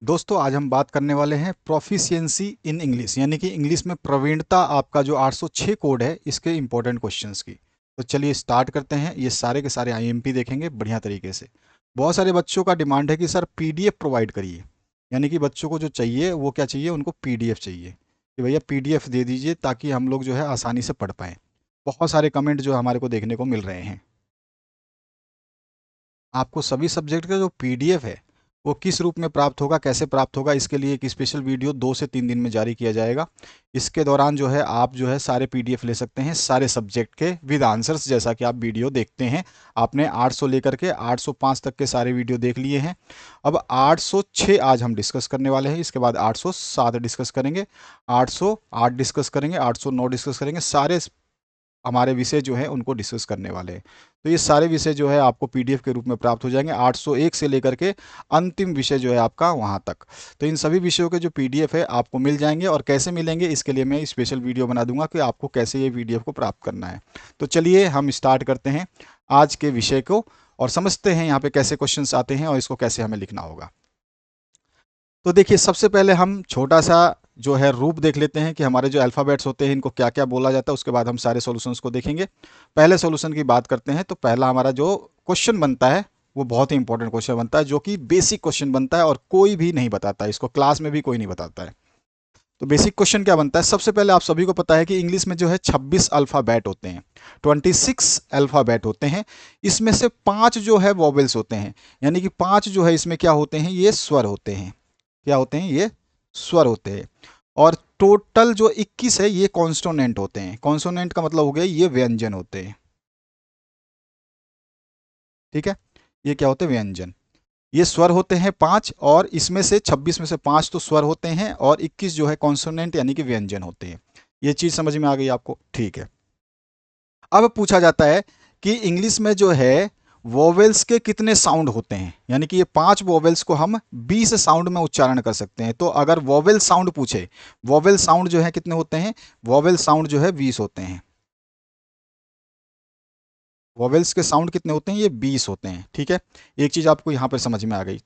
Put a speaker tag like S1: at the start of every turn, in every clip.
S1: दोस्तों आज हम बात करने वाले हैं प्रोफिशिएंसी इन इंग्लिश यानी कि इंग्लिश में प्रवीणता आपका जो 806 कोड है इसके इंपॉर्टेंट क्वेश्चंस की। तो चलिए स्टार्ट करते हैं। ये सारे के सारे आईएमपी देखेंगे बढ़िया तरीके से। बहुत सारे बच्चों का डिमांड है कि सर पीडीएफ प्रोवाइड करिए, यानी कि बच्चों को जो चाहिए वो क्या चाहिए, उनको पीडीएफ चाहिए कि भैया पीडीएफ दे दीजिए ताकि हम लोग जो है आसानी से पढ़ पाएँ। बहुत सारे कमेंट जो हमारे को देखने को मिल रहे हैं। आपको सभी सब्जेक्ट का जो पीडीएफ है वो किस रूप में प्राप्त होगा, कैसे प्राप्त होगा, इसके लिए एक स्पेशल वीडियो 2 से 3 दिन में जारी किया जाएगा। इसके दौरान जो है आप जो है सारे पीडीएफ ले सकते हैं सारे सब्जेक्ट के विद आंसर्स। जैसा कि आप वीडियो देखते हैं, आपने 800 लेकर के 805 तक के सारे वीडियो देख लिए हैं। अब 806 आज हम डिस्कस करने वाले हैं, इसके बाद 807 डिस्कस करेंगे, 808 डिस्कस करेंगे, 809 डिस्कस करेंगे। सारे हमारे विषय जो है उनको डिस्कस करने वाले हैं। तो ये सारे विषय जो है आपको पीडीएफ के रूप में प्राप्त हो जाएंगे, 801 से लेकर के अंतिम विषय जो है आपका वहाँ तक। तो इन सभी विषयों के जो पीडीएफ है आपको मिल जाएंगे, और कैसे मिलेंगे इसके लिए मैं स्पेशल वीडियो बना दूंगा कि आपको कैसे ये पीडीएफ को प्राप्त करना है। तो चलिए हम स्टार्ट करते हैं आज के विषय को और समझते हैं यहाँ पे कैसे क्वेश्चंस आते हैं और इसको कैसे हमें लिखना होगा। तो देखिए सबसे पहले हम छोटा सा जो है रूप देख लेते हैं कि हमारे जो अल्फ़ाबेट्स होते हैं इनको क्या क्या बोला जाता है। उसके बाद हम सारे सॉल्यूशंस को देखेंगे। पहले सॉल्यूशन की बात करते हैं तो पहला हमारा जो क्वेश्चन बनता है वो बहुत ही इंपॉर्टेंट क्वेश्चन बनता है, जो कि बेसिक क्वेश्चन बनता है और कोई भी नहीं बताता है इसको, क्लास में भी कोई नहीं बताता है। तो बेसिक क्वेश्चन क्या बनता है, सबसे पहले आप सभी को पता है कि इंग्लिश में जो है 26 अल्फ़ाबेट होते हैं, 26 अल्फ़ाबेट होते हैं। इसमें से 5 जो है वॉवेल्स होते हैं, यानी कि 5 जो है इसमें क्या होते हैं, ये स्वर होते हैं। क्या होते हैं, ये स्वर होते हैं। और टोटल जो 21 है ये कॉन्सोनेंट होते हैं। कॉन्सोनेंट का मतलब हो गया ये व्यंजन होते हैं। ठीक है, ये क्या होते हैं, व्यंजन। ये स्वर होते हैं 5, और इसमें से 26 में से 5 तो स्वर होते हैं और 21 जो है कॉन्सोनेंट यानी कि व्यंजन होते हैं। ये चीज समझ में आ गई आपको, ठीक है। अब पूछा जाता है कि इंग्लिश में जो है वोवेल्स के कितने साउंड होते हैं, यानी कि ये 5 वोवेल्स को हम 20 साउंड में उच्चारण कर सकते हैं। तो अगर वोवेल साउंड पूछे, वोवेल साउंड जो है कितने होते हैं, वोवेल साउंड जो है 20 होते हैं। वोवेल्स के साउंड कितने होते हैं, ये 20 होते हैं। ठीक है, एक चीज आपको यहाँ पर समझ में आ गई।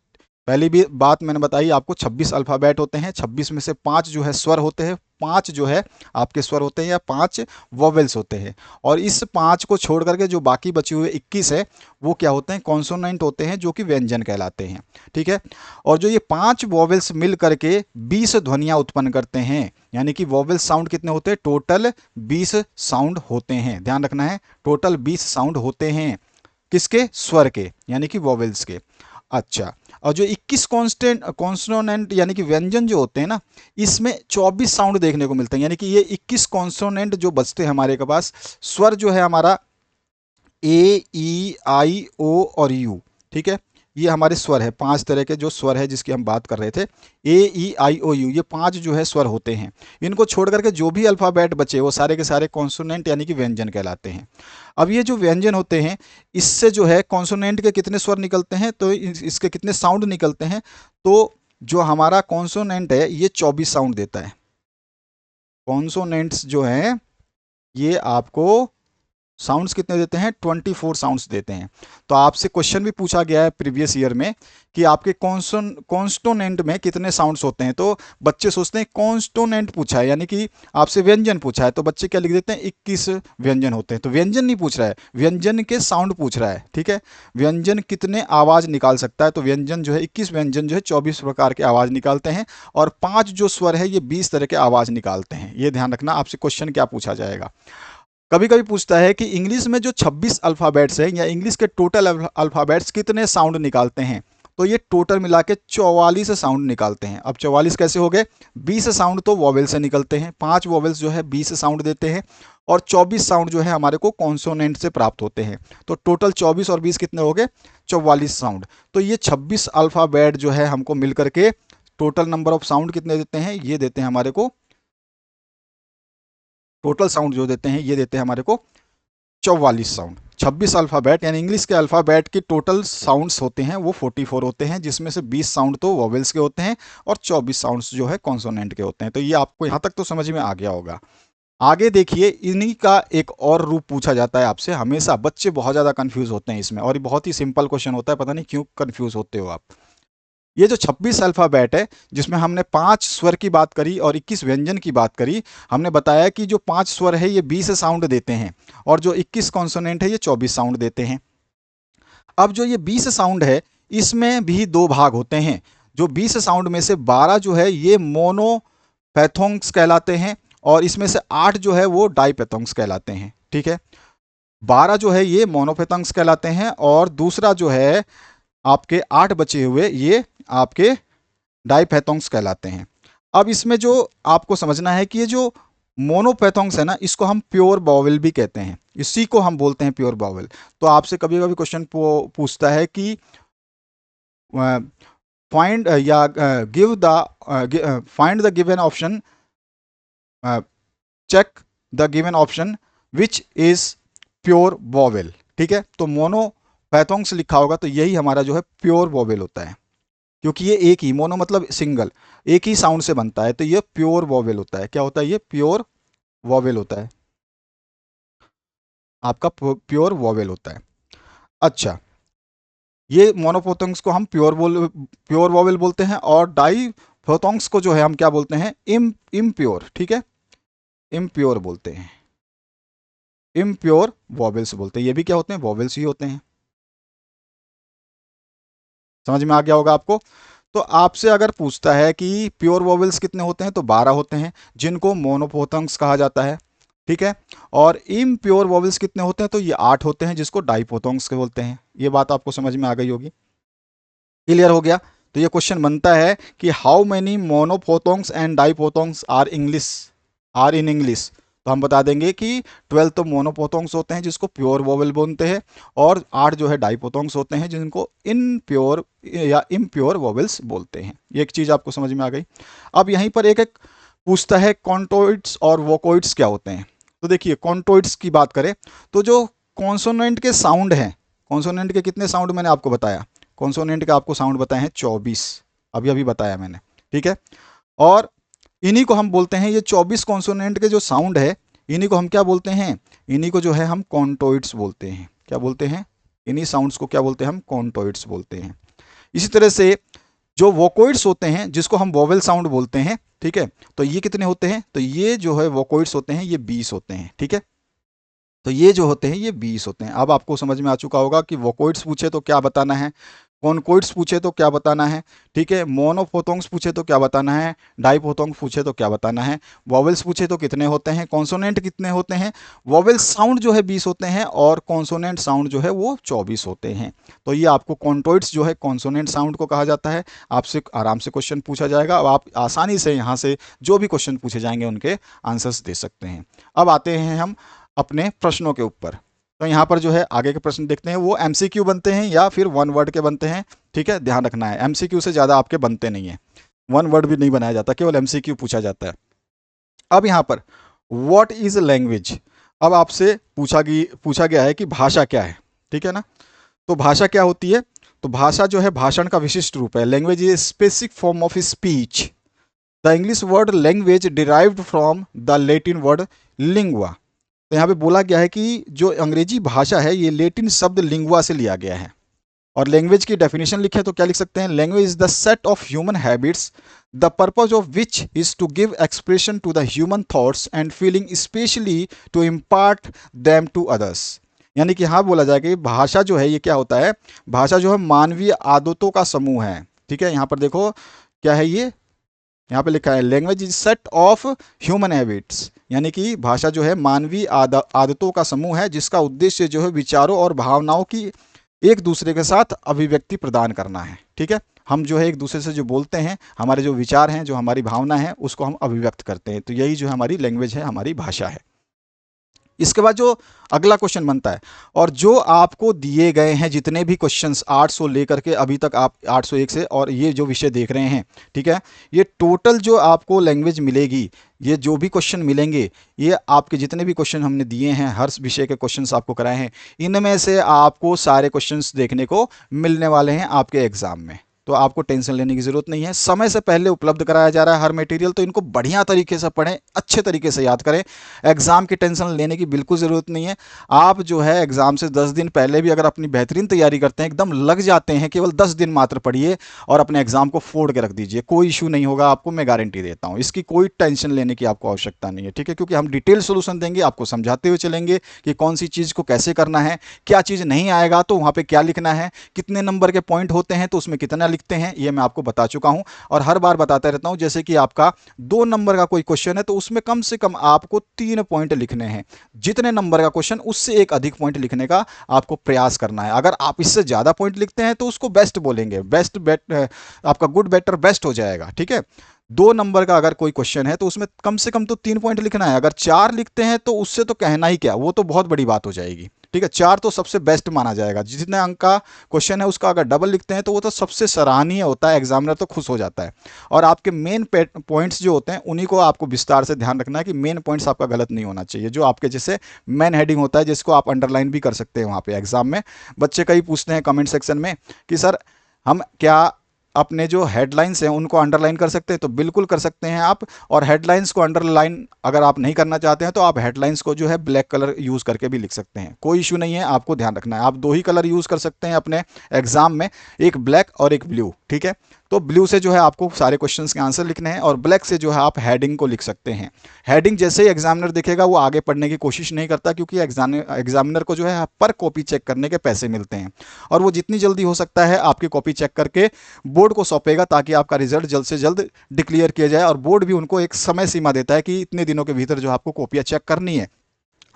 S1: पहली भी बात मैंने बताई आपको, 26 अल्फाबेट होते हैं, 26 में से 5 जो है स्वर होते हैं, 5 जो है आपके स्वर होते हैं या 5 वोवेल्स होते हैं। और इस 5 को छोड़ करके जो बाकी बचे हुए 21 है वो क्या होते हैं, कॉन्सोनेंट होते हैं, जो कि व्यंजन कहलाते हैं। ठीक है, और जो ये 5 वोवेल्स मिल करके 20 ध्वनियां उत्पन्न करते हैं, यानी कि वोवेल साउंड कितने होते हैं, टोटल 20 साउंड होते हैं। ध्यान रखना है, टोटल 20 साउंड होते हैं। किसके, स्वर के, यानी कि वोवेल्स के। अच्छा, और जो 21 कॉन्स्टेंट कॉन्सोनेंट यानी कि व्यंजन जो होते हैं ना, इसमें 24 साउंड देखने को मिलते हैं, यानी कि ये 21 कॉन्सोनेंट जो बचते हैं हमारे के पास। स्वर जो है हमारा ए, ई, आई, ओ और यू। ठीक है, ये हमारे स्वर है, 5 तरह के जो स्वर है जिसकी हम बात कर रहे थे, ए, ई, आई, ओ, यू, ये 5 जो है स्वर होते हैं। इनको छोड़ करके जो भी अल्फ़ाबेट बचे वो सारे के सारे कॉन्सोनेंट यानी कि व्यंजन कहलाते हैं। अब ये जो व्यंजन होते हैं, इससे जो है कॉन्सोनेंट के कितने स्वर निकलते हैं, तो इसके कितने साउंड निकलते हैं, तो जो हमारा कॉन्सोनेंट है ये 24 साउंड देता है। कॉन्सोनेंट्स जो हैं ये आपको साउंड्स कितने देते हैं, 24 साउंड्स देते हैं। तो आपसे क्वेश्चन भी पूछा गया है प्रीवियस ईयर में कि आपके कॉन्स्टोनेंट में कितने साउंड्स होते हैं। तो बच्चे सोचते हैं कॉन्स्टोनेंट पूछा है, यानी कि आपसे व्यंजन पूछा है, तो बच्चे क्या लिख देते हैं, 21 व्यंजन होते हैं। तो व्यंजन नहीं पूछ रहा है, व्यंजन के साउंड पूछ रहा है। ठीक है, व्यंजन कितने आवाज निकाल सकता है, तो व्यंजन जो है 21 व्यंजन जो है 24 प्रकार के आवाज निकालते हैं, और 5 जो स्वर है ये 20 तरह के आवाज निकालते हैं। ये ध्यान रखना, आपसे क्वेश्चन क्या पूछा जाएगा। कभी कभी पूछता है कि इंग्लिश में जो 26 अल्फ़ाबेट्स हैं या इंग्लिश के टोटल अल्फ़ाबेट्स कितने साउंड निकालते हैं, तो ये टोटल मिला के 44 साउंड निकालते हैं। अब 44 कैसे हो गए, 20 साउंड तो वॉवेल से निकलते हैं, 5 वॉवेल्स जो है 20 साउंड देते हैं, और 24 साउंड जो है हमारे को कॉन्सोनेंट से प्राप्त होते हैं। तो टोटल 24 और 20 कितने हो गए, 44 साउंड। तो ये 26 अल्फ़ाबेट जो है हमको मिल करके टोटल नंबर ऑफ साउंड कितने देते हैं, ये देते हैं हमारे को, टोटल साउंड जो देते हैं ये देते हैं हमारे को 44 साउंड। 26 अल्फ़ाबेट यानी इंग्लिश के अल्फ़ाबेट के टोटल साउंड्स होते हैं वो 44 होते हैं, जिसमें से 20 साउंड तो वॉवेल्स के होते हैं और 24 साउंड्स जो है कॉन्सोनेंट के होते हैं। तो ये आपको यहाँ तक तो समझ में आ गया होगा। आगे देखिए, इन्हीं का एक और रूप पूछा जाता है आपसे। हमेशा बच्चे बहुत ज़्यादा कंफ्यूज होते हैं इसमें, और ये बहुत ही सिंपल क्वेश्चन होता है, पता नहीं क्यों कंफ्यूज होते हो आप। ये जो 26 अल्फ़ाबेट है, जिसमें हमने 5 स्वर की बात करी और 21 व्यंजन की बात करी, हमने बताया कि जो 5 स्वर है ये 20 साउंड देते हैं और जो 21 कॉन्सोनेंट है ये 24 साउंड देते हैं। अब जो ये 20 साउंड है, इसमें भी 2 भाग होते हैं। जो 20 साउंड में से 12 जो है ये मोनोपैथोंग्स कहलाते हैं और इसमें से 8 जो है वो डाइपैथोंग्स कहलाते हैं। ठीक है, 12 जो है ये मोनोपैथोंग्स कहलाते हैं और दूसरा जो है आपके 8 बचे हुए ये आपके डाइपैथोंग्स कहलाते हैं। अब इसमें जो आपको समझना है कि ये जो मोनोपैथोंग्स है ना, इसको हम प्योर बावेल भी कहते हैं, इसी को हम बोलते हैं प्योर बावेल। तो आपसे कभी कभी क्वेश्चन पूछता है कि फाइंड या give the find the given option, check the given option which is pure vowel. ठीक है, तो मोनोपैथोंग्स लिखा होगा तो यही हमारा जो है प्योर वॉवेल होता है, क्योंकि ये एक ही, मोनो मतलब सिंगल, एक ही साउंड से बनता है, तो ये प्योर वॉवेल होता है। क्या होता है? ये प्योर वॉवेल होता है, आपका प्योर वॉवेल होता है। अच्छा, ये मोनोपोथोंग्स को हम प्योर वॉवेल बोलते हैं और डाइफोथोंग्स को जो है हम क्या बोलते हैं? इम्प्योर। ठीक है, इम्प्योर बोलते हैं, इम्प्योर वॉवेल्स बोलते हैं। ये भी क्या होते हैं? वॉवेल्स ही होते हैं। समझ में आ गया होगा आपको। तो आपसे अगर पूछता है कि प्योर वॉवेल्स कितने होते हैं, तो 12 होते हैं, जिनको मोनोपोथोंग्स कहा जाता है। ठीक है, और इम्प्योर वॉवेल्स कितने होते हैं? तो ये 8 होते हैं, जिसको डाइपोथोंग्स के बोलते हैं। ये बात आपको समझ में आ गई होगी, क्लियर हो गया। तो ये क्वेश्चन बनता है कि how many monophthongs and diphthongs are in English. तो हम बता देंगे कि 12 तो मोनोपोथोंग्स होते हैं जिसको प्योर वोवेल बोलते हैं, और 8 जो है डाइपोथोंग्स होते हैं जिनको इनप्योर या इम्प्योर वोवेल्स बोलते हैं। ये एक चीज़ आपको समझ में आ गई। अब यहीं पर एक एक पूछता है कॉन्टोइड्स और वोकोइड्स क्या होते हैं। तो देखिए, कॉन्टोइड्स की बात करें तो जो कॉन्सोनेंट के साउंड हैं, कॉन्सोनेंट के कितने साउंड मैंने आपको बताया? कॉन्सोनेंट का आपको साउंड बताए हैं 24, अभी अभी बताया मैंने। ठीक है, और इन्हीं को हम बोलते हैं, ये 24 कॉन्सोनेंट के जो साउंड है इन्हीं को हम क्या बोलते हैं? इन्हीं को जो है हम कॉन्टोइड्स बोलते हैं। क्या बोलते हैं? इन्हीं साउंड्स को क्या बोलते हैं? हम कॉन्टोइड्स बोलते हैं। इसी तरह से जो वोकोइड्स होते हैं जिसको हम वोवेल साउंड बोलते हैं, ठीक है, तो ये कितने होते हैं? तो ये जो है वोकोइड्स होते हैं ये 20 होते हैं। ठीक है, तो ये जो होते हैं ये 20 होते हैं। अब आपको समझ में आ चुका होगा कि वोकोइड्स पूछे तो क्या बताना है, कॉन्कोइड्स पूछे तो क्या बताना है, ठीक है, मोनोफोथोंग्स पूछे तो क्या बताना है, डाइपोथोंग पूछे तो क्या बताना है, वॉवेल्स पूछे तो कितने होते हैं, कॉन्सोनेंट कितने होते हैं। वॉवेल साउंड जो है 20 होते हैं और कॉन्सोनेंट साउंड जो है वो 24 होते हैं। तो ये आपको कॉन्टोइड्स जो है कॉन्सोनेंट साउंड को कहा जाता है। आपसे आराम से क्वेश्चन पूछा जाएगा, अब आप आसानी से यहाँ से जो भी क्वेश्चन पूछे जाएंगे उनके आंसर्स दे सकते हैं। अब आते हैं हम अपने प्रश्नों के ऊपर। तो यहाँ पर जो है आगे के प्रश्न देखते हैं, वो एमसीक्यू बनते हैं या फिर वन वर्ड के बनते हैं। ठीक है, ध्यान रखना है, एमसीक्यू से ज़्यादा आपके बनते नहीं है, वन वर्ड भी नहीं बनाया जाता, केवल एमसीक्यू पूछा जाता है। अब यहाँ पर व्हाट इज लैंग्वेज, अब आपसे पूछा गया है कि भाषा क्या है। ठीक है ना, तो भाषा क्या होती है? तो भाषा जो है भाषण का विशिष्ट रूप है। Language is specific form of speech. The English word language derived from the Latin word lingua. तो यहाँ पे बोला गया है कि जो अंग्रेजी भाषा है ये लेटिन शब्द लिंगुआ से लिया गया है। और लैंग्वेज की डेफिनेशन लिखे तो क्या लिख सकते हैं? Language is the set of human habits the purpose of which is to give expression to the human thoughts and feeling, specially to impart them to others. यानी कि हाँ, बोला जाए कि भाषा जो है ये क्या होता है? भाषा जो है मानवीय आदतों का समूह है। ठीक है, यहाँ पर देखो क्या है, ये यहाँ पे लिखा है language is set of human habits, यानी कि भाषा जो है मानवीय आदतों का समूह है जिसका उद्देश्य जो है विचारों और भावनाओं की एक दूसरे के साथ अभिव्यक्ति प्रदान करना है। ठीक है, हम जो है एक दूसरे से जो बोलते हैं, हमारे जो विचार हैं, जो हमारी भावना है, उसको हम अभिव्यक्त करते हैं। तो यही जो हमारी लैंग्वेज है, हमारी भाषा है। इसके बाद जो अगला क्वेश्चन बनता है, और जो आपको दिए गए हैं जितने भी क्वेश्चंस 800 लेकर के अभी तक आप 801 से, और ये जो विषय देख रहे हैं, ठीक है, ये टोटल जो आपको लैंग्वेज मिलेगी, ये जो भी क्वेश्चन मिलेंगे, ये आपके जितने भी क्वेश्चन हमने दिए हैं, हर विषय के क्वेश्चंस आपको कराए हैं, इनमें से आपको सारे क्वेश्चंस देखने को मिलने वाले हैं आपके एग्जाम में। तो आपको टेंशन लेने की ज़रूरत नहीं है। समय से पहले उपलब्ध कराया जा रहा है हर मटेरियल, तो इनको बढ़िया तरीके से पढ़ें, अच्छे तरीके से याद करें। एग्ज़ाम की टेंशन लेने की बिल्कुल ज़रूरत नहीं है। आप जो है एग्ज़ाम से 10 दिन पहले भी अगर अपनी बेहतरीन तैयारी करते हैं, एकदम लग जाते हैं, केवल 10 दिन मात्र पढ़िए और अपने एग्ज़ाम को फोड़ के रख दीजिए, कोई इशू नहीं होगा आपको, मैं गारंटी देता हूँ। इसकी कोई टेंशन लेने की आपको आवश्यकता नहीं है, ठीक है, क्योंकि हम डिटेल सोल्यूशन देंगे, आपको समझाते हुए चलेंगे कि कौन सी चीज़ को कैसे करना है, क्या चीज़ नहीं आएगा तो वहाँ पे क्या लिखना है, कितने नंबर के पॉइंट होते हैं तो उसमें कितना लिखते हैं, ये मैं आपको बता चुका हूँ और हर बार बताता रहता हूँ। जैसे कि आपका 2 नंबर का कोई क्वेश्चन है तो उसमें कम से कम आपको 3 पॉइंट लिखने हैं। जितने नंबर का क्वेश्चन उससे एक अधिक पॉइंट लिखने का आपको प्रयास करना है। अगर आप इससे ज़्यादा पॉइंट लिखते हैं तो उसको बेस्ट बोलेंगे, बेस्ट बेट, आपका गुड बेटर बेस्ट हो जाएगा, ठीक है। 2 नंबर का अगर कोई क्वेश्चन है तो उसमें कम से कम तो 3 पॉइंट लिखना है। अगर 4 लिखते हैं तो उससे तो कहना ही क्या, वो तो बहुत बड़ी बात हो जाएगी, ठीक है। 4 तो सबसे बेस्ट माना जाएगा। जितने अंक का क्वेश्चन है उसका अगर डबल लिखते हैं तो वो तो सबसे सराहनीय होता है, एग्जामिनर तो खुश हो जाता है। और आपके मेन पॉइंट्स जो होते हैं उन्हीं को आपको विस्तार से ध्यान रखना है कि मेन पॉइंट्स आपका गलत नहीं होना चाहिए। जो आपके जैसे मेन हेडिंग होता है जिसको आप अंडरलाइन भी कर सकते हैं वहाँ पे एग्जाम में। बच्चे कई पूछते हैं कमेंट सेक्शन में कि सर हम क्या अपने जो हेडलाइंस हैं उनको अंडरलाइन कर सकते हैं, तो बिल्कुल कर सकते हैं आप। और हेडलाइंस को अंडरलाइन अगर आप नहीं करना चाहते हैं तो आप हेडलाइंस को जो है ब्लैक कलर यूज़ करके भी लिख सकते हैं, कोई इशू नहीं है। आपको ध्यान रखना है आप 2 ही कलर यूज़ कर सकते हैं अपने एग्जाम में, एक ब्लैक और एक ब्लू, ठीक है। तो ब्लू से जो है आपको सारे क्वेश्चंस के आंसर लिखने हैं और ब्लैक से जो है आप हेडिंग को लिख सकते हैं। हेडिंग जैसे ही एग्जामिनर देखेगा वो आगे पढ़ने की कोशिश नहीं करता, क्योंकि एग्जामिनर को जो है पर कॉपी चेक करने के पैसे मिलते हैं और वो जितनी जल्दी हो सकता है आपकी कॉपी चेक करके बोर्ड को सौंपेगा ताकि आपका रिजल्ट जल्द से जल्द डिक्लेयर किया जाए। और बोर्ड भी उनको एक समय सीमा देता है कि इतने दिनों के भीतर जो आपको कॉपियाँ चेक करनी है।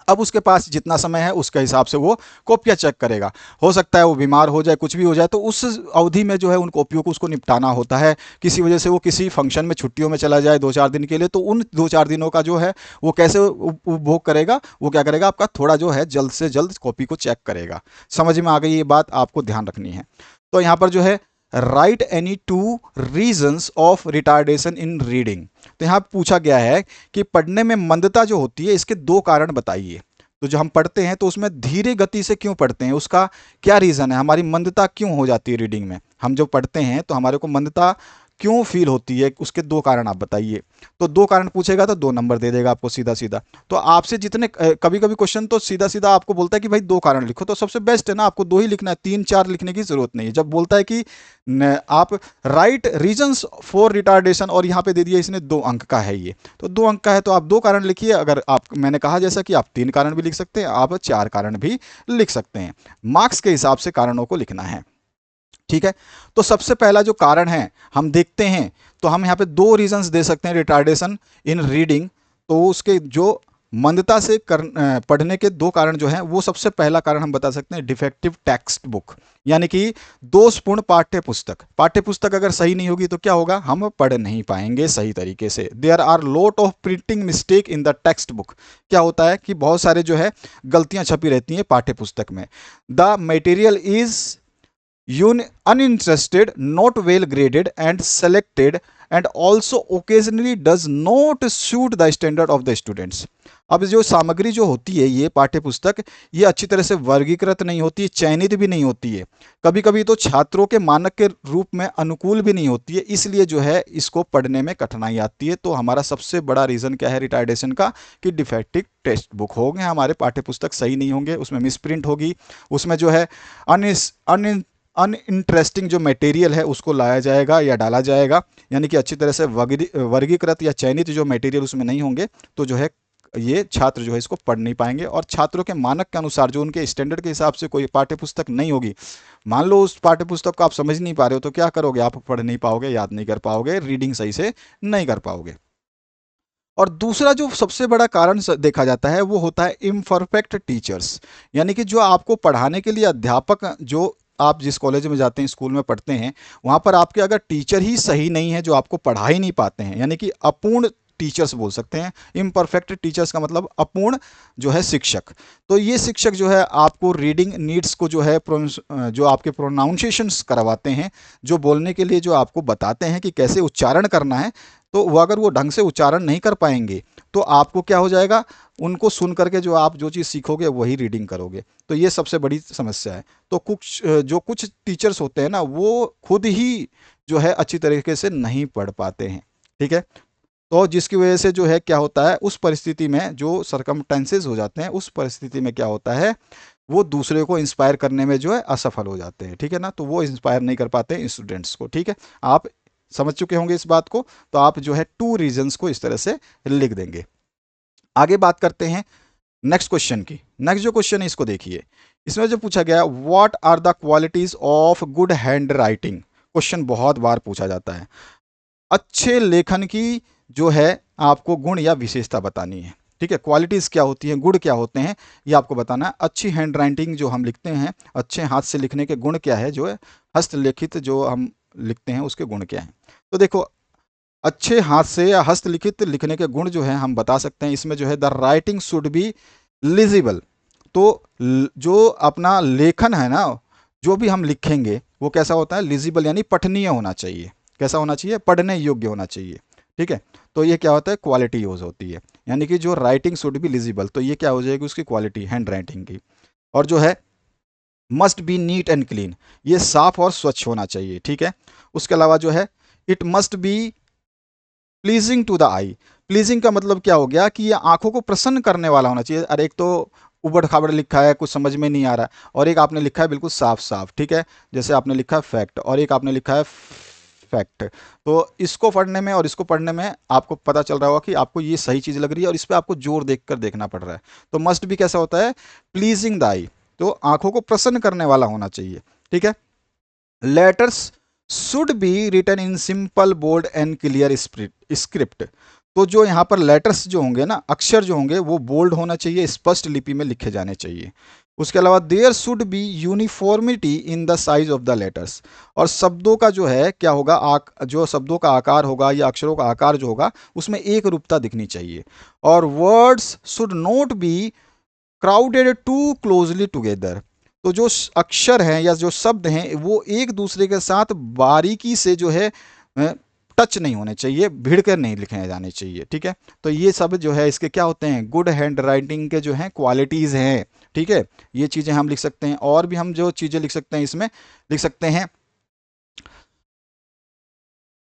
S1: अब उसके पास जितना समय है उसके हिसाब से वो कॉपियाँ चेक करेगा। हो सकता है वो बीमार हो जाए, कुछ भी हो जाए, तो उस अवधि में जो है उन कॉपियों को उसको निपटाना होता है। किसी वजह से वो किसी फंक्शन में छुट्टियों में चला जाए 2-4 दिन के लिए, तो उन 2-4 दिनों का जो है वो कैसे उपभोग करेगा, वो क्या करेगा, आपका थोड़ा जो है जल्द से जल्द कॉपी को चेक करेगा। समझ में आ गई ये बात, आपको ध्यान रखनी है। तो यहाँ पर जो है right any 2 reasons of retardation in reading. तो यहाँ पूछा गया है कि पढ़ने में मंदता जो होती है इसके 2 कारण बताइए। तो जो हम पढ़ते हैं तो उसमें धीरे गति से क्यों पढ़ते हैं, उसका क्या रीज़न है, हमारी मंदता क्यों हो जाती है रीडिंग में। हम जो पढ़ते हैं तो हमारे को मंदता क्यों फील होती है, उसके 2 कारण आप बताइए। तो 2 कारण पूछेगा तो 2 नंबर दे देगा आपको सीधा सीधा। तो आपसे जितने कभी कभी क्वेश्चन तो सीधा सीधा आपको बोलता है कि भाई 2 कारण लिखो, तो सबसे बेस्ट है ना, आपको 2 ही लिखना है, 3-4 लिखने की जरूरत नहीं है। जब बोलता है कि आप राइट रीजंस फॉर रिटार्डेशन और यहाँ पे दे दिया इसने 2 अंक का है, ये तो 2 अंक का है तो आप 2 कारण लिखिए। अगर आप, मैंने कहा जैसा कि आप 3 कारण भी लिख सकते हैं, आप 4 कारण भी लिख सकते हैं। मार्क्स के हिसाब से कारणों को लिखना है, ठीक है। तो सबसे पहला जो कारण है हम देखते हैं, तो हम यहाँ पे 2 रीजंस दे सकते हैं रिटार्डेशन इन रीडिंग। तो उसके जो मंदता से पढ़ने के 2 कारण जो हैं, वो सबसे पहला कारण हम बता सकते हैं डिफेक्टिव टेक्स्ट बुक, यानी कि दोषपूर्ण पाठ्य पुस्तक। पाठ्य पुस्तक अगर सही नहीं होगी तो क्या होगा, हम पढ़ नहीं पाएंगे सही तरीके से। There are lot of printing mistake in the text book. क्या होता है कि बहुत सारे जो है गलतियां छपी रहती हैं पाठ्य पुस्तक में। The material is uninterested, not well graded and selected, and also occasionally does not suit the standard of the students। अब जो सामग्री जो होती है ये पाठ्य पुस्तक, ये अच्छी तरह से वर्गीकृत नहीं होती है, चयनित भी नहीं होती है, कभी कभी तो छात्रों के मानक के रूप में अनुकूल भी नहीं होती है, इसलिए जो है इसको पढ़ने में कठिनाई आती है। तो हमारा सबसे बड़ा रीज़न क्या है रिटार्डेशन का, कि डिफेक्टिव टेक्स्ट बुक होंगे, हमारे पाठ्य पुस्तक सही नहीं होंगे, उसमें मिसप्रिंट होगी, उसमें जो है अनइंटरेस्टिंग जो मटेरियल है उसको लाया जाएगा या डाला जाएगा, यानी कि अच्छी तरह से वर्गीकृत या चयनित जो मटेरियल उसमें नहीं होंगे, तो जो है ये छात्र जो है इसको पढ़ नहीं पाएंगे। और छात्रों के मानक के अनुसार जो उनके स्टैंडर्ड के हिसाब से कोई पाठ्य पुस्तक नहीं होगी, मान लो उस पाठ्य पुस्तक को आप समझ नहीं पा रहे हो, तो क्या करोगे, आप पढ़ नहीं पाओगे, याद नहीं कर पाओगे, रीडिंग सही से नहीं कर पाओगे। और दूसरा जो सबसे बड़ा कारण देखा जाता है वो होता है इम्परफेक्ट टीचर्स, यानी कि जो आपको पढ़ाने के लिए अध्यापक, जो आप जिस कॉलेज में जाते हैं, स्कूल में पढ़ते हैं, वहाँ पर आपके अगर टीचर ही सही नहीं है, जो आपको पढ़ा ही नहीं पाते हैं, यानी कि अपूर्ण टीचर्स बोल सकते हैं। इम्परफेक्ट टीचर्स का मतलब अपूर्ण जो है शिक्षक। तो ये शिक्षक जो है आपको रीडिंग नीड्स को जो है जो आपके प्रोनाउंसिएशंस करवाते हैं, जो बोलने के लिए जो आपको बताते हैं कि कैसे उच्चारण करना है, तो वो अगर वो ढंग से उच्चारण नहीं कर पाएंगे तो आपको क्या हो जाएगा, उनको सुन करके जो आप जो चीज़ सीखोगे वही रीडिंग करोगे। तो ये सबसे बड़ी समस्या है। तो कुछ टीचर्स होते हैं ना, वो खुद ही जो है अच्छी तरीके से नहीं पढ़ पाते हैं, ठीक है। तो जिसकी वजह से जो है क्या होता है, उस परिस्थिति में जो सरकमटेंसेस हो जाते हैं, उस परिस्थिति में क्या होता है, वो दूसरे को इंस्पायर करने में जो है असफल हो जाते हैं, ठीक है ना। तो वो इंस्पायर नहीं कर पाते हैं स्टूडेंट्स को, ठीक है। आप समझ चुके होंगे इस बात को। तो आप जो है 2 रीजंस को इस तरह से लिख देंगे। आगे बात करते हैं नेक्स्ट क्वेश्चन की। नेक्स्ट जो क्वेश्चन है इसको देखिए। इसमें जो पूछा गया, what are the qualities of good hand writing. Question बहुत बार पूछा जाता है। अच्छे लेखन की जो है आपको गुण या विशेषता बतानी है, ठीक है। क्वालिटीज क्या होती हैं, गुण क्या होते हैं, ये आपको बताना है। अच्छी हैंड राइटिंग जो हम लिखते हैं, अच्छे हाथ से लिखने के गुण क्या है, जो है हस्तलिखित जो हम लिखते हैं उसके गुण क्या हैं। तो देखो, अच्छे हाथ से या हस्तलिखित लिखने के गुण जो है हम बता सकते हैं। इसमें जो है द राइटिंग शुड बी लिजिबल। तो जो अपना लेखन है ना, जो भी हम लिखेंगे वो कैसा होता है, लिजिबल यानी पठनीय होना चाहिए। कैसा होना चाहिए, पढ़ने योग्य होना चाहिए, ठीक है। तो ये क्या होता है, क्वालिटी यूज होती है, यानी कि जो राइटिंग शुड बी लिजिबल, तो ये क्या हो जाएगी उसकी क्वालिटी हैंड राइटिंग की। और जो है must be neat and clean, ये साफ और स्वच्छ होना चाहिए, ठीक है। उसके अलावा जो है it must be pleasing to the eye. Pleasing का मतलब क्या हो गया कि ये आंखों को प्रसन्न करने वाला होना चाहिए। अरे एक तो उबड़ खाबड़ लिखा है, कुछ समझ में नहीं आ रहा है, और एक आपने लिखा है बिल्कुल साफ साफ, ठीक है। जैसे आपने लिखा है फैक्ट और एक आपने लिखा है फैक्ट। तो इसको पढ़ने में और इसको पढ़ने में आपको पता चल रहा होगा कि आपको ये सही चीज़ लग रही है और इस पर आपको जोर देकर देखना पड़ रहा है। तो मस्ट भी कैसा होता है, प्लीजिंग द आई, तो आंखों को प्रसन्न करने वाला होना चाहिए, ठीक है। Letters should be written in simple bold and clear script. तो जो यहाँ पर लेटर्स जो होंगे ना, अक्षर जो होंगे वो बोल्ड होना चाहिए, स्पष्ट लिपि में लिखे जाने चाहिए। उसके अलावा there should be uniformity in the size of the letters. और शब्दों का जो है क्या होगा, जो शब्दों का आकार होगा या अक्षरों का आकार जो होगा उसमें एक रूपता दिखनी चाहिए। और words should not be crowded too closely together. तो जो अक्षर हैं या जो शब्द हैं वो एक दूसरे के साथ बारीकी से जो है टच नहीं होने चाहिए, भिड़ कर नहीं लिखे जाने चाहिए, ठीक है। तो ये सब जो है इसके क्या होते हैं, गुड हैंड राइटिंग के जो हैं क्वालिटीज़ हैं, ठीक है। ये चीज़ें हम लिख सकते हैं। और भी हम जो चीज़ें लिख सकते हैं इसमें लिख सकते हैं,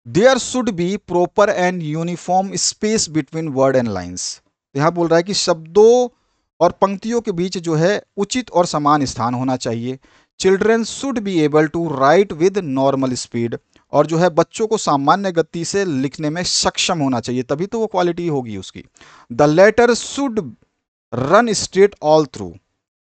S1: there should be proper and uniform space between word and lines. यहाँ बोल रहा है कि शब्दों और पंक्तियों के बीच जो है उचित और समान स्थान होना चाहिए। Children should be able to write with normal speed. और जो है बच्चों को सामान्य गति से लिखने में सक्षम होना चाहिए, तभी तो वो क्वालिटी होगी उसकी। The letter should run straight all through.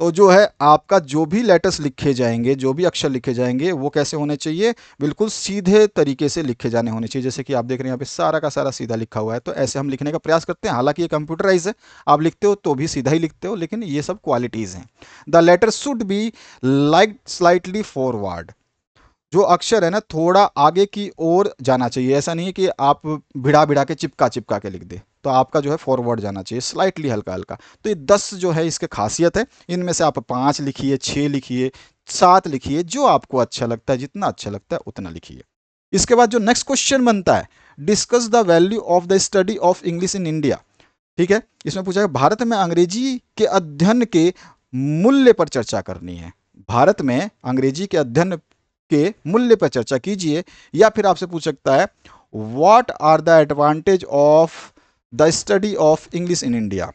S1: तो जो है आपका जो भी लेटर्स लिखे जाएंगे, जो भी अक्षर लिखे जाएंगे वो कैसे होने चाहिए, बिल्कुल सीधे तरीके से लिखे जाने होने चाहिए। जैसे कि आप देख रहे हैं यहाँ पे सारा का सारा सीधा लिखा हुआ है, तो ऐसे हम लिखने का प्रयास करते हैं। हालांकि ये कंप्यूटराइज है, आप लिखते हो तो भी सीधा ही लिखते हो, लेकिन ये सब क्वालिटीज़ हैं। The letter should be like slightly forward. जो अक्षर है ना थोड़ा आगे की ओर जाना चाहिए। ऐसा नहीं है कि आप भिड़ा भिड़ा के चिपका चिपका के लिख दे, तो आपका जो है फॉरवर्ड जाना चाहिए, स्लाइटली हल्का हल्का। तो ये 10 जो है इसके खासियत है। इनमें से आप 5 लिखिए, 6 लिखिए, 7 लिखिए, जो आपको अच्छा लगता है, जितना अच्छा लगता है उतना लिखिए। इसके बाद जो नेक्स्ट क्वेश्चन बनता है, discuss the value of the study of English in India, ठीक है। इसमें पूछा है भारत में अंग्रेजी के अध्ययन के मूल्य पर चर्चा करनी है। भारत में अंग्रेजी के अध्ययन के मूल्य पर चर्चा कीजिए। या फिर आपसे पूछ सकता है, what are the advantage of the study of English in India.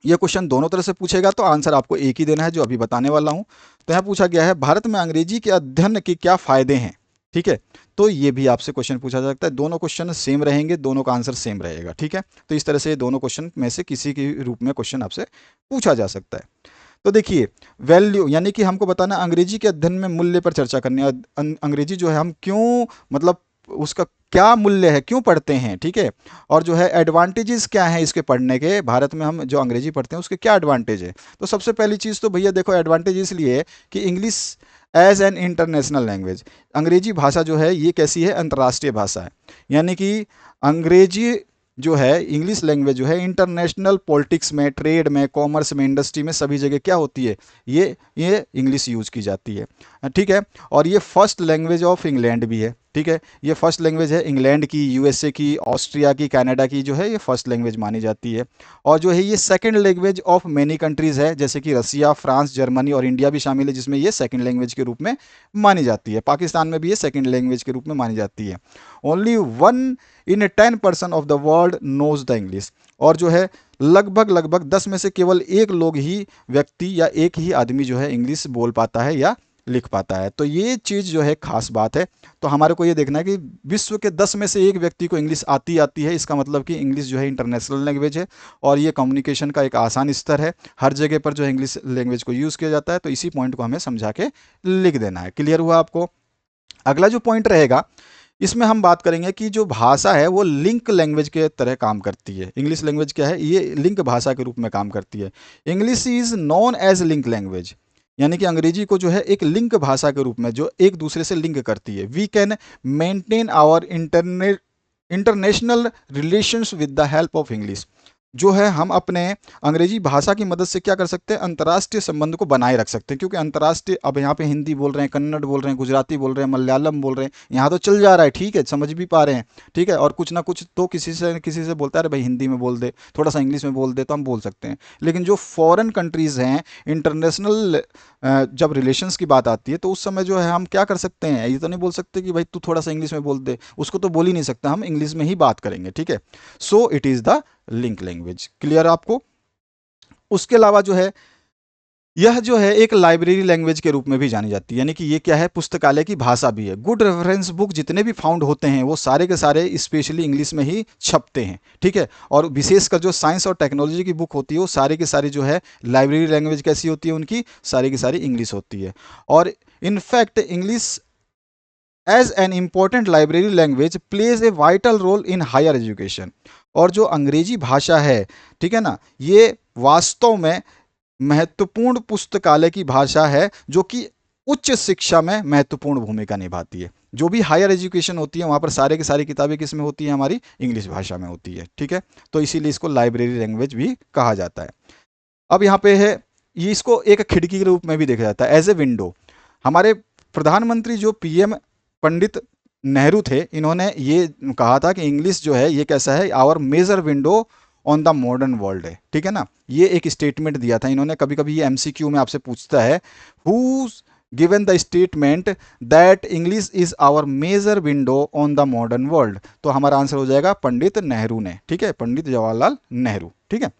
S1: यह क्वेश्चन दोनों तरह से पूछेगा, तो आंसर आपको एक ही देना है जो अभी बताने वाला हूं। तो यहां पूछा गया है भारत में अंग्रेजी के अध्ययन के क्या फायदे हैं, ठीक है। तो ये भी आपसे क्वेश्चन पूछा जा सकता है। दोनों क्वेश्चन सेम रहेंगे, दोनों का आंसर सेम रहेगा, ठीक है। तो इस तरह से दोनों क्वेश्चन में से किसी के रूप में क्वेश्चन आपसे पूछा जा सकता है। तो देखिए, वैल्यू यानी कि हमको बताना अंग्रेजी के अध्ययन में मूल्य पर चर्चा करनी है। अंग्रेजी जो है हम क्यों, मतलब उसका क्या मूल्य है, क्यों पढ़ते हैं, ठीक है। और जो है एडवांटेजेस क्या हैं इसके पढ़ने के, भारत में हम जो अंग्रेजी पढ़ते हैं उसके क्या एडवांटेज है। तो सबसे पहली चीज़ तो भैया देखो, एडवांटेज इसलिए है कि English as an international language, अंग्रेजी भाषा जो है ये कैसी है, अंतर्राष्ट्रीय भाषा है। यानी कि अंग्रेजी जो है, इंग्लिश लैंग्वेज जो है इंटरनेशनल पॉलिटिक्स में, ट्रेड में, कॉमर्स में, इंडस्ट्री में, सभी जगह क्या होती है, ये इंग्लिश यूज़ की जाती है, ठीक है। और ये फर्स्ट लैंग्वेज ऑफ इंग्लैंड भी है। ठीक है। ये फर्स्ट लैंग्वेज है इंग्लैंड की, यूएसए की, ऑस्ट्रिया की, कनाडा की जो है ये फर्स्ट लैंग्वेज मानी जाती है। और जो है ये second language of many countries है, जैसे कि रसिया, फ्रांस, जर्मनी और इंडिया भी शामिल है, जिसमें ये सेकंड लैंग्वेज के रूप में मानी जाती है। पाकिस्तान में भी ये सेकंड लैंग्वेज के रूप में मानी जाती है। Only 1 in 10 person of the world knows the English. और जो है लगभग लगभग 10 में से केवल एक लोग ही व्यक्ति या एक ही आदमी जो है इंग्लिश बोल पाता है या लिख पाता है। तो ये चीज़ जो है खास बात है। तो हमारे को ये देखना है कि विश्व के 10 में से एक व्यक्ति को इंग्लिश आती है, इसका मतलब कि इंग्लिश जो है इंटरनेशनल लैंग्वेज है और ये कम्युनिकेशन का एक आसान स्तर है। हर जगह पर जो है इंग्लिश लैंग्वेज को यूज़ किया जाता है। तो इसी पॉइंट को हमें समझा के लिख देना है। क्लियर हुआ आपको? अगला जो पॉइंट रहेगा इसमें हम बात करेंगे कि जो भाषा है वो लिंक लैंग्वेज के तरह काम करती है। इंग्लिश लैंग्वेज क्या है? ये लिंक भाषा के रूप में काम करती है। English is known as link language, यानी कि अंग्रेजी को जो है एक लिंक भाषा के रूप में जो एक दूसरे से लिंक करती है। We can maintain our international relations with the help of English. जो है हम अपने अंग्रेजी भाषा की मदद से क्या कर सकते हैं? अंतर्राष्ट्रीय संबंध को बनाए रख सकते हैं। क्योंकि अंतर्राष्ट्रीय, अब यहाँ पे हिंदी बोल रहे हैं, कन्नड़ बोल रहे हैं, गुजराती बोल रहे हैं, मलयालम बोल रहे हैं, यहाँ तो चल जा रहा है, ठीक है, समझ भी पा रहे हैं, ठीक है। और कुछ ना कुछ तो किसी से बोलता है, अरे भाई हिंदी में बोल दे, थोड़ा सा इंग्लिश में बोल दे, तो हम बोल सकते हैं। लेकिन जो फॉरेन कंट्रीज़ हैं, इंटरनेशनल जब रिलेशंस की बात आती है तो उस समय जो है हम क्या कर सकते हैं? ये तो नहीं बोल सकते कि भाई तू थोड़ा सा इंग्लिश में बोल दे, उसको तो बोल ही नहीं सकता, हम इंग्लिश में ही बात करेंगे, ठीक है। सो it is the link language. Clear आपको? उसके अलावा जो है यह जो है एक लाइब्रेरी लैंग्वेज के रूप में भी जानी जाती है, यानी कि ये क्या है? पुस्तकालय की भाषा भी है। गुड रेफरेंस बुक जितने भी फाउंड होते हैं वो सारे के सारे स्पेशली इंग्लिश में ही छपते हैं, ठीक है। और विशेषकर जो साइंस और टेक्नोलॉजी की बुक होती है वो सारे के सारे जो है लाइब्रेरी लैंग्वेज कैसी होती है? उनकी सारी की सारी इंग्लिश होती है। और in fact English as an important library language plays a vital role in higher education. और जो अंग्रेजी भाषा है, ठीक है ना, ये वास्तव में महत्वपूर्ण पुस्तकालय की भाषा है जो कि उच्च शिक्षा में महत्वपूर्ण भूमिका निभाती है। जो भी हायर एजुकेशन होती है वहाँ पर सारे की सारी किताबें किस में होती हैं? हमारी इंग्लिश भाषा में होती है, ठीक है। तो इसीलिए इसको लाइब्रेरी लैंग्वेज भी कहा जाता है। अब यहाँ पे है, ये इसको एक खिड़की के रूप में भी देखा जाता है, एज ए विंडो। हमारे प्रधानमंत्री जो पीएम पंडित नेहरू थे, इन्होंने ये कहा था कि इंग्लिश जो है ये कैसा है? Our major window on the modern world है, ठीक है ना। ये एक स्टेटमेंट दिया था इन्होंने। कभी कभी ये एमसीक्यू में आपसे पूछता है, who given the statement that English is our major window on the modern world? तो हमारा आंसर हो जाएगा पंडित नेहरू ने, ठीक है, पंडित जवाहरलाल नेहरू, ठीक है।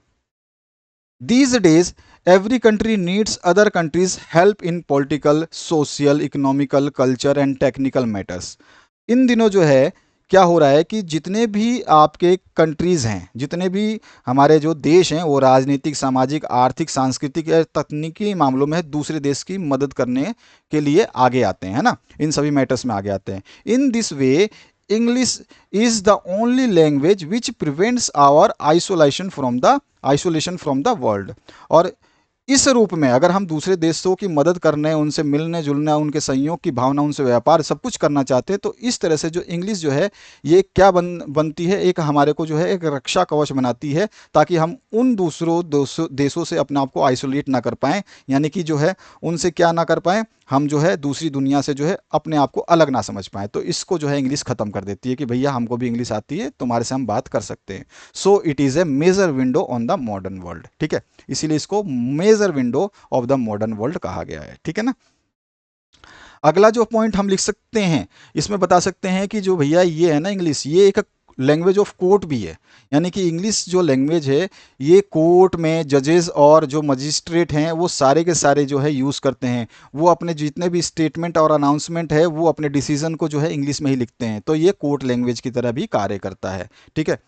S1: These days, every country needs other countries' help in political, social, economical, culture and technical matters. इन दिनों जो है क्या हो रहा है कि जितने भी आपके कंट्रीज़ हैं, जितने भी हमारे जो देश हैं, वो राजनीतिक, सामाजिक, आर्थिक, सांस्कृतिक या तकनीकी मामलों में दूसरे देश की मदद करने के लिए आगे आते हैं, है ना, इन सभी मैटर्स में आगे आते हैं। In this way English is the only language which prevents our isolation from the world. और इस रूप में अगर हम दूसरे देशों की मदद करने, उनसे मिलने जुलने, उनके सहयोग की भावना, उनसे व्यापार सब कुछ करना चाहते हैं, तो इस तरह से जो इंग्लिश जो है ये क्या बनती है? एक हमारे को जो है एक रक्षा कवच बनाती है, ताकि हम उन दूसरों देशों से अपने आप को आइसोलेट ना कर पाएँ, यानी कि जो है उनसे क्या ना कर पाएँ, हम जो है दूसरी दुनिया से जो है अपने आप को अलग ना समझ पाएँ। तो इसको जो है इंग्लिश ख़त्म कर देती है कि भैया हमको भी इंग्लिश आती है, तुम्हारे से हम बात कर सकते हैं। So it is a major window on the modern world, ठीक है। इसीलिए इसको major window of the modern world कहा गया है, ठीक है ना। अगला जो पॉइंट हम लिख सकते हैं, इसमें बता सकते हैं कि जो भैया ये है ना इंग्लिश, ये एक लैंग्वेज ऑफ कोर्ट भी है। यानी कि इंग्लिश जो लैंग्वेज है ये कोर्ट में जजेस और जो मजिस्ट्रेट हैं वो सारे के सारे जो है यूज़ करते हैं। वो अपने जितने भी स्टेटमेंट और अनाउंसमेंट है वो अपने डिसीजन को जो है इंग्लिश में ही लिखते हैं। तो ये कोर्ट लैंग्वेज की तरह भी कार्य करता है, ठीक है।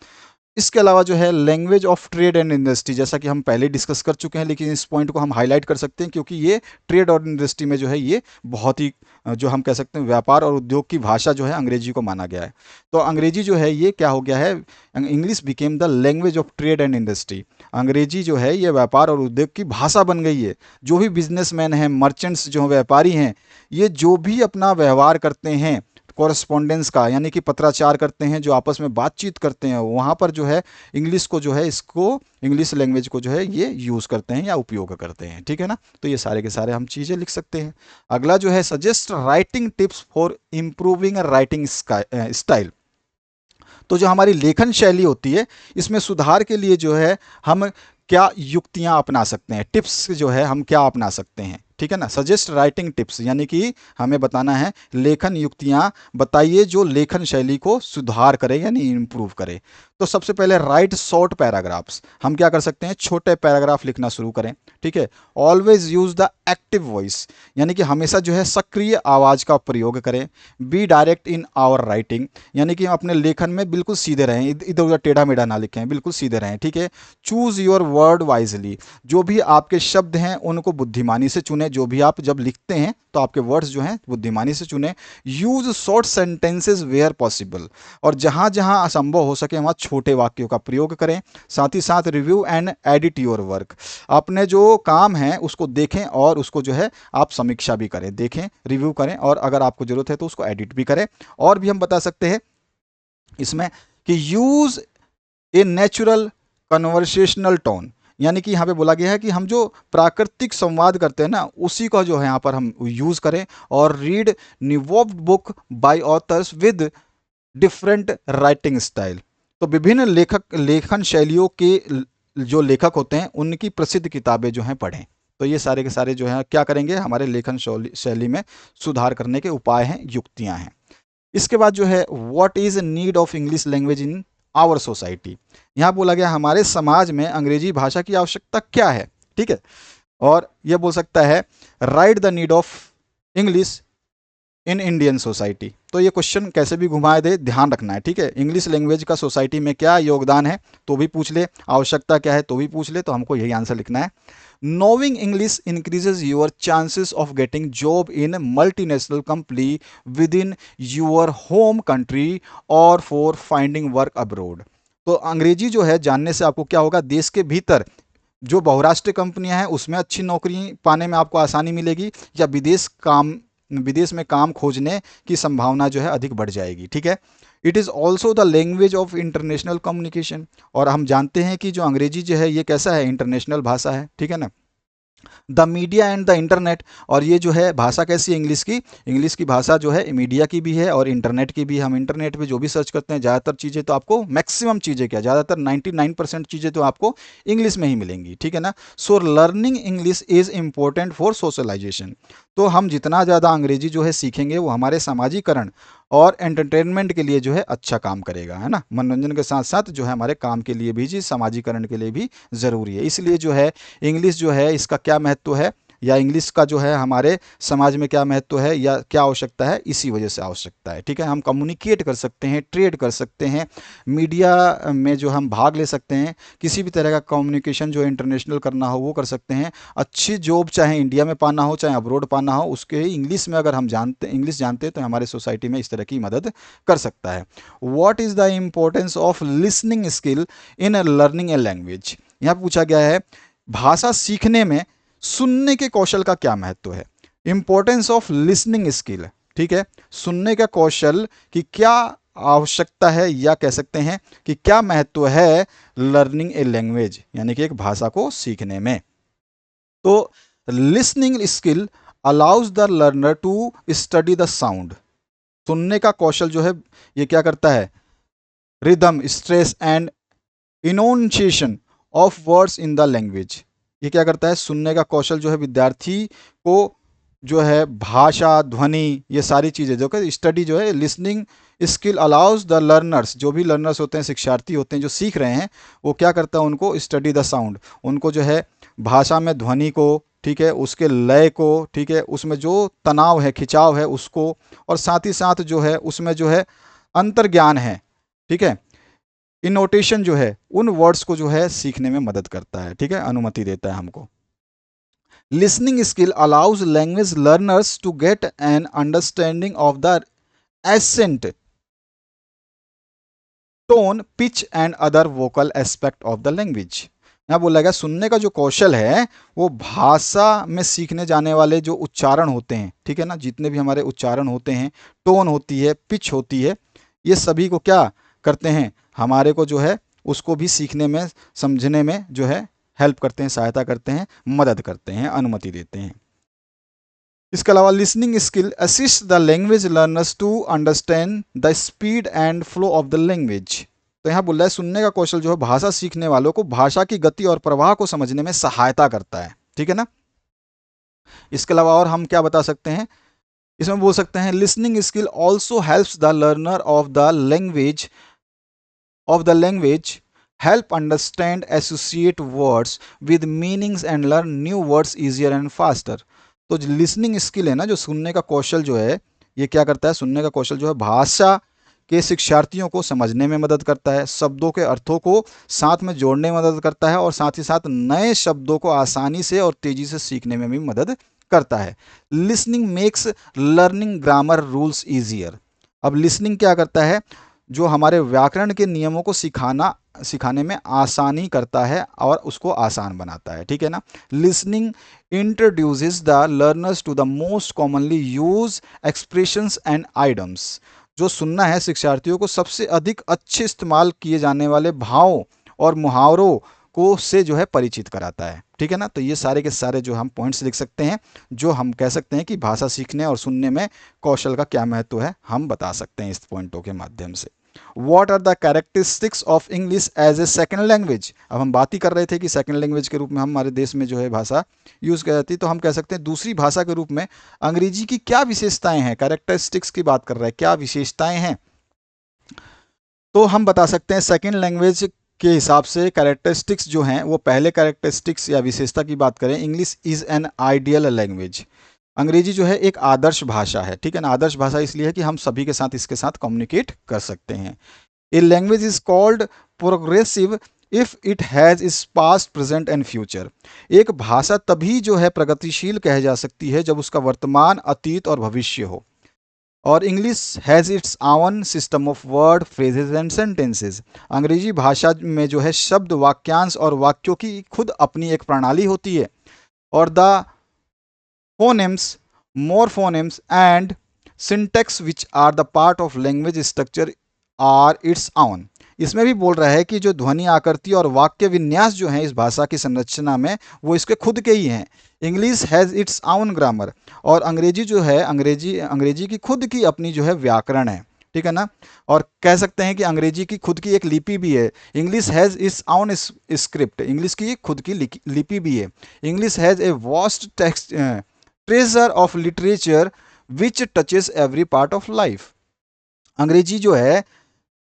S1: इसके अलावा जो है language of trade and industry, जैसा कि हम पहले डिस्कस कर चुके हैं, लेकिन इस पॉइंट को हम हाईलाइट कर सकते हैं क्योंकि ये ट्रेड और इंडस्ट्री में जो है ये बहुत ही जो हम कह सकते हैं व्यापार और उद्योग की भाषा जो है अंग्रेजी को माना गया है। तो अंग्रेजी जो है ये क्या हो गया है? English became the language of trade and industry. अंग्रेजी जो है ये व्यापार और उद्योग की भाषा बन गई है। जो भी बिजनेसमैन हैं, मर्चेंट्स जो व्यापारी हैं, ये जो भी अपना व्यवहार करते हैं कॉरेस्पॉन्डेंस का, यानी कि पत्राचार करते हैं, जो आपस में बातचीत करते हैं, वहाँ पर जो है इंग्लिश को जो है इसको इंग्लिश लैंग्वेज को जो है ये यूज़ करते हैं या उपयोग करते हैं, ठीक है ना। तो ये सारे के सारे हम चीज़ें लिख सकते हैं। अगला जो है suggest writing tips for improving writing style. तो जो हमारी लेखन शैली होती है, इसमें सुधार के लिए जो है हम क्या युक्तियां अपना सकते हैं, टिप्स जो है हम क्या अपना सकते हैं, ठीक है ना। सजेस्ट राइटिंग टिप्स यानी कि हमें बताना है लेखन युक्तियां बताइए जो लेखन शैली को सुधार करे यानी इम्प्रूव करे। तो सबसे पहले राइट शॉर्ट पैराग्राफ्स, हम क्या कर सकते हैं, छोटे पैराग्राफ लिखना शुरू करें, ठीक है। Always use the active voice, यानी कि हमेशा जो है सक्रिय आवाज़ का प्रयोग करें। Be direct in our writing, यानी कि हम अपने लेखन में बिल्कुल सीधे रहें, इधर उधर टेढ़ा मेढ़ा ना लिखें, बिल्कुल सीधे रहें, ठीक है। चूज योर वर्ड वाइजली, जो भी आपके शब्द हैं उनको बुद्धिमानी से चुने, जो भी आप जब लिखते हैं तो आपके वर्ड्स जो हैं बुद्धिमानी से चुने। Use short sentences where possible, और जहां जहां असंभव हो सके वहां छोटे वाक्यों का प्रयोग करें। साथ ही साथ review and edit your work, अपने जो काम है उसको देखें और उसको जो है आप समीक्षा भी करें, देखें, रिव्यू करें, और अगर आपको जरूरत है तो उसको एडिट भी करें। और भी हम बता सकते हैं इसमें कि use a natural conversational tone, यानी कि यहाँ पे बोला गया है कि हम जो प्राकृतिक संवाद करते हैं ना उसी का जो है यहाँ पर हम यूज करें। और read involved book by authors with different writing style, तो विभिन्न लेखन शैलियों के जो लेखक होते हैं उनकी प्रसिद्ध किताबें जो हैं पढ़ें। तो ये सारे के सारे जो हैं क्या करेंगे, हमारे लेखन शैली में सुधार करने के उपाय हैं, युक्तियां हैं। इसके बाद जो है what is need of English language in our society, यहाँ बोला गया हमारे समाज में अंग्रेजी भाषा की आवश्यकता क्या है, ठीक है। और यह बोल सकता है right the need of English in Indian society, तो ये क्वेश्चन कैसे भी घुमाए दे ध्यान रखना है, ठीक है। इंग्लिश लैंग्वेज का सोसाइटी में क्या योगदान है तो भी पूछ ले, आवश्यकता क्या है तो भी पूछ ले, तो हमको यही आंसर लिखना है। नोविंग English increases your chances of getting job in multinational company with in your home country और फॉर फाइंडिंग वर्क अब्रोड, तो अंग्रेजी जो है जानने से आपको क्या होगा, देश के भीतर जो बहुराष्ट्रीय कंपनियां हैं उसमें अच्छी नौकरी पाने में आपको आसानी मिलेगी, या विदेश में काम खोजने की संभावना जो है अधिक बढ़ जाएगी, ठीक है। It is also the language of international communication, और हम जानते हैं कि जो अंग्रेजी जो है ये कैसा है, इंटरनेशनल भाषा है, ठीक है ना। The media and the internet, और ये जो है भाषा कैसी है इंग्लिश की भाषा जो है मीडिया की भी है और इंटरनेट की भी। हम इंटरनेट पे जो भी सर्च करते हैं ज़्यादातर चीज़ें तो आपको, मैक्सिमम चीज़ें क्या, ज़्यादातर 99% चीज़ें तो आपको इंग्लिश में ही मिलेंगी, ठीक है ना। So learning English is important for socialisation, तो हम जितना ज़्यादा अंग्रेजी जो है सीखेंगे वो हमारे सामाजिकरण और एंटरटेनमेंट के लिए जो है अच्छा काम करेगा, है ना। मनोरंजन के साथ साथ जो है हमारे काम के लिए भी जी, सामाजिकरण के लिए भी ज़रूरी है। इसलिए जो है इंग्लिश जो है इसका क्या महत्व है, या इंग्लिश का जो है हमारे समाज में क्या महत्व है या क्या आवश्यकता है, इसी वजह से आवश्यकता है, ठीक है। हम कम्युनिकेट कर सकते हैं, ट्रेड कर सकते हैं, मीडिया में जो हम भाग ले सकते हैं, किसी भी तरह का कम्युनिकेशन जो इंटरनेशनल करना हो वो कर सकते हैं। अच्छी जॉब चाहे इंडिया में पाना हो चाहे अब्रोड पाना हो, उसके इंग्लिश में अगर हम इंग्लिश जानते हैं तो हमारे सोसाइटी में इस तरह की मदद कर सकता है। What is the importance of listening skill in learning a language, यहाँ पूछा गया है भाषा सीखने में सुनने के कौशल का क्या महत्व है। इंपॉर्टेंस ऑफ लिसनिंग स्किल, ठीक है, सुनने का कौशल की क्या आवश्यकता है, या कह सकते हैं कि क्या महत्व है लर्निंग ए लैंग्वेज, यानी कि एक भाषा को सीखने में। तो listening skill allows the learner to study the sound, सुनने का कौशल जो है ये क्या करता है, rhythm, stress and intonation of words in the language, ये क्या करता है, सुनने का कौशल जो है विद्यार्थी को जो है भाषा, ध्वनि, ये सारी चीज़ें जो कि स्टडी जो है, listening skill allows the learners, जो भी लर्नर्स होते हैं, शिक्षार्थी होते हैं जो सीख रहे हैं, वो क्या करता है, उनको स्टडी द साउंड, उनको जो है भाषा में ध्वनि को, ठीक है, उसके लय को, ठीक है, उसमें जो तनाव है, खिंचाव है उसको, और साथ ही साथ जो है उसमें जो है अंतर्ज्ञान है, ठीक है, इनोटेशन जो है उन वर्ड्स को जो है सीखने में मदद करता है, ठीक है, अनुमति देता है हमको। Listening skill allows language learners to get an understanding of the accent, tone, pitch and other vocal aspect of the language, यहाँ बोला गया सुनने का जो कौशल है वो भाषा में सीखने जाने वाले जो उच्चारण होते हैं, ठीक है ना, जितने भी हमारे उच्चारण होते हैं, टोन होती है, पिच होती है, ये सभी को क्या करते हैं, हमारे को जो है उसको भी सीखने में, समझने में जो है हेल्प करते हैं, सहायता करते हैं, मदद करते हैं, अनुमति देते हैं। इसके अलावा listening skill assist the language learners to understand the speed and flow of the language. तो यहाँ बोल रहा है सुनने का कौशल जो है भाषा सीखने वालों को भाषा की गति और प्रवाह को समझने में सहायता करता है, ठीक है ना। इसके अलावा और हम क्या बता सकते हैं, इसमें बोल सकते हैं listening skill also helps the learner of the language help understand associate words with meanings and learn new words easier and faster। तो जो लिसनिंग स्किल है ना, जो सुनने का कौशल जो है, ये क्या करता है, सुनने का कौशल जो है भाषा के शिक्षार्थियों को समझने में मदद करता है, शब्दों के अर्थों को साथ में जोड़ने में मदद करता है और साथ ही साथ नए शब्दों को आसानी से और तेजी से सीखने में भी मदद करता है। Listening makes learning grammar rules easier. अब लिसनिंग क्या करता है, जो हमारे व्याकरण के नियमों को सिखाने में आसानी करता है और उसको आसान बनाता है, ठीक है ना। Listening introduces the learners to the most commonly use expressions and idioms. जो सुनना है शिक्षार्थियों को सबसे अधिक अच्छे इस्तेमाल किए जाने वाले भावों और मुहावरों को से जो है परिचित कराता है, ठीक है ना। तो ये सारे के सारे जो हम पॉइंट्स लिख सकते हैं, जो हम कह सकते हैं कि भाषा सीखने और सुनने में कौशल का क्या महत्व है, हम बता सकते हैं इस पॉइंटों के माध्यम से। What are the characteristics of English as a second language? अब हम बात ही कर रहे थे कि सेकंड लैंग्वेज के रूप में हमारे देश में जो है भाषा यूज़ की जाती है, तो हम कह सकते हैं दूसरी भाषा के रूप में अंग्रेजी की क्या विशेषताएं हैं, कैरेक्टरिस्टिक्स की बात कर रहे हैं, क्या विशेषताएं हैं। तो हम बता सकते हैं सेकंड लैंग्वेज के हिसाब से कैरेक्टरिस्टिक्स जो हैं वो, पहले कैरेक्टरिस्टिक्स या विशेषता की बात करें, English is an ideal language. अंग्रेजी जो है एक आदर्श भाषा है, ठीक है ना। आदर्श भाषा इसलिए है कि हम सभी के साथ इसके साथ कम्युनिकेट कर सकते हैं। A language is called progressive if it has इस पास्ट प्रेजेंट एंड फ्यूचर। एक भाषा तभी जो है प्रगतिशील कह जा सकती है जब उसका वर्तमान, अतीत और भविष्य हो। और English has its own system of word, phrases and sentences. अंग्रेजी भाषा में जो है शब्द, वाक्यांश और वाक्यों की खुद अपनी एक प्रणाली होती है। और the phonemes, morphonemes and syntax which are the part of language structure are its own। इसमें भी बोल रहा है कि जो ध्वनि, आकृति और वाक्य विन्यास जो है इस भाषा की संरचना में, वो इसके खुद के ही हैं। English has its own grammar. और अंग्रेजी जो है, अंग्रेजी की खुद की अपनी जो है व्याकरण है, ठीक है ना। और कह सकते हैं कि अंग्रेजी की खुद की एक लिपि भी है। English has its own script. English की खुद की लिपि भी है। English has a vast text treasure of literature which touches every part of life. अंग्रेजी जो है,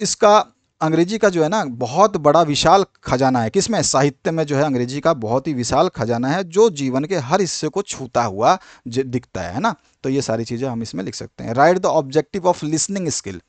S1: इसका अंग्रेजी का जो है ना बहुत बड़ा विशाल खजाना है। किसमें? साहित्य में जो है अंग्रेजी का बहुत ही विशाल खजाना है, जो जीवन के हर हिस्से को छूता हुआ दिखता है ना। तो ये सारी चीज़ें हम इसमें लिख सकते हैं। Right the objective of listening skill.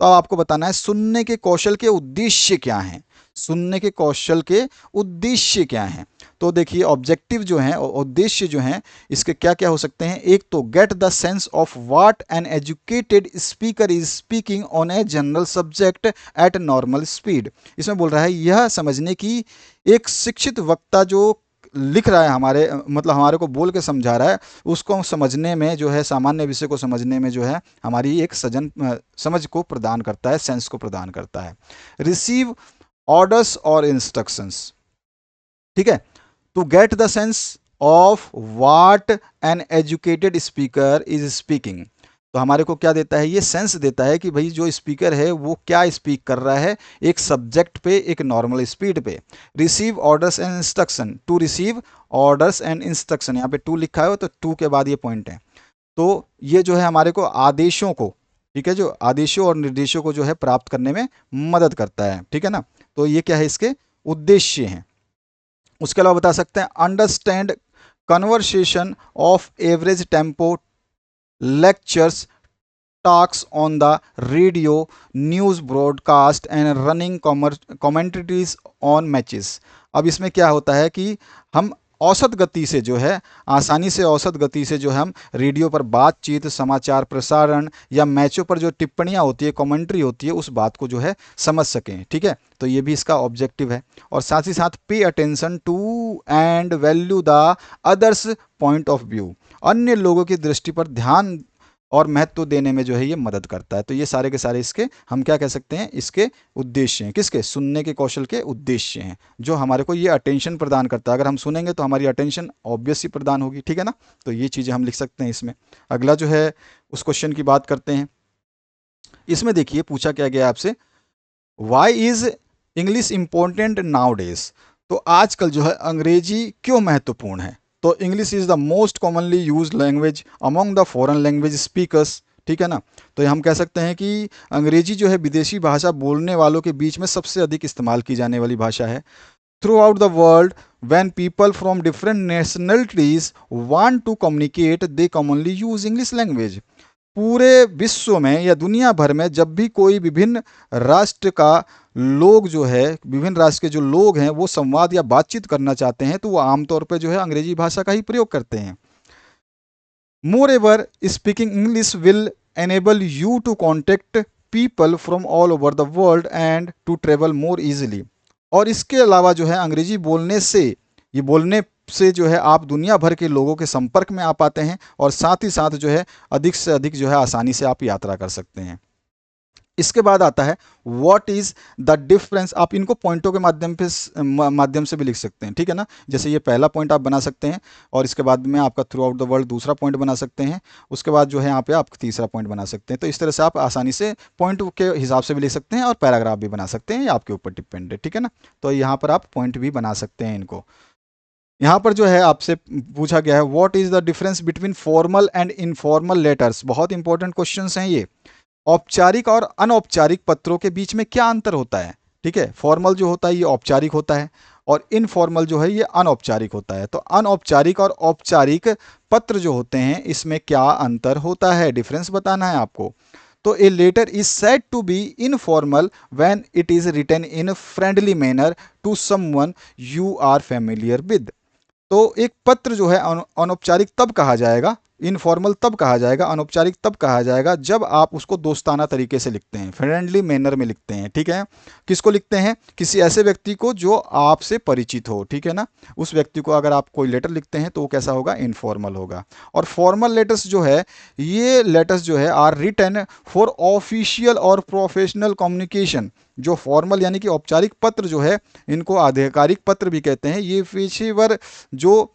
S1: तो अब आपको बताना है सुनने के कौशल के उद्देश्य क्या हैं। सुनने के कौशल के उद्देश्य क्या हैं? तो देखिए ऑब्जेक्टिव जो हैं, उद्देश्य जो हैं, इसके क्या क्या हो सकते हैं। एक तो gate the sense of what an educated speaker is speaking on a general subject at normal speed. इसमें बोल रहा है यह समझने की एक शिक्षित वक्ता जो लिख रहा है हमारे, मतलब हमारे को बोल के समझा रहा है, उसको समझने में जो है, सामान्य विषय को समझने में जो है हमारी एक समझ को प्रदान करता है, सेंस को प्रदान करता है। रिसीव ऑर्डर्स और इंस्ट्रक्शंस, ठीक है। To get the sense of what an educated speaker is speaking. तो हमारे को क्या देता है, ये सेंस देता है कि भाई जो स्पीकर है वो क्या स्पीक कर रहा है, एक सब्जेक्ट पे, एक नॉर्मल स्पीड पे। Receive orders and instruction, to receive orders and instruction, यहाँ पे टू लिखा है तो टू के बाद ये पॉइंट है। तो ये जो है हमारे को आदेशों को, ठीक है, जो आदेशों और निर्देशों को जो है प्राप्त करने में मदद करता है, ठीक है ना। तो ये क्या है, इसके उद्देश्य हैं। उसके अलावा बता सकते हैं understand conversation of average tempo, lectures, talks on the radio, news broadcast and running commentaries on matches. अब इसमें क्या होता है कि हम औसत गति से जो है, आसानी से औसत गति से जो है हम रेडियो पर बातचीत, समाचार प्रसारण या मैचों पर जो टिप्पणियाँ होती है, कमेंट्री होती है, उस बात को जो है समझ सकें। ठीक है, तो ये भी इसका ऑब्जेक्टिव है। और साथ ही साथ pay attention to and value the others point of view, अन्य लोगों की दृष्टि पर ध्यान और महत्व देने में जो है ये मदद करता है। तो ये सारे के सारे इसके हम क्या कह सकते हैं, इसके उद्देश्य हैं। किसके? सुनने के कौशल के उद्देश्य हैं, जो हमारे को ये अटेंशन प्रदान करता है। अगर हम सुनेंगे तो हमारी अटेंशन ऑब्वियस ही प्रदान होगी। ठीक है ना, तो ये चीज़ें हम लिख सकते हैं इसमें। अगला जो है उस क्वेश्चन की बात करते हैं। इसमें देखिए पूछा क्या गया आपसे, why is English important nowadays. तो आजकल जो है अंग्रेजी क्यों महत्वपूर्ण है। तो English is the most commonly use language among the foreign language speakers. ठीक है ना, तो हम कह सकते हैं कि अंग्रेजी जो है विदेशी भाषा बोलने वालों के बीच में सबसे अधिक इस्तेमाल की जाने वाली भाषा है। Through out the world when people from different nationalities want to communicate they commonly use English language। पूरे विश्व में या दुनिया भर में जब भी कोई विभिन्न राष्ट्र का लोग जो है, विभिन्न राष्ट्र के जो लोग हैं वो संवाद या बातचीत करना चाहते हैं तो वो आमतौर पर जो है अंग्रेजी भाषा का ही प्रयोग करते हैं। Moreover speaking English will enable you to contact people from all over the world and to travel more easily. और इसके अलावा जो है अंग्रेजी बोलने से, ये बोलने से जो है आप दुनिया भर के लोगों के संपर्क में आ पाते हैं और साथ ही साथ जो है अधिक से अधिक जो है आसानी से आप यात्रा कर सकते हैं। इसके बाद आता है व्हाट इज द डिफरेंस। आप इनको पॉइंटों के माध्यम से भी लिख सकते हैं। ठीक है ना, जैसे ये पहला पॉइंट आप बना सकते हैं और इसके बाद में आपका थ्रू आउट द वर्ल्ड दूसरा पॉइंट बना सकते हैं। उसके बाद जो है यहाँ पे आप तीसरा पॉइंट बना सकते हैं। तो इस तरह से आप आसानी से पॉइंट के हिसाब से भी लिख सकते हैं और पैराग्राफ भी बना सकते हैं, ये आपके ऊपर डिपेंड है। ठीक है ना, तो यहाँ पर आप पॉइंट भी बना सकते हैं इनको। यहाँ पर जो है आपसे पूछा गया है what is the difference between formal and informal letters. बहुत इंपॉर्टेंट क्वेश्चंस हैं ये। औपचारिक और अनौपचारिक पत्रों के बीच में क्या अंतर होता है। ठीक है, फॉर्मल जो होता है ये औपचारिक होता है और इनफॉर्मल जो है ये अनौपचारिक होता है। तो अनौपचारिक और औपचारिक पत्र जो होते हैं इसमें क्या अंतर होता है, डिफरेंस बताना है आपको। तो a letter is said to be informal when it is written in friendly manner to someone you are familiar with. तो एक पत्र जो है अनौपचारिक तब कहा जाएगा, इनफॉर्मल तब कहा जाएगा, अनौपचारिक तब कहा जाएगा जब आप उसको दोस्ताना तरीके से लिखते हैं, फ्रेंडली मैनर में लिखते हैं। ठीक है, किसको लिखते हैं? किसी ऐसे व्यक्ति को जो आपसे परिचित हो। ठीक है ना, उस व्यक्ति को अगर आप कोई लेटर लिखते हैं तो वो कैसा होगा? इनफॉर्मल होगा। और फॉर्मल लेटर्स जो है, ये लेटर्स जो है आर रिटन फॉर ऑफिशियल और प्रोफेशनल कम्युनिकेशन। जो फॉर्मल यानी कि औपचारिक पत्र जो है, इनको आधिकारिक पत्र भी कहते हैं। ये पेशेवर जो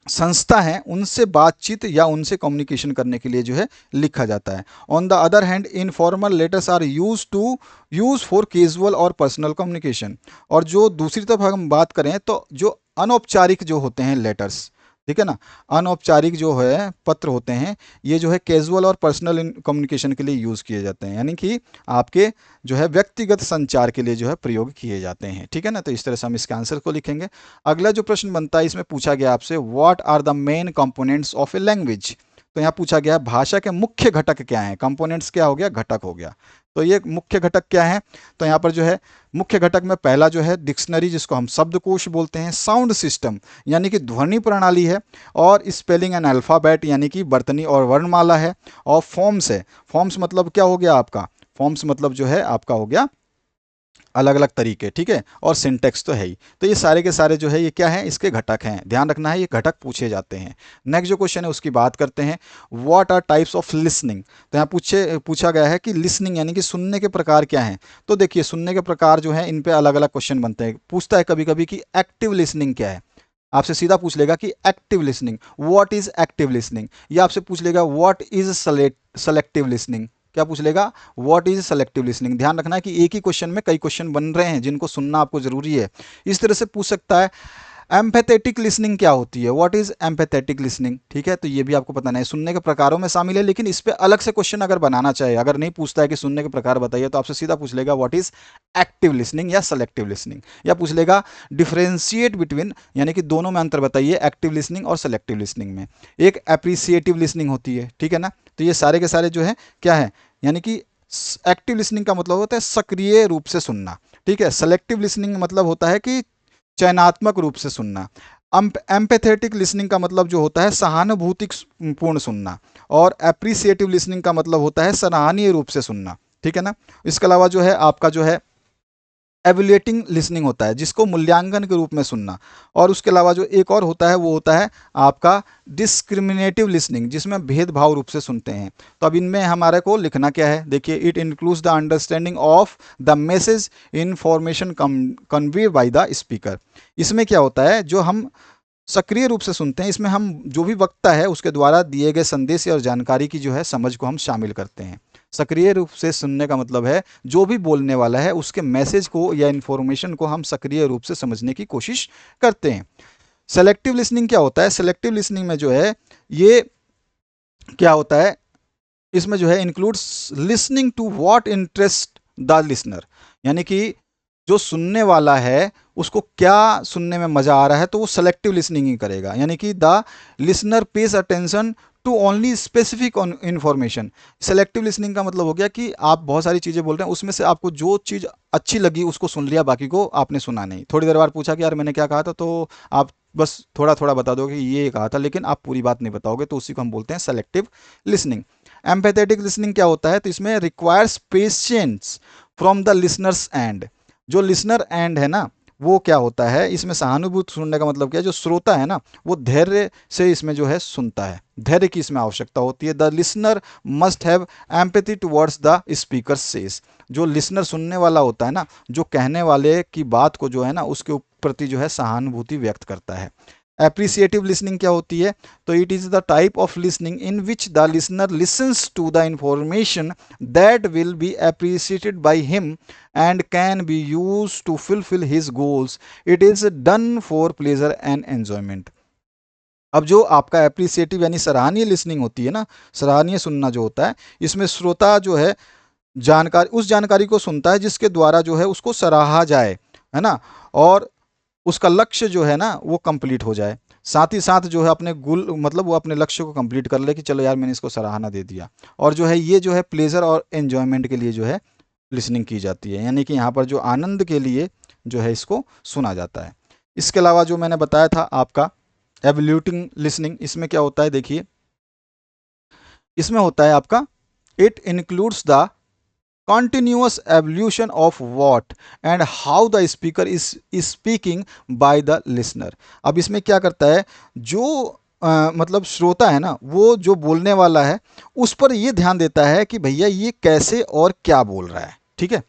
S1: संस्था है उनसे बातचीत या उनसे कम्युनिकेशन करने के लिए जो है लिखा जाता है। On the other hand informal letters are use for casual और पर्सनल कम्युनिकेशन। और जो दूसरी तरफ हम बात करें तो जो अनौपचारिक जो होते हैं लेटर्स, ठीक है ना, अनौपचारिक जो है पत्र होते हैं ये जो है कैजुअल और पर्सनल कम्युनिकेशन के लिए यूज़ किए जाते हैं, यानी कि आपके जो है व्यक्तिगत संचार के लिए जो है प्रयोग किए जाते हैं। ठीक है ना, तो इस तरह से हम इसके आंसर को लिखेंगे। अगला जो प्रश्न बनता है इसमें पूछा गया आपसे what are the main components of a language. तो यहाँ पूछा गया भाषा के मुख्य घटक क्या हैं। कंपोनेंट्स क्या हो गया? घटक हो गया। तो ये मुख्य घटक क्या है? तो यहाँ पर जो है मुख्य घटक में पहला जो है डिक्शनरी, जिसको हम शब्दकोश बोलते हैं, साउंड सिस्टम यानी कि ध्वनि प्रणाली है, और स्पेलिंग एंड अल्फ़ाबेट यानी कि वर्तनी और वर्णमाला है, और फॉर्म्स है। फॉर्म्स मतलब क्या हो गया आपका? फॉर्म्स मतलब जो है आपका हो गया अलग अलग तरीके। ठीक है, और सिंटेक्स तो है ही। तो ये सारे के सारे जो है ये क्या है? इसके घटक हैं, ध्यान रखना है, ये घटक पूछे जाते हैं। नेक्स्ट जो क्वेश्चन है उसकी बात करते हैं, what are types of listening. तो यहाँ पूछा गया है कि लिसनिंग यानी कि सुनने के प्रकार क्या हैं। तो देखिए सुनने के प्रकार जो है इन पे अलग अलग क्वेश्चन बनते हैं। पूछता है कभी कभी कि एक्टिव लिसनिंग क्या है, आपसे सीधा पूछ लेगा कि active listening, what is active listening. या आपसे पूछ लेगा व्हाट इज सेलेक्टिव लिसनिंग। क्या पूछ लेगा? What is selective listening. ध्यान रखना है कि एक ही क्वेश्चन में कई क्वेश्चन बन रहे हैं जिनको सुनना आपको जरूरी है। इस तरह से पूछ सकता है एम्पैथेटिक लिसनिंग क्या होती है, व्हाट इज एम्पैथेटिक लिसनिंग। ठीक है, तो ये भी आपको पता नहीं, सुनने के प्रकारों में शामिल है, लेकिन इस पे अलग से क्वेश्चन अगर बनाना चाहे, अगर नहीं पूछता है कि सुनने के प्रकार बताइए, तो आपसे सीधा पूछ लेगा व्हाट इज एक्टिव लिसनिंग या सेलेक्टिव लिसनिंग। या पूछ लेगा डिफरेंशिएट बिटवीन, यानी कि दोनों में अंतर बताइए एक्टिव लिसनिंग और सेलेक्टिव लिसनिंग में। एक एप्रिसिएटिव लिसनिंग होती है। ठीक है ना, तो ये सारे के सारे जो है क्या है, यानी कि एक्टिव लिसनिंग का मतलब होता है सक्रिय रूप से सुनना। ठीक है, सेलेक्टिव लिसनिंग मतलब होता है कि चयनात्मक रूप से सुनना। एम्पैथेटिक लिसनिंग का मतलब जो होता है सहानुभूति पूर्ण सुनना, और एप्रिसिएटिव लिसनिंग का मतलब होता है सराहनीय रूप से सुनना, ठीक है ना। इसके अलावा जो है आपका जो है एवल्यूएटिंग लिसनिंग होता है, जिसको मूल्यांकन के रूप में सुनना, और उसके अलावा जो एक और होता है वो होता है आपका डिस्क्रिमिनेटिव लिसनिंग, जिसमें भेदभाव रूप से सुनते हैं। तो अब इनमें हमारे को लिखना क्या है, देखिए, it includes the understanding of the message information convey by the speaker. इसमें क्या होता है, जो हम सक्रिय रूप से सुनते हैं, इसमें हम जो भी वक्ता है उसके द्वारा दिए गए संदेश और जानकारी की जो है समझ को हम शामिल करते हैं। सक्रिय रूप से सुनने का मतलब है जो भी बोलने वाला है उसके मैसेज को या इन्फॉर्मेशन को हम सक्रिय रूप से समझने की कोशिश करते हैं। सेलेक्टिव लिसनिंग क्या होता है, सेलेक्टिव लिसनिंग में जो है ये क्या होता है, इसमें जो है includes listening to what interest the listener, यानी कि जो सुनने वाला है उसको क्या सुनने में मजा आ रहा है तो वो सेलेक्टिव लिसनिंग ही करेगा, यानी कि the listener pays attention to only specific information. Selective listening का मतलब हो गया कि आप बहुत सारी चीज़ें बोल रहे हैं, उसमें से आपको जो चीज़ अच्छी लगी उसको सुन लिया, बाकी को आपने सुना नहीं। थोड़ी देर बाद पूछा कि यार मैंने क्या कहा था, तो आप बस थोड़ा थोड़ा बता दोगे ये कहा था, लेकिन आप पूरी बात नहीं बताओगे, तो उसी को हम बोलते हैं सेलेक्टिव लिसनिंग। एम्पैथेटिक लिसनिंग क्या होता है, तो इसमें requires patience from the listeners and. जो लिसनर एंड है ना, वो क्या होता है, इसमें सहानुभूति सुनने का मतलब क्या है, जो श्रोता है ना वो धैर्य से इसमें जो है सुनता है, धैर्य की इसमें आवश्यकता होती है। The listener must have empathy towards the speaker says. जो लिसनर सुनने वाला होता है ना, जो कहने वाले की बात को जो है ना उसके प्रति जो है सहानुभूति व्यक्त करता है। एप्रिसिएटिव लिसनिंग क्या होती है, तो it is the type of listening in which the listener listens to the information that will be appreciated by him and can be used to fulfill his goals. It is done for pleasure and enjoyment. अब जो आपका appreciative यानी सराहनीय listening होती है ना, सराहनीय सुनना जो होता है, इसमें श्रोता जो है जानकारी, उस जानकारी को सुनता है जिसके द्वारा जो है उसको सराहा जाए, है ना, और उसका लक्ष्य जो है ना वो कंप्लीट हो जाए। साथ ही साथ जो है अपने गुल मतलब वो अपने लक्ष्य को कंप्लीट कर ले कि चलो यार मैंने इसको सराहना दे दिया। और जो है ये जो है प्लेजर और एन्जॉयमेंट के लिए जो है लिसनिंग की जाती है, यानी कि यहाँ पर जो आनंद के लिए जो है इसको सुना जाता है। इसके अलावा जो मैंने बताया था आपका एवल्यूटिंग लिसनिंग, इसमें क्या होता है, देखिए इसमें होता है आपका it includes the continuous evolution of what and how the speaker is speaking by the listener। अब इसमें क्या करता है, जो मतलब श्रोता है ना वो जो बोलने वाला है उस पर ये ध्यान देता है कि भैया ये कैसे और क्या बोल रहा है, ठीक है।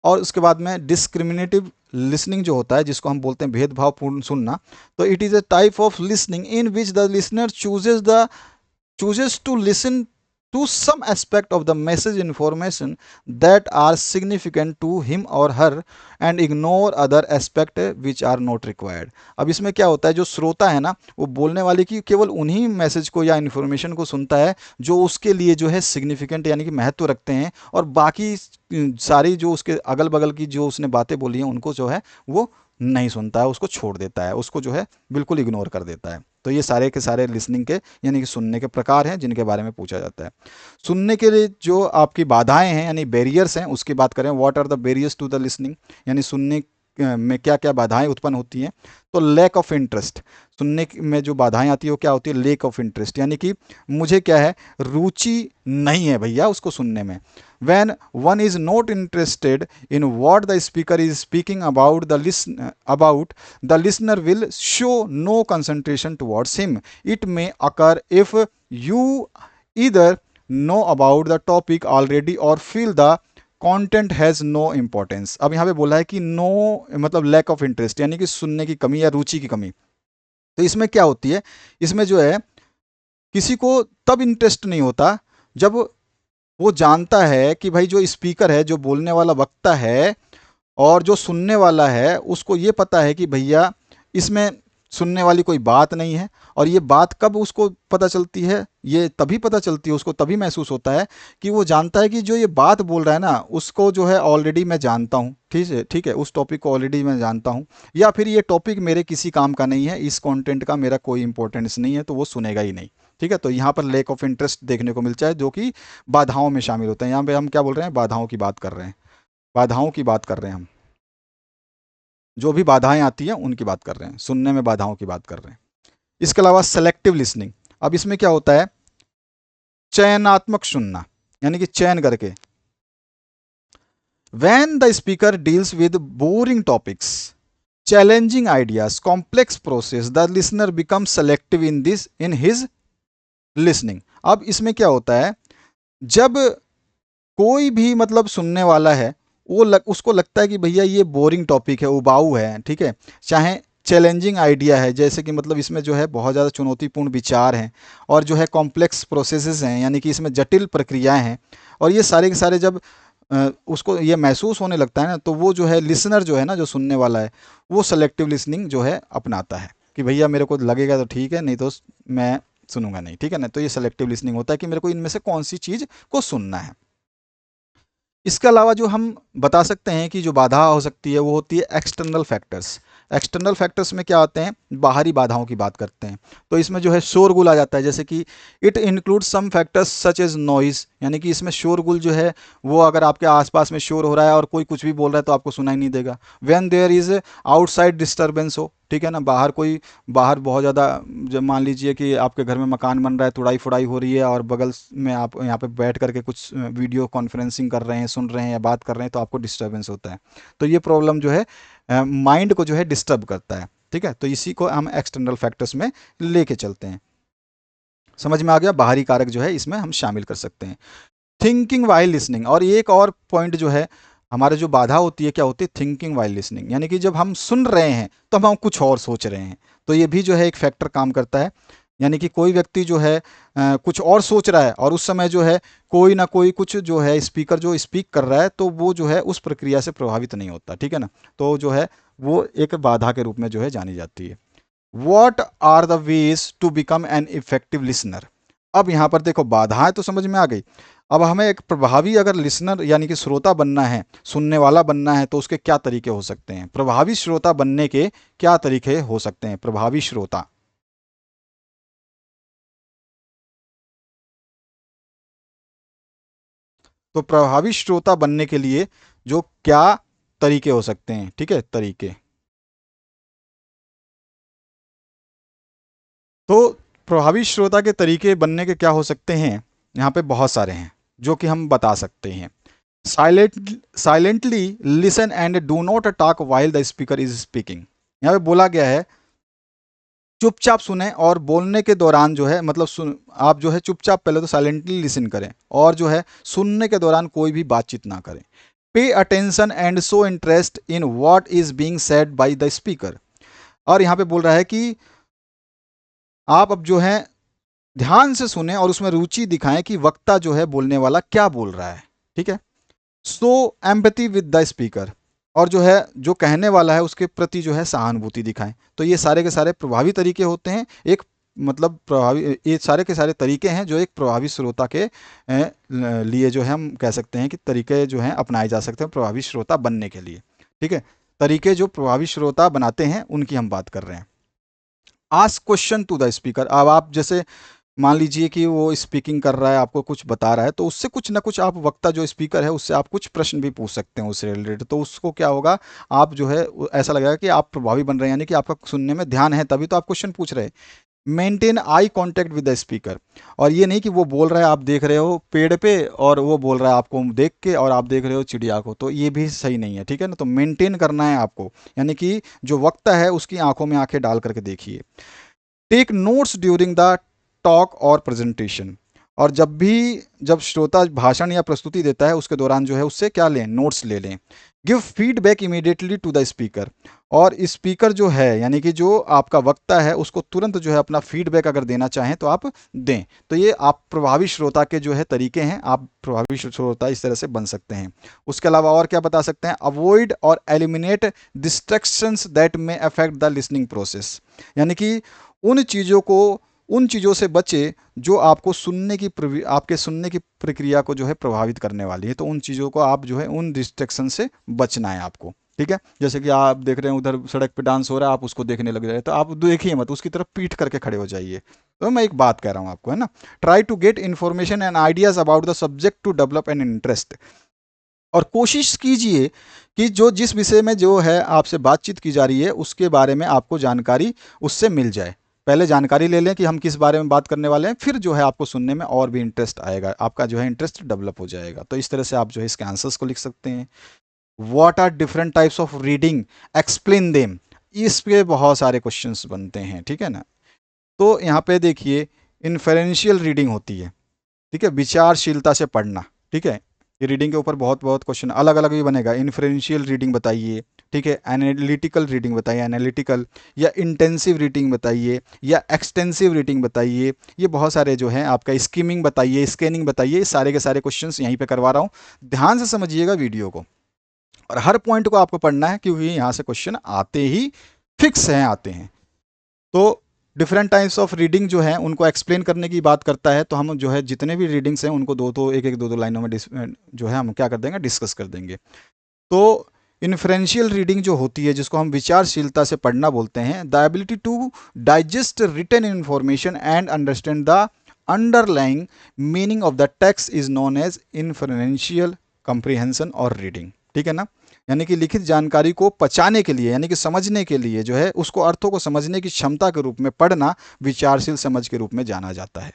S1: और उसके बाद में डिस्क्रिमिनेटिव लिसनिंग जो होता है, जिसको हम बोलते हैं भेदभावपूर्ण सुनना, तो it is a type of listening in which the listener chooses to listen to some aspect of the message information that are significant to him or her and ignore other aspect which are not required। अब इसमें क्या होता है, जो श्रोता है ना वो बोलने वाले की केवल उन्हीं मैसेज को या इन्फॉर्मेशन को सुनता है जो उसके लिए जो है सिग्निफिकेंट यानी कि महत्व रखते हैं, और बाकी सारी जो उसके अगल बगल की जो उसने बातें बोली हैं उनको जो है वो नहीं सुनता है, उसको छोड़ देता है, उसको जो है बिल्कुल इग्नोर कर देता है। तो ये सारे के सारे लिसनिंग के यानी कि सुनने के प्रकार हैं जिनके बारे में पूछा जाता है। सुनने के लिए जो आपकी बाधाएं हैं यानी बैरियर्स हैं उसकी बात करें, what are the barriers to the listening, यानी सुनने में क्या क्या बाधाएं उत्पन्न होती हैं। तो लैक ऑफ इंटरेस्ट, सुनने में जो बाधाएं आती है वो क्या होती है, लेक ऑफ इंटरेस्ट, यानी कि मुझे क्या है, रुचि नहीं है भैया उसको सुनने में। when one is not interested in what the speaker is speaking about, the listener will show no concentration towards him. It may occur if you either know about the topic already or feel the content has no importance. अब यहाँ पे बोला है कि no मतलब lack of interest, यानी कि सुनने की कमी या रुचि की कमी। तो इसमें क्या होती है, इसमें जो है किसी को तब इंटरेस्ट नहीं होता जब वो जानता है कि भाई जो स्पीकर है, जो बोलने वाला वक्ता है, और जो सुनने वाला है उसको ये पता है कि भैया इसमें सुनने वाली कोई बात नहीं है। और ये बात कब उसको पता चलती है, ये तभी पता चलती है, उसको तभी महसूस होता है कि वो जानता है कि जो ये बात बोल रहा है ना उसको जो है ऑलरेडी मैं जानता हूँ, ठीक है, उस टॉपिक को ऑलरेडी मैं जानता हूँ, या फिर ये टॉपिक मेरे किसी काम का नहीं है, इस कंटेंट का मेरा कोई इंपॉर्टेंस नहीं है, तो वो सुनेगा ही नहीं, ठीक है। तो यहाँ पर लेक ऑफ इंटरेस्ट देखने को मिलता है जो कि बाधाओं में शामिल होता है। यहाँ पे हम क्या बोल रहे हैं, बाधाओं की बात कर रहे हैं, बाधाओं की बात कर रहे हैं हम। जो भी बाधाएं आती हैं उनकी बात कर रहे हैं, सुनने में बाधाओं की बात कर रहे हैं। इसके अलावा सेलेक्टिव लिसनिंग, अब इसमें क्या होता है, चयनात्मक सुनना, यानी कि चयन करके। When the speaker deals with boring topics, challenging ideas, complex process, the listener becomes selective in his listening. अब इसमें क्या होता है, जब कोई भी मतलब सुनने वाला है, उसको लगता है कि भैया ये बोरिंग टॉपिक है, उबाऊ है, ठीक है, चाहे चैलेंजिंग आइडिया है, जैसे कि मतलब इसमें जो है बहुत ज़्यादा चुनौतीपूर्ण विचार हैं, और जो है कॉम्प्लेक्स प्रोसेसेस हैं, यानी कि इसमें जटिल प्रक्रियाएं हैं, और ये सारे के सारे जब उसको ये महसूस होने लगता है ना, तो वो जो है लिसनर जो है ना, जो सुनने वाला है, वो सेलेक्टिव लिसनिंग जो है अपनाता है कि भैया मेरे को लगेगा तो ठीक है, नहीं तो मैं सुनूंगा नहीं, ठीक है ना। तो ये सेलेक्टिव लिसनिंग होता है कि मेरे को इनमें से कौन सी चीज़ को सुनना है। इसके अलावा जो हम बता सकते हैं कि जो बाधा हो सकती है वो होती है एक्सटर्नल फैक्टर्स। एक्सटर्नल फैक्टर्स में क्या आते हैं, बाहरी बाधाओं की बात करते हैं। तो इसमें जो है शोरगुल आ जाता है, जैसे कि it includes some factors such as noise, यानी कि इसमें शोरगुल जो है वो अगर आपके आसपास में शोर हो रहा है और कोई कुछ भी बोल रहा है तो आपको सुनाई नहीं देगा। When there is outside disturbance हो, ठीक है ना, बाहर बहुत ज़्यादा, जब मान लीजिए कि आपके घर में मकान बन रहा है, तुड़ाई फुड़ाई हो रही है, और बगल में आप यहाँ पे बैठ करके कुछ वीडियो कॉन्फ्रेंसिंग कर रहे हैं, सुन रहे हैं या बात कर रहे हैं, तो आपको डिस्टर्बेंस होता है। तो ये प्रॉब्लम जो है माइंड को जो है डिस्टर्ब करता है, ठीक है। तो इसी को हम एक्सटर्नल फैक्टर्स में लेके चलते हैं। समझ में आ गया, बाहरी कारक जो है इसमें हम शामिल कर सकते हैं। थिंकिंग वाइल लिसनिंग, और एक और पॉइंट जो है, हमारे जो बाधा होती है क्या होती है, थिंकिंग वाइल लिसनिंग, यानी कि जब हम सुन रहे हैं तो हम कुछ और सोच रहे हैं, तो ये भी जो है एक फैक्टर काम करता है। यानी कि कोई व्यक्ति जो है कुछ और सोच रहा है, और उस समय जो है कोई ना कोई कुछ जो है स्पीकर जो स्पीक कर रहा है, तो वो जो है उस प्रक्रिया से प्रभावित नहीं होता, ठीक है ना। तो जो है वो एक बाधा के रूप में जो है जानी जाती है। What are the ways to become an effective listener. अब यहाँ पर देखो, बाधाएं तो समझ में आ गई। अब हमें एक प्रभावी अगर लिसनर यानी कि श्रोता बनना है, सुनने वाला बनना है, तो उसके क्या तरीके हो सकते हैं, प्रभावी श्रोता बनने के क्या तरीके हो सकते हैं, प्रभावी श्रोता। तो प्रभावी श्रोता बनने के लिए जो क्या तरीके हो सकते हैं, ठीक है, तरीके। तो प्रभावी श्रोता के तरीके बनने के क्या हो सकते हैं, यहाँ पे बहुत सारे हैं जो कि हम बता सकते हैं। Silently listen and do not talk while the speaker is speaking. यहाँ पे बोला गया है चुपचाप सुने, और बोलने के दौरान जो है मतलब आप जो है चुपचाप पहले तो साइलेंटली लिसन करें, और जो है सुनने के दौरान कोई भी बातचीत ना करें। Pay attention and show interest in what is being said by the speaker. और यहाँ पे बोल रहा है कि आप अब जो है ध्यान से सुने और उसमें रुचि दिखाएं कि वक्ता जो है बोलने वाला क्या बोल रहा है, ठीक है। सो एम्पैथी विद द स्पीकर, और जो है जो कहने वाला है उसके प्रति जो है सहानुभूति दिखाएं। तो ये सारे के सारे प्रभावी तरीके होते हैं, एक मतलब प्रभावी, ये सारे के सारे तरीके हैं जो एक प्रभावी श्रोता के लिए जो है हम कह सकते हैं कि तरीके जो हैं अपनाए जा सकते हैं प्रभावी श्रोता बनने के लिए, ठीक है। तरीके जो प्रभावी श्रोता बनाते हैं उनकी हम बात कर रहे हैं। Ask question to the speaker, अब आप जैसे मान लीजिए कि वो स्पीकिंग कर रहा है, आपको कुछ बता रहा है, तो उससे कुछ ना कुछ आप वक्ता जो स्पीकर है उससे आप कुछ प्रश्न भी पूछ सकते हैं उससे रिलेटेड। तो उसको क्या होगा, आप जो है ऐसा लगेगा कि आप प्रभावी बन रहे हैं, यानी कि आपका सुनने में ध्यान है, तभी तो आप क्वेश्चन पूछ रहे हैं। Maintain eye contact with the speaker, और ये नहीं कि वो बोल रहा है आप देख रहे हो पेड़ पे, और वो बोल रहा है आपको देख के और आप देख रहे हो चिड़िया को, तो ये भी सही नहीं है, ठीक है ना। तो मेंटेन करना है आपको, यानी कि जो वक्ता है उसकी आंखों में आंखें डाल करके देखिए। Take notes during the talk और प्रेजेंटेशन, और जब श्रोता भाषण या प्रस्तुति देता है उसके दौरान जो है उससे क्या लें, नोट्स ले लें। Give feedback immediately to the speaker, और स्पीकर जो है यानी कि जो आपका वक्ता है उसको तुरंत जो है अपना फीडबैक अगर देना चाहें तो आप दें। तो ये आप प्रभावी श्रोता के जो है तरीके हैं, आप प्रभावी श्रोता इस तरह से बन सकते हैं। उसके अलावा और क्या बता सकते हैं, अवॉइड और एलिमिनेट डिस्ट्रैक्शंस दैट में अफेक्ट द लिसनिंग प्रोसेस, यानी कि उन चीज़ों से बचे जो आपको आपके सुनने की प्रक्रिया को जो है प्रभावित करने वाली है। तो उन चीज़ों को आप जो है उन डिस्ट्रैक्शन से बचना है आपको, ठीक है। जैसे कि आप देख रहे हैं उधर सड़क पे डांस हो रहा है, आप उसको देखने लग जाए, तो आप देखिए मत, उसकी तरफ पीठ करके खड़े हो जाइए। तो मैं एक बात कह रहा हूँ आपको, है ना। Try to get information and ideas about the subject to develop an interest, और कोशिश कीजिए कि जो जिस विषय में जो है आपसे बातचीत की जा रही है उसके बारे में आपको जानकारी उससे मिल जाए। पहले जानकारी ले लें कि हम किस बारे में बात करने वाले हैं, फिर जो है आपको सुनने में और भी इंटरेस्ट आएगा, आपका जो है इंटरेस्ट डेवलप हो जाएगा। तो इस तरह से आप जो है इसके आंसर्स को लिख सकते हैं। What are different types of reading, explain them, इस पे बहुत सारे क्वेश्चंस बनते हैं, ठीक है ना। तो यहाँ पे देखिए इन्फरेंशियल रीडिंग होती है, ठीक है, विचारशीलता से पढ़ना, ठीक है। ये रीडिंग के ऊपर बहुत बहुत क्वेश्चन अलग अलग भी बनेगा। इन्फ्रेंशियल रीडिंग बताइए, ठीक है, एनालिटिकल रीडिंग बताइए, एनालिटिकल या इंटेंसिव रीडिंग बताइए, या एक्सटेंसिव रीडिंग बताइए। ये बहुत सारे जो हैं, आपका स्कीमिंग बताइए, स्कैनिंग बताइए, ये सारे के सारे क्वेश्चंस यहीं पे करवा रहा हूँ। ध्यान से समझिएगा वीडियो को, और हर पॉइंट को आपको पढ़ना है, क्योंकि यहाँ से क्वेश्चन आते ही फिक्स हैं, आते हैं। तो डिफरेंट टाइप्स ऑफ रीडिंग जो है उनको एक्सप्लेन करने की बात करता है, तो हम जो है जितने भी रीडिंग्स हैं उनको एक दो लाइनों में जो है हम क्या कर देंगे, डिस्कस कर देंगे। तो इन्फ्रेंशियल रीडिंग जो होती है, जिसको हम विचारशीलता से पढ़ना बोलते हैं, the ability to digest written information and understand the underlying meaning of the text is known as inferential comprehension और रीडिंग, ठीक है ना। यानी कि लिखित जानकारी को पचाने के लिए, यानी कि समझने के लिए जो है, उसको अर्थों को समझने की क्षमता के रूप में पढ़ना विचारशील समझ के रूप में जाना जाता है।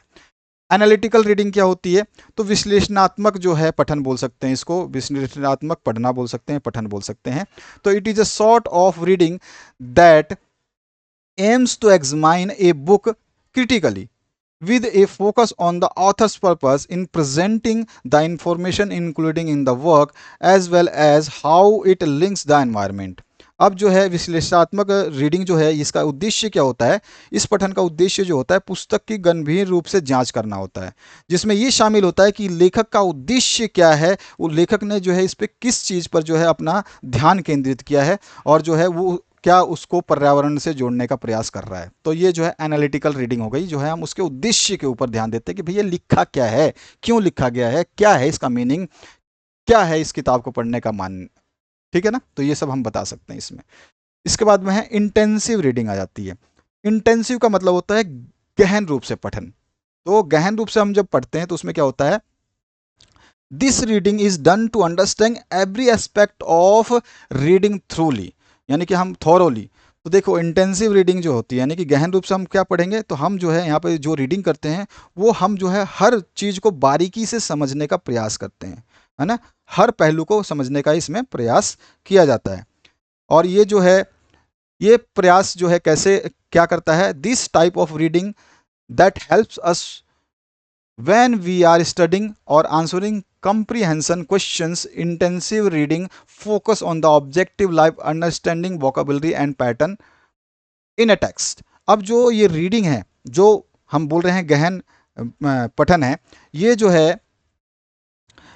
S1: एनालिटिकल रीडिंग क्या होती है, तो विश्लेषणात्मक जो है पठन बोल सकते हैं इसको, विश्लेषणात्मक पढ़ना बोल सकते हैं, पठन बोल सकते हैं। तो it is a sort of reading that aims to examine a book critically with a focus on the author's purpose in presenting the information including in the work as well as how it links the environment। अब जो है विश्लेषणात्मक reading जो है, इसका उद्देश्य क्या होता है, इस पठन का उद्देश्य जो होता है पुस्तक की गंभीर रूप से जांच करना होता है, जिसमें ये शामिल होता है कि लेखक का उद्देश्य क्या है, वो लेखक ने जो है इस पर किस चीज़ पर जो है अपना ध्यान केंद्रित किया है, और जो है वो क्या उसको पर्यावरण से जोड़ने का प्रयास कर रहा है। तो ये जो है एनालिटिकल रीडिंग हो गई, जो है हम उसके उद्देश्य के ऊपर ध्यान देते हैं कि भैया लिखा क्या है, क्यों लिखा गया है, क्या है इसका मीनिंग, क्या है इस किताब को पढ़ने का मान, ठीक है ना। तो ये सब हम बता सकते हैं इसमें। इसके बाद में है इंटेंसिव रीडिंग आ जाती है। इंटेंसिव का मतलब होता है गहन रूप से पठन। तो गहन रूप से हम जब पढ़ते हैं तो उसमें क्या होता है, this reading is done to understand every aspect of reading thoroughly, यानी कि हम थॉरोली। तो देखो इंटेंसिव रीडिंग जो होती है, यानी कि गहन रूप से हम क्या पढ़ेंगे, तो हम जो है यहाँ पे जो रीडिंग करते हैं वो हम जो है हर चीज़ को बारीकी से समझने का प्रयास करते हैं, है ना। हर पहलू को समझने का इसमें प्रयास किया जाता है। और ये जो है, ये प्रयास जो है कैसे क्या करता है, this type of reading that helps us when we are studying or answering comprehension questions, intensive reading focus on the objective life understanding vocabulary and pattern in a text। अब जो ये रीडिंग है, जो हम बोल रहे हैं गहन पठन है, ये जो है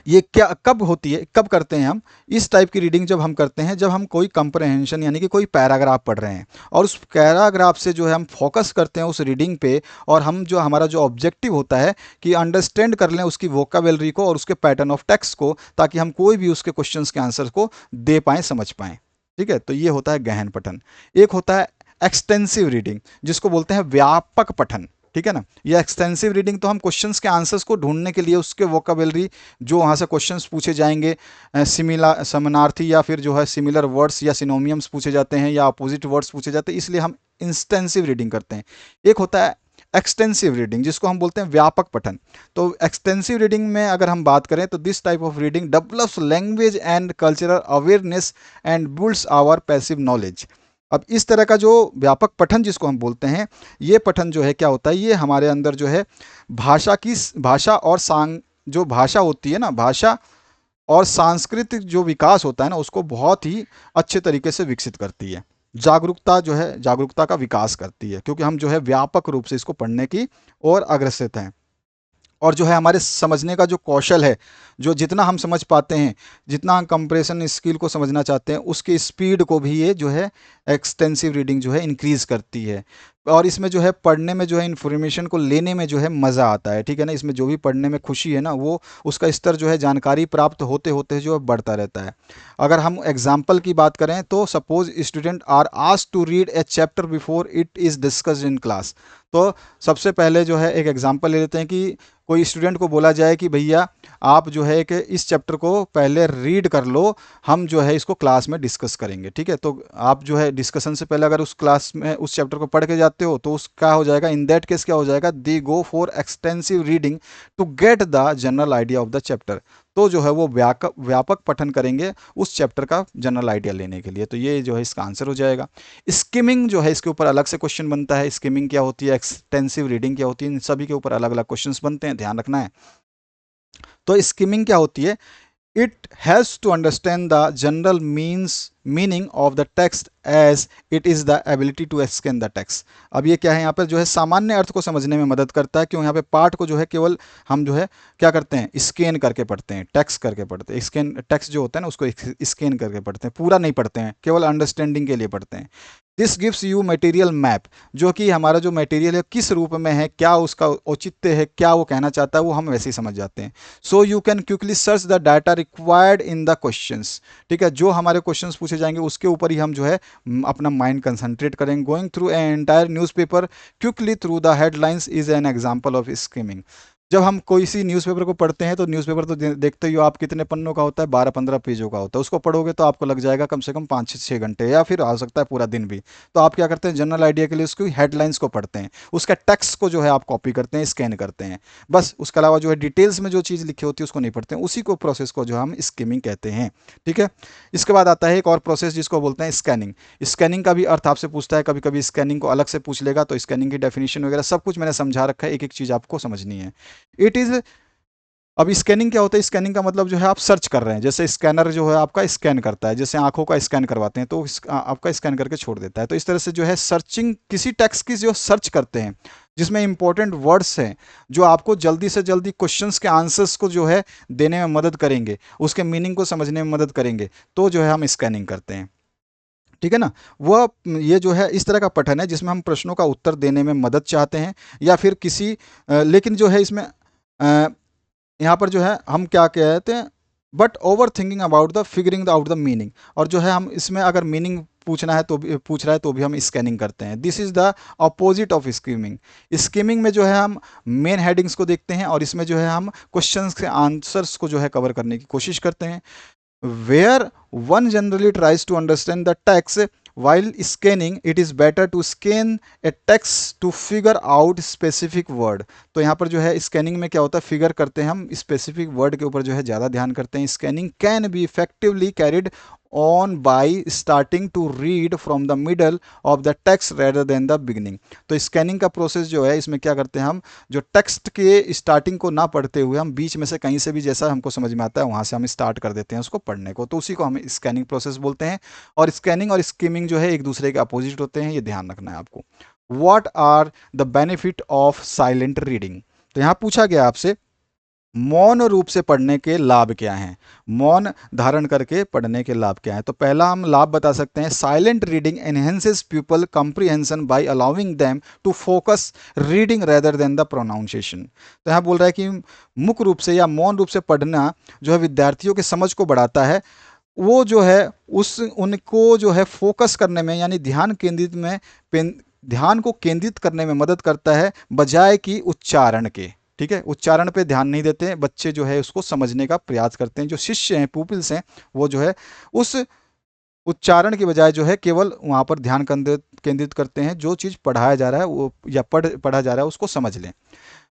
S1: ये क्या कब होती है, कब करते हैं हम इस टाइप की रीडिंग, जब हम करते हैं जब हम कोई कंप्रहेंशन यानी कि कोई पैराग्राफ पढ़ रहे हैं, और उस पैराग्राफ से जो है हम फोकस करते हैं उस रीडिंग पे, और हम जो हमारा जो ऑब्जेक्टिव होता है कि अंडरस्टैंड कर लें उसकी वोकाबुलरी को और उसके पैटर्न ऑफ टेक्स्ट को, ताकि हम कोई भी उसके क्वेश्चंस के आंसर को दे पाएँ, समझ पाएँ, ठीक है। तो ये होता है गहन पठन। एक होता है एक्सटेंसिव रीडिंग, जिसको बोलते हैं व्यापक पठन, ठीक है ना। ये एक्सटेंसिव रीडिंग तो हम क्वेश्चंस के आंसर्स को ढूंढने के लिए उसके वोकाबुलरी जो वहाँ से क्वेश्चंस पूछे जाएंगे, समानार्थी या फिर जो है सिमिलर वर्ड्स या सिनोनियम्स पूछे जाते हैं या अपोजिट वर्ड्स पूछे जाते हैं, इसलिए हम इंस्टेंसिव रीडिंग करते हैं। एक होता है एक्सटेंसिव रीडिंग, जिसको हम बोलते हैं व्यापक पठन। तो एक्सटेंसिव रीडिंग में अगर हम बात करें तो this type of reading develops language and cultural awareness and builds our passive knowledge. अब इस तरह का जो व्यापक पठन जिसको हम बोलते हैं, ये पठन जो है क्या होता है, ये हमारे अंदर जो है भाषा और जो भाषा होती है ना, भाषा और सांस्कृतिक जो विकास होता है ना, उसको बहुत ही अच्छे तरीके से विकसित करती है। जागरूकता जो है, जागरूकता का विकास करती है, क्योंकि हम जो है व्यापक रूप से इसको पढ़ने की ओर अग्रसित हैं। और जो है हमारे समझने का जो कौशल है, जो जितना हम समझ पाते हैं, जितना हम कंप्रेशन स्किल को समझना चाहते हैं, उसकी स्पीड को भी ये जो है एक्सटेंसिव रीडिंग जो है इंक्रीज़ करती है। और इसमें जो है पढ़ने में जो है इन्फॉर्मेशन को लेने में जो है मज़ा आता है, ठीक है ना। इसमें जो भी पढ़ने में खुशी है ना, वो उसका स्तर जो है जानकारी प्राप्त होते होते जो है बढ़ता रहता है। अगर हम एग्जाम्पल की बात करें तो suppose student are asked to read a chapter before it is discussed in class. तो सबसे पहले जो है एक एग्जांपल ले लेते हैं कि कोई स्टूडेंट को बोला जाए कि भैया आप जो है कि इस चैप्टर को पहले रीड कर लो, हम जो है इसको क्लास में डिस्कस करेंगे, ठीक है। तो आप जो है डिस्कशन से पहले अगर उस क्लास में उस चैप्टर को पढ़ के जाते हो तो उसका हो जाएगा, इन दैट केस क्या हो जाएगा, they go for extensive reading to get the general idea of the chapter. तो जो है वो व्यापक पठन करेंगे उस चैप्टर का जनरल आइडिया लेने के लिए। तो ये जो है इसका आंसर हो जाएगा। स्किमिंग जो है इसके ऊपर अलग से क्वेश्चन बनता है, स्किमिंग क्या होती है, एक्सटेंसिव रीडिंग क्या होती है, इन सभी के ऊपर अलग अलग क्वेश्चंस बनते हैं, ध्यान रखना है। तो स्किमिंग क्या होती है, it has to understand the general meaning of the text as it is the ability to scan the text। अब ये क्या है, यहाँ पर जो है सामान्य अर्थ को समझने में मदद करता है। क्यों, यहाँ पे पाठ को जो है केवल हम जो है क्या करते हैं, स्कैन करके पढ़ते हैं, टेक्स्ट करके पढ़ते हैं, स्कैन टेक्स्ट जो होता है ना उसको स्कैन करके पढ़ते हैं, पूरा नहीं पढ़ते हैं, केवल अंडरस्टैंडिंग के लिए पढ़ते हैं। This gives you material map, जो कि हमारा जो मटेरियल है किस रूप में है, क्या उसका औचित्य है, क्या वो कहना चाहता है, वो हम वैसे ही समझ जाते हैं। So you can quickly search the data required in the questions, ठीक है। जो हमारे क्वेश्चंस पूछे जाएंगे उसके ऊपर ही हम जो है अपना माइंड कंसंट्रेट करेंगे। Going through a entire newspaper quickly through the headlines is an example of skimming. जब हम कोई सी न्यूज़पेपर को पढ़ते हैं तो न्यूज़पेपर तो देखते ही हो आप, कितने पन्नों का होता है, 12-15 पेजों का होता है। उसको पढ़ोगे तो आपको लग जाएगा कम से कम 5-6 घंटे, या फिर आ सकता है पूरा दिन भी। तो आप क्या करते हैं, जनरल आइडिया के लिए उसकी हेडलाइंस को पढ़ते हैं, उसका टेक्स्ट को जो है आप कॉपी करते हैं, स्कैन करते हैं, बस। उसके अलावा जो है डिटेल्स में जो चीज़ लिखी होती है उसको नहीं पढ़ते हैं। उसी को प्रोसेस को जो हम स्किमिंग कहते हैं, ठीक है। इसके बाद आता है एक और प्रोसेस जिसको बोलते हैं स्कैनिंग। स्कैनिंग का भी अर्थ आपसे पूछता है, कभी कभी स्कैनिंग को अलग से पूछ लेगा। तो स्कैनिंग की डेफिनेशन वगैरह सब कुछ मैंने समझा रखा है, एक एक चीज़ आपको समझनी है। इट इज़, अब स्कैनिंग क्या होता है, स्कैनिंग का मतलब जो है आप सर्च कर रहे हैं। जैसे स्कैनर जो है आपका स्कैन करता है, जैसे आंखों का स्कैन करवाते हैं तो आपका स्कैन करके छोड़ देता है। तो इस तरह से जो है सर्चिंग, किसी टेक्स्ट की जो सर्च करते हैं जिसमें इंपॉर्टेंट वर्ड्स हैं जो आपको जल्दी से जल्दी क्वेश्चंस के आंसर्स को जो है देने में मदद करेंगे, उसके मीनिंग को समझने में मदद करेंगे, तो जो है हम स्कैनिंग करते हैं, ठीक है ना। वह ये जो है इस तरह का पठन है जिसमें हम प्रश्नों का उत्तर देने में मदद चाहते हैं, या फिर किसी लेकिन जो है इसमें यहाँ पर जो है हम क्या कहते हैं, but over thinking about the figuring out the meaning. और जो है हम इसमें अगर मीनिंग पूछना है तो भी पूछ रहा है तो भी हम स्कैनिंग करते हैं। This is the opposite of skimming. Skimming में जो है हम मेन हेडिंग्स को देखते हैं और इसमें जो है हम क्वेश्चंस के आंसर्स को जो है कवर करने की कोशिश करते हैं। Where one generally tries to understand the text while scanning, it is better to scan a text to figure out specific word। तो यहाँ पर जो है स्कैनिंग में क्या होता है, फिगर करते हैं हम, स्पेसिफिक वर्ड के ऊपर जो है ज़्यादा ध्यान करते हैं। Scanning can be effectively carried on by starting to read from the middle of the text rather than the beginning. तो स्कैनिंग का प्रोसेस जो है इसमें क्या करते हैं, हम जो टेक्स्ट के स्टार्टिंग को ना पढ़ते हुए हम बीच में से कहीं से भी जैसा हमको समझ में आता है वहाँ से हम स्टार्ट कर देते हैं उसको पढ़ने को। तो उसी को हम स्कैनिंग प्रोसेस बोलते हैं। और स्कैनिंग और स्किमिंग जो है एक दूसरे के अपोजिट होते हैं, ये ध्यान रखना है आपको। What are the benefit of silent reading. तो यहाँ पूछा गया आपसे मौन रूप से पढ़ने के लाभ क्या हैं, मौन धारण करके पढ़ने के लाभ क्या हैं। तो पहला हम लाभ बता सकते हैं, silent reading enhances people comprehension by allowing them to focus reading rather than the pronunciation. तो यहाँ बोल रहा है कि मुख्य रूप से या मौन रूप से पढ़ना जो है विद्यार्थियों के समझ को बढ़ाता है। वो जो है उनको जो है फोकस करने में यानी ध्यान को केंद्रित करने में मदद करता है, बजाय कि उच्चारण के, ठीक है। उच्चारण पे ध्यान नहीं देते हैं बच्चे, जो है उसको समझने का प्रयास करते हैं। जो शिष्य हैं, पुपिल्स हैं, वो जो है उस उच्चारण की बजाय जो है केवल वहाँ पर ध्यान केंद्रित करते हैं, जो चीज़ पढ़ाया जा रहा है वो या पढ़ा जा रहा है उसको समझ लें।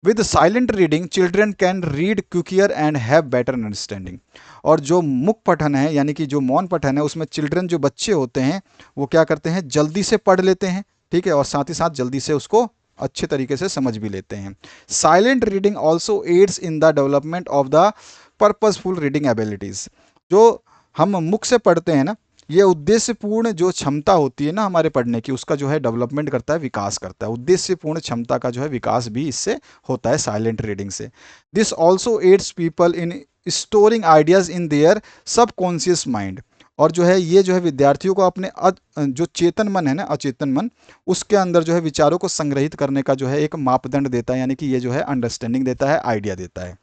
S1: With silent reading children can read quicker and have better understanding. और जो मुख पठन है यानी कि जो मौन पठन है उसमें चिल्ड्रन जो बच्चे होते हैं वो क्या करते हैं, जल्दी से पढ़ लेते हैं, ठीक है, और साथ ही साथ जल्दी से उसको अच्छे तरीके से समझ भी लेते हैं। Silent reading also aids in the development of the purposeful reading abilities. जो हम मुख से पढ़ते हैं ना, ये उद्देश्यपूर्ण जो क्षमता होती है ना हमारे पढ़ने की, उसका जो है डेवलपमेंट करता है, विकास करता है। उद्देश्यपूर्ण क्षमता का जो है विकास भी इससे होता है साइलेंट रीडिंग से। This also aids people in storing ideas in their subconscious mind. और जो है ये जो है विद्यार्थियों को अपने जो चेतन मन है ना, अचेतन मन, उसके अंदर जो है विचारों को संग्रहित करने का जो है एक मापदंड देता है, यानी कि ये जो है अंडरस्टैंडिंग देता है, आइडिया देता है,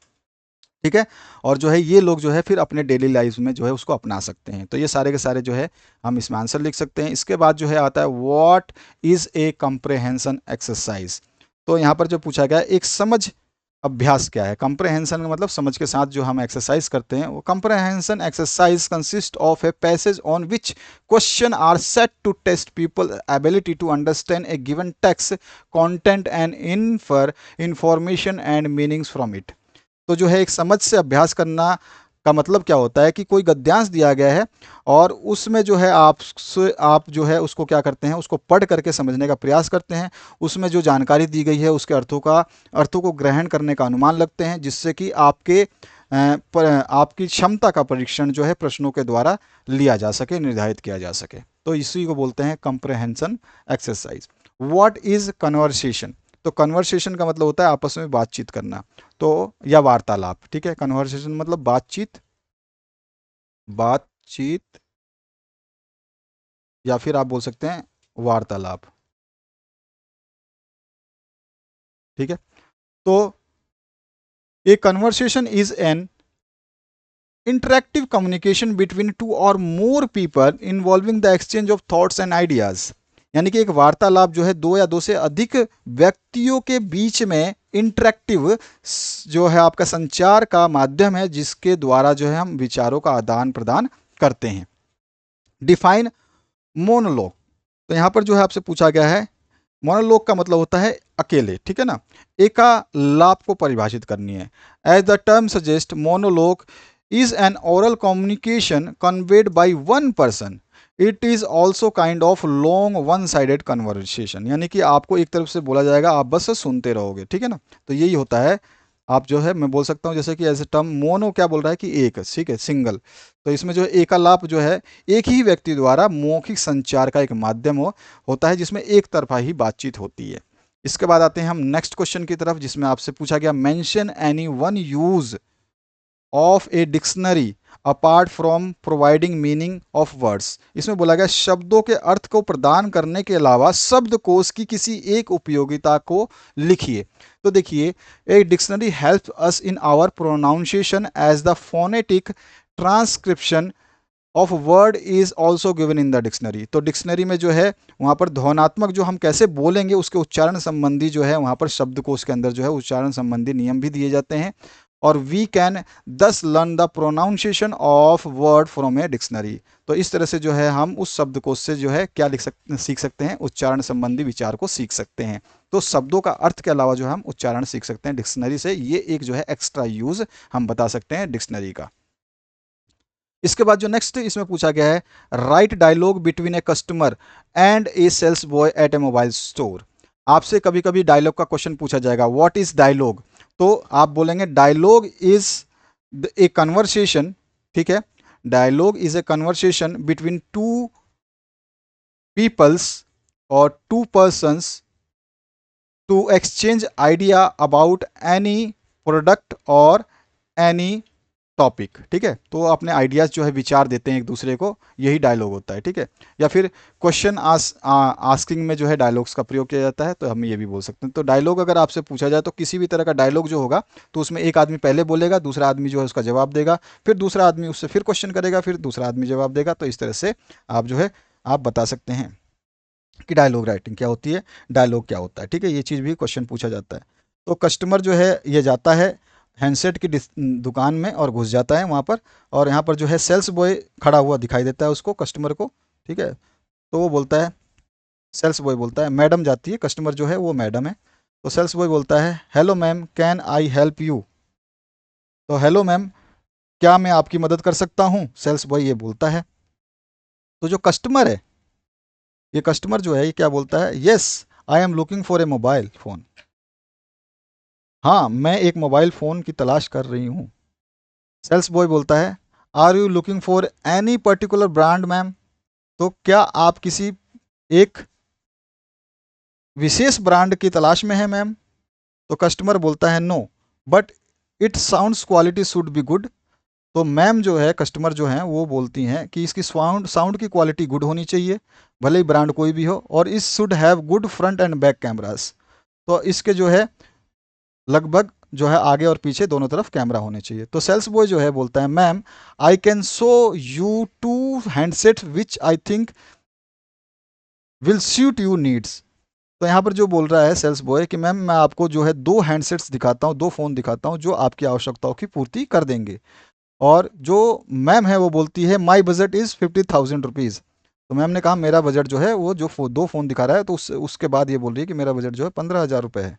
S1: ठीक है। और जो है ये लोग जो है फिर अपने डेली लाइफ में जो है उसको अपना सकते हैं। तो ये सारे के सारे जो है हम इसमें आंसर लिख सकते हैं। इसके बाद जो है आता है what is a comprehension exercise. तो यहाँ पर जो पूछा गया है, एक समझ अभ्यास क्या है। कंप्रहेंशन का मतलब समझ के साथ जो हम एक्सरसाइज करते हैं, वो comprehension exercise consist of a passage on which question are set to test people ability to understand a given text content and infer information and meanings from it. तो जो है एक समझ से अभ्यास करना का मतलब क्या होता है कि कोई गद्यांश दिया गया है और उसमें जो है आप जो है उसको क्या करते हैं, उसको पढ़ करके समझने का प्रयास करते हैं। उसमें जो जानकारी दी गई है उसके अर्थों को ग्रहण करने का अनुमान लगते हैं, जिससे कि आपकी क्षमता का परीक्षण जो है प्रश्नों के द्वारा लिया जा सके, निर्धारित किया जा सके। तो इसी को बोलते हैं comprehension exercise. What is conversation? तो कन्वर्सेशन का मतलब होता है आपस में बातचीत करना, तो या वार्तालाप। ठीक है, कन्वर्सेशन मतलब बातचीत या फिर आप बोल सकते हैं वार्तालाप। ठीक है, तो a conversation is an interactive communication between two or more people involving the exchange of thoughts and ideas. यानी कि एक वार्तालाप जो है दो या दो से अधिक व्यक्तियों के बीच में इंटरेक्टिव जो है आपका संचार का माध्यम है, जिसके द्वारा जो है हम विचारों का आदान प्रदान करते हैं। Define monologue. तो यहां पर जो है आपसे पूछा गया है, मोनोलॉग का मतलब होता है अकेले। ठीक है ना, एकालाप को परिभाषित करनी है। As the term suggest, monologue is an oral communication conveyed by one person. It is also kind of long one-sided conversation. यानी कि आपको एक तरफ से बोला जाएगा, आप बस सुनते रहोगे। ठीक है ना, तो यही होता है। आप जो है मैं बोल सकता हूँ जैसे कि एज ए टर्म मोनो क्या बोल रहा है कि एक, ठीक है, सिंगल। तो इसमें जो एकालाप जो है एक ही व्यक्ति द्वारा मौखिक संचार का एक माध्यम होता है, जिसमें एक तरफा ही बातचीत होती है। इसके बाद आते हैं हम नेक्स्ट क्वेश्चन की तरफ, जिसमें आपसे पूछा गया mention any one use of a dictionary apart from providing meaning of words. इसमें बोला गया शब्दों के अर्थ को प्रदान करने के अलावा शब्दकोश की किसी एक उपयोगिता को लिखिए। तो देखिए, a dictionary help us in our pronunciation as the phonetic transcription of word is also given in the dictionary. तो डिक्शनरी में जो है वहाँ पर ध्वनात्मक जो हम कैसे बोलेंगे उसके उच्चारण संबंधी जो है वहाँ पर शब्दकोश के अंदर जो है उच्चारण संबंधी नियम भी दिए जाते हैं। और वी कैन दस learn the pronunciation of word from a dictionary. तो इस तरह से जो है हम उस शब्दकोश से जो है क्या सीख सकते हैं, उच्चारण संबंधी विचार को सीख सकते हैं। तो शब्दों का अर्थ के अलावा जो हम उच्चारण सीख सकते हैं डिक्शनरी से। ये एक जो है एक्स्ट्रा यूज हम बता सकते हैं डिक्शनरी का। इसके बाद जो नेक्स्ट इसमें पूछा गया है, write dialogue between a customer and a sales boy at a mobile store. आपसे कभी कभी डायलॉग का क्वेश्चन पूछा जाएगा, व्हाट इज डायलॉग? तो आप बोलेंगे डायलॉग इज ए कन्वर्सेशन। ठीक है, dialogue is a conversation between two peoples or two persons to exchange idea about any product or any topic. ठीक है, तो अपने आइडियाज जो है विचार देते हैं एक दूसरे को, यही डायलॉग होता है। ठीक है, या फिर क्वेश्चन आस्किंग में जो है डायलॉग्स का प्रयोग किया जाता है, तो हम ये भी बोल सकते हैं। तो डायलॉग अगर आपसे पूछा जाए तो किसी भी तरह का डायलॉग जो होगा तो उसमें एक आदमी पहले बोलेगा, दूसरा आदमी जो है उसका जवाब देगा, फिर दूसरा आदमी उससे फिर क्वेश्चन करेगा, फिर दूसरा आदमी जवाब देगा। तो इस तरह से आप जो है आप बता सकते हैं कि डायलॉग राइटिंग क्या होती है, डायलॉग क्या होता है। ठीक है, ये चीज़ भी क्वेश्चन पूछा जाता है। तो कस्टमर जो है ये जाता है हैंडसेट की दुकान में और घुस जाता है वहाँ पर, और यहाँ पर जो है सेल्स बॉय खड़ा हुआ दिखाई देता है उसको, कस्टमर को। ठीक है, तो वो बोलता है, सेल्स बॉय बोलता है, मैडम जाती है, कस्टमर जो है वो मैडम है। तो सेल्स बॉय बोलता है, hello ma'am, can I help you? तो हेलो मैम, क्या मैं आपकी मदद कर सकता हूँ? सेल्स बॉय ये बोलता है। तो जो कस्टमर है, ये कस्टमर जो है ये क्या बोलता है, yes I am looking for a mobile phone. हाँ, मैं एक मोबाइल फ़ोन की तलाश कर रही हूँ। सेल्स बॉय बोलता है, are you looking for any particular brand ma'am? तो क्या आप किसी एक विशेष ब्रांड की तलाश में हैं मैम? तो कस्टमर बोलता है, no but it sounds quality should be good. तो मैम जो है, कस्टमर जो हैं वो बोलती हैं कि इसकी साउंड की क्वालिटी गुड होनी चाहिए, भले ही ब्रांड कोई भी हो, और इस should have good front end back cameras. तो इसके जो है लगभग जो है आगे और पीछे दोनों तरफ कैमरा होने चाहिए। तो सेल्स बॉय जो है बोलता है, ma'am I can show you two handset which I think will suit you needs. तो यहाँ पर जो बोल रहा है सेल्स बॉय कि मैम मैं आपको जो है 2 हैंडसेट्स दिखाता हूँ, 2 फ़ोन दिखाता हूँ जो आपकी आवश्यकताओं की पूर्ति कर देंगे। और जो मैम है वो बोलती है माई बजट इज़ 50,000 रुपीज़। तो मैम ने कहा मेरा बजट जो है वो जो 2 फ़ोन दिखा रहा है, तो उसके बाद ये बोल रही है कि मेरा बजट जो है 15,000 रुपये है।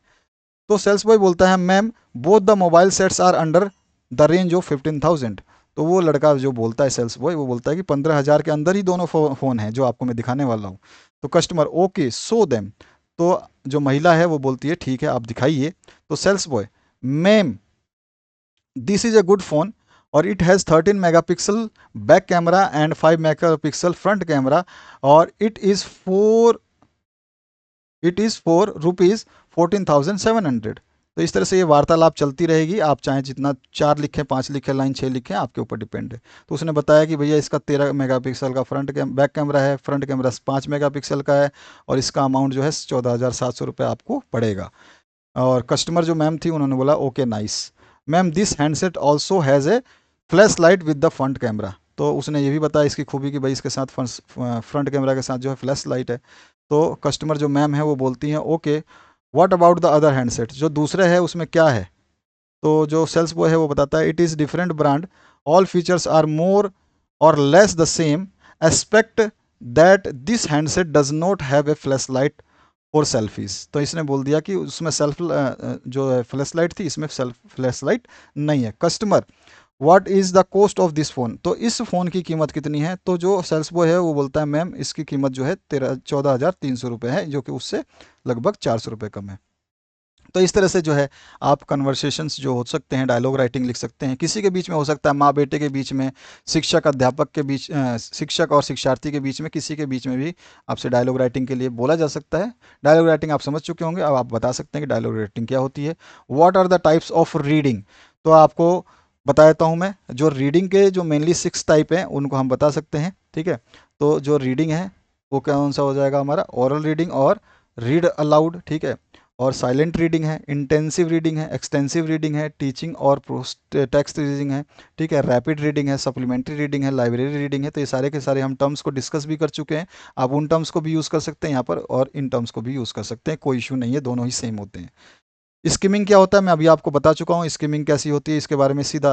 S1: तो सेल्स बॉय बोलता है ma'am both the mobile sets are under the range of 15,000। तो वो लड़का जो बोलता है सेल्स बॉय वो बोलता है कि 15,000 के अंदर ही दोनों फ़ोन हैं जो आपको मैं दिखाने वाला हूँ। तो कस्टमर ओके सो देम। तो जो महिला है वो बोलती है ठीक है आप दिखाइए। तो sales boy ma'am this is a good phone और it has 13 megapixel back camera and 5 megapixel front camera और इट इज़ फॉर रुपीज़ 14,700। तो इस तरह से ये वार्तालाप चलती रहेगी। आप चाहें जितना 4 लिखें, 5 लिखें, लाइन 6 लिखें, आपके ऊपर डिपेंड है। तो उसने बताया कि भैया इसका 13 मेगापिक्सल का बैक कैमरा है, फ्रंट कैमरा 5 मेगापिक्सल का है और इसका अमाउंट जो है 14,700 रुपये आपको पड़ेगा। और कस्टमर जो मैम थी उन्होंने बोला okay nice ma'am this handset also has a flash light with the front camera. तो उसने ये भी बताया इसकी खूबी कि भाई इसके साथ फ्रंट कैमरा के साथ जो है फ्लैश लाइट है। तो कस्टमर जो मैम है वो बोलती हैं okay what about the other handset, जो दूसरे है उसमें क्या है। तो जो सेल्स बॉय है वो बताता है it is different brand all features are more or less the same aspect that this handset does not have a flash light or selfies. तो इसने बोल दिया कि उसमें जो है फ्लैश लाइट थी, इसमें सेल्फ फ्लैश लाइट नहीं है। Customer what is the cost of this phone, तो इस फ़ोन की कीमत कितनी है। तो जो सेल्स बॉय है वो बोलता है मैम इसकी कीमत जो है 14,300 रुपये है, जो कि उससे लगभग 400 रुपये कम है। तो इस तरह से जो है आप कन्वर्सेशंस जो हो सकते हैं, डायलॉग राइटिंग लिख सकते हैं। किसी के बीच में हो सकता है, माँ बेटे के बीच में, शिक्षक अध्यापक के बीच, शिक्षक और शिक्षार्थी के बीच में, किसी के बीच में भी आपसे डायलॉग राइटिंग के लिए बोला जा सकता है। डायलॉग राइटिंग आप समझ चुके होंगे, अब आप बता सकते हैं कि डायलॉग राइटिंग क्या होती है। What are the types of reading, तो आपको बता देता हूँ मैं। जो रीडिंग के जो मेनली 6 टाइप हैं उनको हम बता सकते हैं, ठीक है। तो जो रीडिंग है वो कौन सा हो जाएगा हमारा, ओरल रीडिंग और रीड अलाउड, ठीक है। और साइलेंट रीडिंग है, इंटेंसिव रीडिंग है, एक्सटेंसिव रीडिंग है, टीचिंग और टेक्स्ट रीडिंग है, ठीक है। रैपिड रीडिंग है, सप्लीमेंट्री रीडिंग है, लाइब्रेरी रीडिंग है। तो ये सारे के सारे हम टर्म्स को डिस्कस भी कर चुके हैं। आप उन टर्म्स को भी यूज़ कर सकते हैं यहाँ पर और इन टर्म्स को भी यूज़ कर सकते हैं, कोई इशू नहीं है, दोनों ही सेम होते हैं। स्किमिंग क्या होता है मैं अभी आपको बता चुका हूँ। स्किमिंग कैसी होती है इसके बारे में सीधा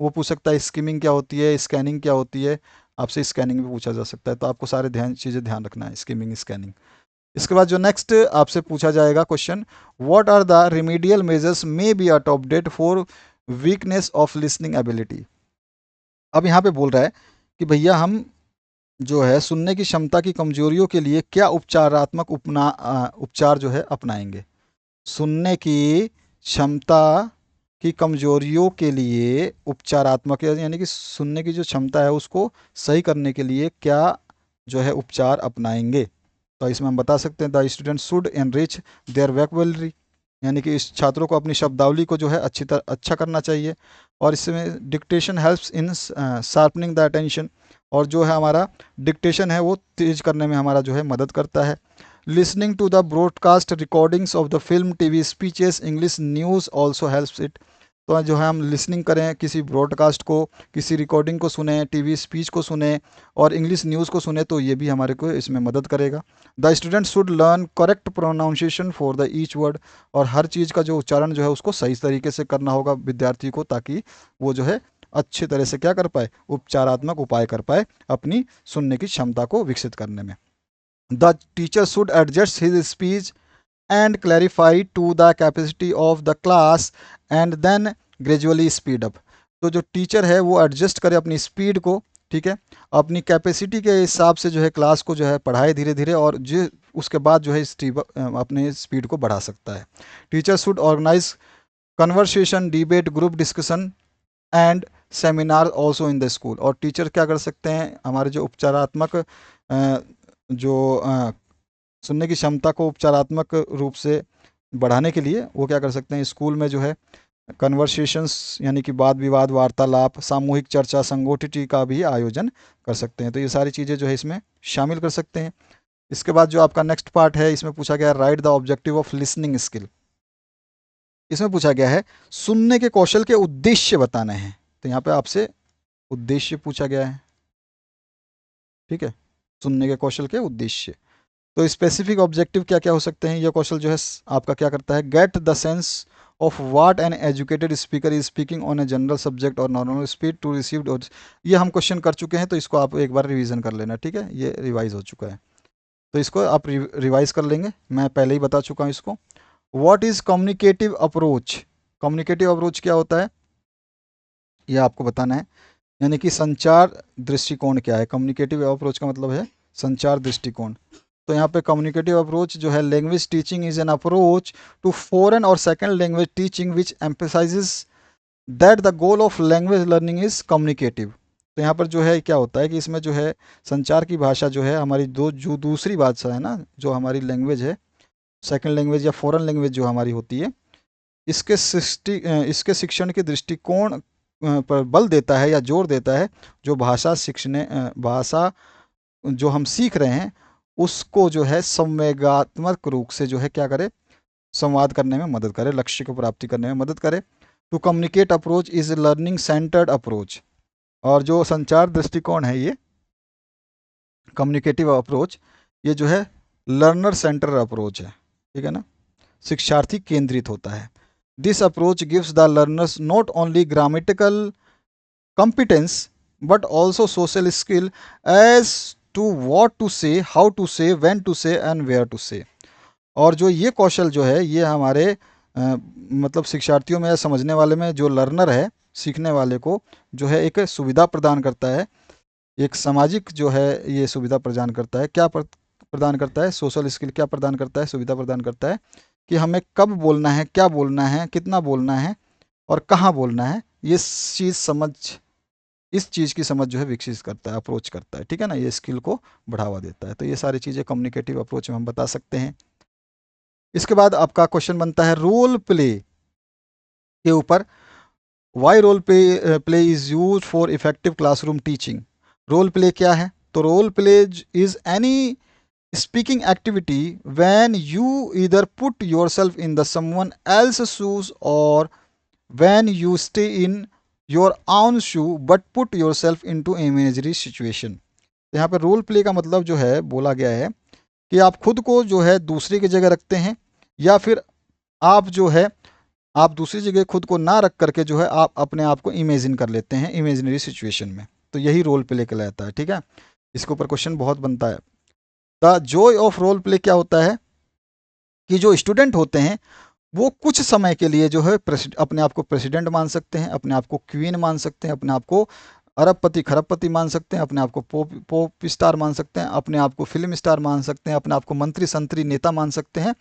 S1: वो पूछ सकता है, स्किमिंग क्या होती है, स्कैनिंग क्या होती है। आपसे स्कैनिंग भी पूछा जा सकता है, तो आपको सारे चीज़ें ध्यान रखना है, स्किमिंग स्कैनिंग। इसके बाद जो नेक्स्ट आपसे पूछा जाएगा question, what are the remedial measures may be adopted for weakness of listening ability. अब यहाँ पे बोल रहा है कि भैया हम जो है सुनने की क्षमता की कमजोरियों के लिए क्या उपचारात्मक उपचार जो है अपनाएंगे। सुनने की क्षमता की कमजोरियों के लिए उपचारात्मक, यानी कि सुनने की जो क्षमता है उसको सही करने के लिए क्या जो है उपचार अपनाएंगे। तो इसमें हम बता सकते हैं the student should enrich their vocabulary, यानी कि इस छात्रों को अपनी शब्दावली को जो है अच्छा करना चाहिए। और इसमें dictation helps in sharpening the attention, और जो है हमारा डिक्टेशन है वो तेज करने में हमारा जो है मदद करता है। Listening to the broadcast recordings of the film TV speeches English news also helps it. तो जो है हम लिसनिंग करें किसी ब्रॉडकास्ट को, किसी रिकॉर्डिंग को सुने, टीवी स्पीच को सुने और इंग्लिश न्यूज़ को सुने, तो ये भी हमारे को इसमें मदद करेगा। The student should learn correct pronunciation for the each word, और हर चीज़ का जो उच्चारण जो है उसको सही तरीके से करना होगा विद्यार्थी को, ताकि वो जो है अच्छे तरह से क्या कर पाए, उपचारात्मक उपाय कर पाए अपनी सुनने की क्षमता को विकसित करने में। The teacher should adjust his speech and clarify to the capacity of the class and then gradually speed up। तो जो टीचर है वो एडजस्ट करे अपनी स्पीड को, ठीक है, अपनी कैपेसिटी के हिसाब से जो है क्लास को जो है पढ़ाए धीरे धीरे, और जो उसके बाद जो है अपने स्पीड को बढ़ा सकता है। Teacher should organise conversation, debate, group discussion and seminar also in the school. और टीचर क्या कर सकते हैं, हमारे जो उपचारात्मक जो सुनने की क्षमता को उपचारात्मक रूप से बढ़ाने के लिए वो क्या कर सकते हैं, स्कूल में जो है कन्वर्सेशंस यानी कि वाद विवाद, वार्तालाप, सामूहिक चर्चा, संगोष्ठी का भी आयोजन कर सकते हैं। तो ये सारी चीज़ें जो है इसमें शामिल कर सकते हैं। इसके बाद जो आपका नेक्स्ट पार्ट है इसमें पूछा गया है right the objective of listening skill. इसमें पूछा गया है सुनने के कौशल के उद्देश्य बताने हैं। तो यहाँ पे आपसे उद्देश्य पूछा गया है, ठीक है, सुनने के कौशल के उद्देश्य। तो स्पेसिफिक ऑब्जेक्टिव क्या क्या हो सकते हैं? ये क्वेश्चन जो है आपका क्या करता है, gate the sense of what an educated speaker is speaking on a general subject और नॉर्मल स्पीड टू रिसीव्ड। ये हम क्वेश्चन कर चुके हैं, तो इसको आप एक बार रिवीजन कर लेना, ठीक है, ये रिवाइज हो चुका है, तो इसको आप रिवाइज कर लेंगे, मैं पहले ही बता चुका हूँ इसको। What is communicative approach? Communicative approach क्या होता है, ये आपको बताना है, यानी कि संचार दृष्टिकोण क्या है। कम्युनिकेटिव अप्रोच का मतलब है संचार दृष्टिकोण। तो यहाँ पे कम्युनिकेटिव अप्रोच जो है, language teaching is an approach to foreign or second language teaching which emphasises that the goal of language learning is communicative. तो यहाँ पर जो है क्या होता है कि इसमें जो है संचार की भाषा जो है हमारी जो दूसरी भाषा है ना, जो हमारी लैंग्वेज है, सेकेंड लैंग्वेज या फॉरेन लैंग्वेज जो हमारी होती है, इसके शिक्षण के दृष्टिकोण पर बल देता है या जोर देता है, जो भाषा जो हम सीख रहे हैं उसको जो है संवेगात्मक रूप से जो है क्या करे, संवाद करने में मदद करे, लक्ष्य को प्राप्ति करने में मदद करे। To communicate approach is learning centred approach. और जो संचार दृष्टिकोण है ये कम्युनिकेटिव अप्रोच, ये जो है लर्नर सेंटर अप्रोच है, ठीक है ना, शिक्षार्थी केंद्रित होता है। This approach gives the learners not only grammatical competence but also social skill as to what to say, how to say, when to say and where to say। और जो ये कौशल जो है ये हमारे मतलब शिक्षार्थियों में, समझने वाले में, जो लर्नर है, सीखने वाले को जो है एक सुविधा प्रदान करता है, एक सामाजिक जो है ये सुविधा प्रदान करता है। क्या प्रदान करता है? सोशल स्किल क्या प्रदान करता है? सुविधा प्रदान करता है कि हमें कब बोलना है, क्या बोलना है, कितना बोलना है और कहाँ बोलना है, ये इस चीज़ की समझ जो है विकसित करता है, अप्रोच करता है, ठीक है ना, ये स्किल को बढ़ावा देता है। तो ये सारी चीज़ें कम्युनिकेटिव अप्रोच में हम बता सकते हैं। इसके बाद आपका क्वेश्चन बनता है रोल प्ले के ऊपर। Why role play is use for effective classroom teaching. Role play क्या है? तो role play is any speaking activity when you either put yourself in the someone else shoes or when you stay in your own shoe but put your self in to imagery situation. यहाँ पर role play का मतलब जो है बोला गया है कि आप खुद को जो है दूसरे की जगह रखते हैं, या फिर आप जो है आप दूसरी जगह खुद को ना रख करके जो है आप अपने आप को इमेजिन कर लेते हैं इमेजिनरी सिचुएशन में। तो यही रोल प्ले कहलाता है, ठीक है। इसके ऊपर क्वेश्चन बहुत बनता है। The joy of role play क्या होता है कि जो स्टूडेंट होते हैं वो कुछ समय के लिए जो है अपने आप को प्रेसिडेंट मान सकते हैं, अपने आप को क्वीन मान सकते हैं, अपने आप को अरबपति खरबपति मान सकते हैं, अपने आप को पॉप स्टार मान सकते हैं, अपने आप को फिल्म स्टार मान सकते हैं, अपने आप को मंत्री संतरी नेता मान सकते हैं।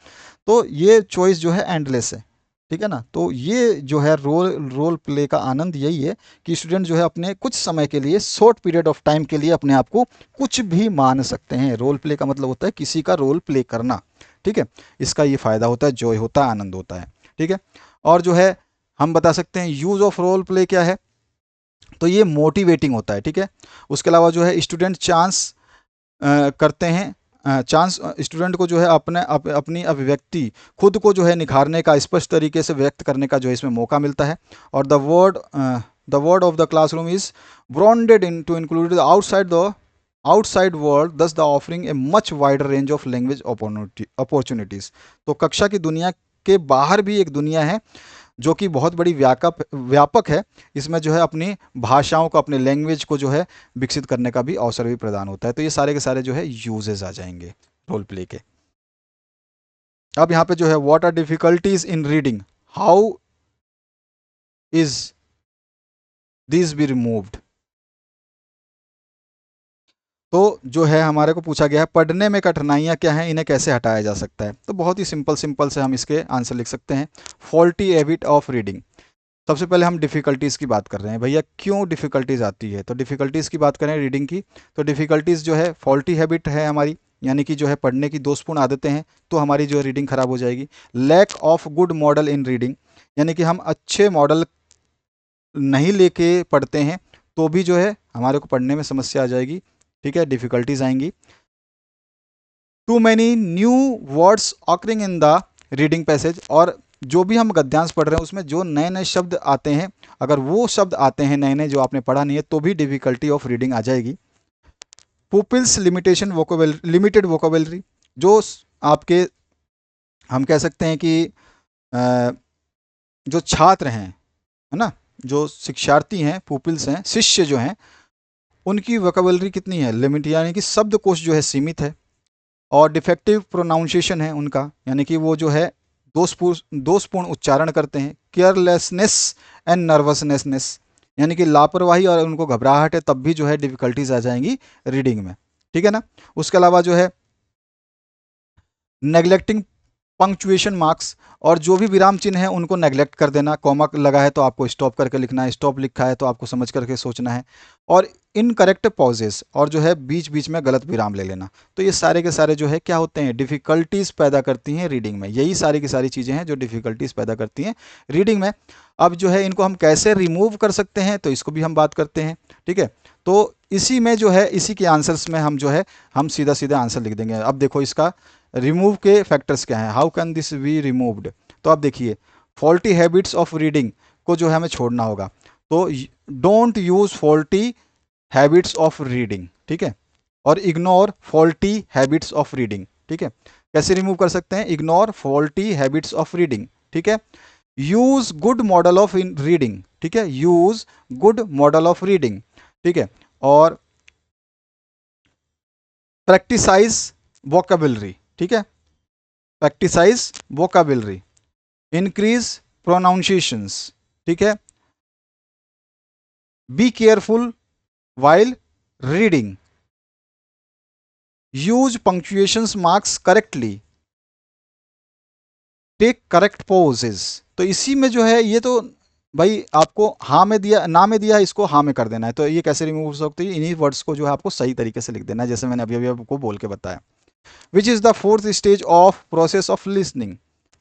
S1: तो ये चॉइस जो है एंडलेस है, ठीक है ना। तो ये जो है रोल प्ले का आनंद यही है कि स्टूडेंट जो है अपने कुछ समय के लिए, शॉर्ट पीरियड ऑफ टाइम के लिए अपने आप को कुछ भी मान सकते हैं। रोल प्ले का मतलब होता है किसी का रोल प्ले करना, ठीक है। इसका ये फ़ायदा होता है, जॉय होता है, आनंद होता है, ठीक है। और जो है हम बता सकते हैं यूज़ ऑफ रोल प्ले क्या है, तो ये मोटिवेटिंग होता है, ठीक है। उसके अलावा जो है स्टूडेंट चांस करते हैं, चांस स्टूडेंट को जो है अपनी अभिव्यक्ति खुद को जो है निखारने का, स्पष्ट तरीके से व्यक्त करने का जो है इसमें मौका मिलता है। और the word of the classroom is broadened in to include outside world, thus the offering a much wider range of language opportunities. तो कक्षा की दुनिया के बाहर भी एक दुनिया है जो कि बहुत बड़ी व्यापक है। इसमें जो है अपनी भाषाओं को, अपने लैंग्वेज को जो है विकसित करने का भी अवसर भी प्रदान होता है। तो ये सारे के सारे जो है यूजेस आ जाएंगे रोल प्ले के। अब यहाँ पे जो है what are difficulties in reading, how is this be removed. तो जो है हमारे को पूछा गया है पढ़ने में कठिनाइयाँ क्या हैं, इन्हें कैसे हटाया जा सकता है। तो बहुत ही सिंपल से हम इसके आंसर लिख सकते हैं। Faulty habit of reading. सबसे पहले हम डिफ़िकल्टीज़ की बात कर रहे हैं, भैया क्यों डिफ़िकल्टीज़ आती है। तो डिफ़िकल्टीज़ की बात करें रीडिंग की, तो डिफ़िकल्टीज़ जो है फॉल्टी हैबिट है हमारी, यानी कि जो है पढ़ने की दोषपूर्ण आदतें हैं, तो हमारी जो है रीडिंग ख़राब हो जाएगी। Lack of good model in reading, यानी कि हम अच्छे मॉडल नहीं लेके पढ़ते हैं तो भी जो है हमारे को पढ़ने में समस्या आ जाएगी, ठीक है, डिफ़िकल्टीज आएंगी। Too many new words occurring in the reading passage, और जो भी हम गद्यांश पढ़ रहे हैं उसमें जो नए नए शब्द आते हैं, अगर वो शब्द आते हैं नए नए जो आपने पढ़ा नहीं है, तो भी डिफ़िकल्टी ऑफ रीडिंग आ जाएगी। पुपिल्स लिमिटेड वोकेबलरी, जो आपके हम कह सकते हैं कि जो छात्र हैं, है ना, जो शिक्षार्थी हैं, पुपिल्स हैं, शिष्य जो हैं, उनकी वोकेबलरी कितनी है, लिमिट, यानी कि शब्दकोश जो है सीमित है। और डिफेक्टिव प्रोनाउंसिएशन है उनका, यानी कि वो जो है दोषपूर्ण उच्चारण करते हैं। केयरलेसनेस एंड नर्वसनेसनेस, यानी कि लापरवाही और उनको घबराहट है, तब भी जो है डिफिकल्टीज आ जाएंगी रीडिंग में, ठीक है ना। उसके अलावा जो है नेग्लेक्टिंग पंक्चुएशन मार्क्स, और जो भी विराम चिन्ह है उनको नेग्लेक्ट कर देना। कॉमा लगा है तो आपको स्टॉप करके लिखना है, स्टॉप लिखा है तो आपको समझ करके सोचना है। और इनकरेक्ट पॉजेस, और जो है बीच बीच में गलत विराम ले लेना। तो ये सारे के सारे जो है क्या होते हैं, डिफ़िकल्टीज़ पैदा करती हैं रीडिंग में। यही सारी की सारी चीज़ें हैं जो डिफ़िकल्टीज़ पैदा करती हैं रीडिंग में। अब जो है इनको हम कैसे रिमूव कर सकते हैं, तो इसको भी हम बात करते हैं, ठीक है। तो इसी में जो है, इसी के आंसर्स में हम जो है हम सीधा सीधा आंसर लिख देंगे। अब देखो इसका रिमूव के फैक्टर्स क्या हैं, how can this be removed. तो आप देखिए, फॉल्टी हैबिट्स ऑफ रीडिंग को जो है हमें छोड़ना होगा। तो don't use faulty habits of reading, ठीक है, और ignore faulty habits of reading, ठीक है। कैसे रिमूव कर सकते हैं, ignore faulty habits of reading, ठीक है। Use good model of reading, ठीक है, use good model of reading, ठीक है। और प्रैक्टिसाइज वोकेबलरी, ठीक है, प्रैक्टिसाइज वोकेबलरी, इंक्रीज प्रोनाउंसिएशंस, ठीक है। Be careful while reading, use punctuations marks correctly, take correct pauses. तो इसी में जो है ये तो भाई आपको हाँ में दिया, ना में दिया, इसको हाँ में कर देना है। तो ये कैसे रिमूव हो सकते हैं, इन्हीं वर्ड्स को जो है आपको सही तरीके से लिख देना है, जैसे मैंने अभी अभी आपको बोल के बताया। Which is the fourth stage of process of listening.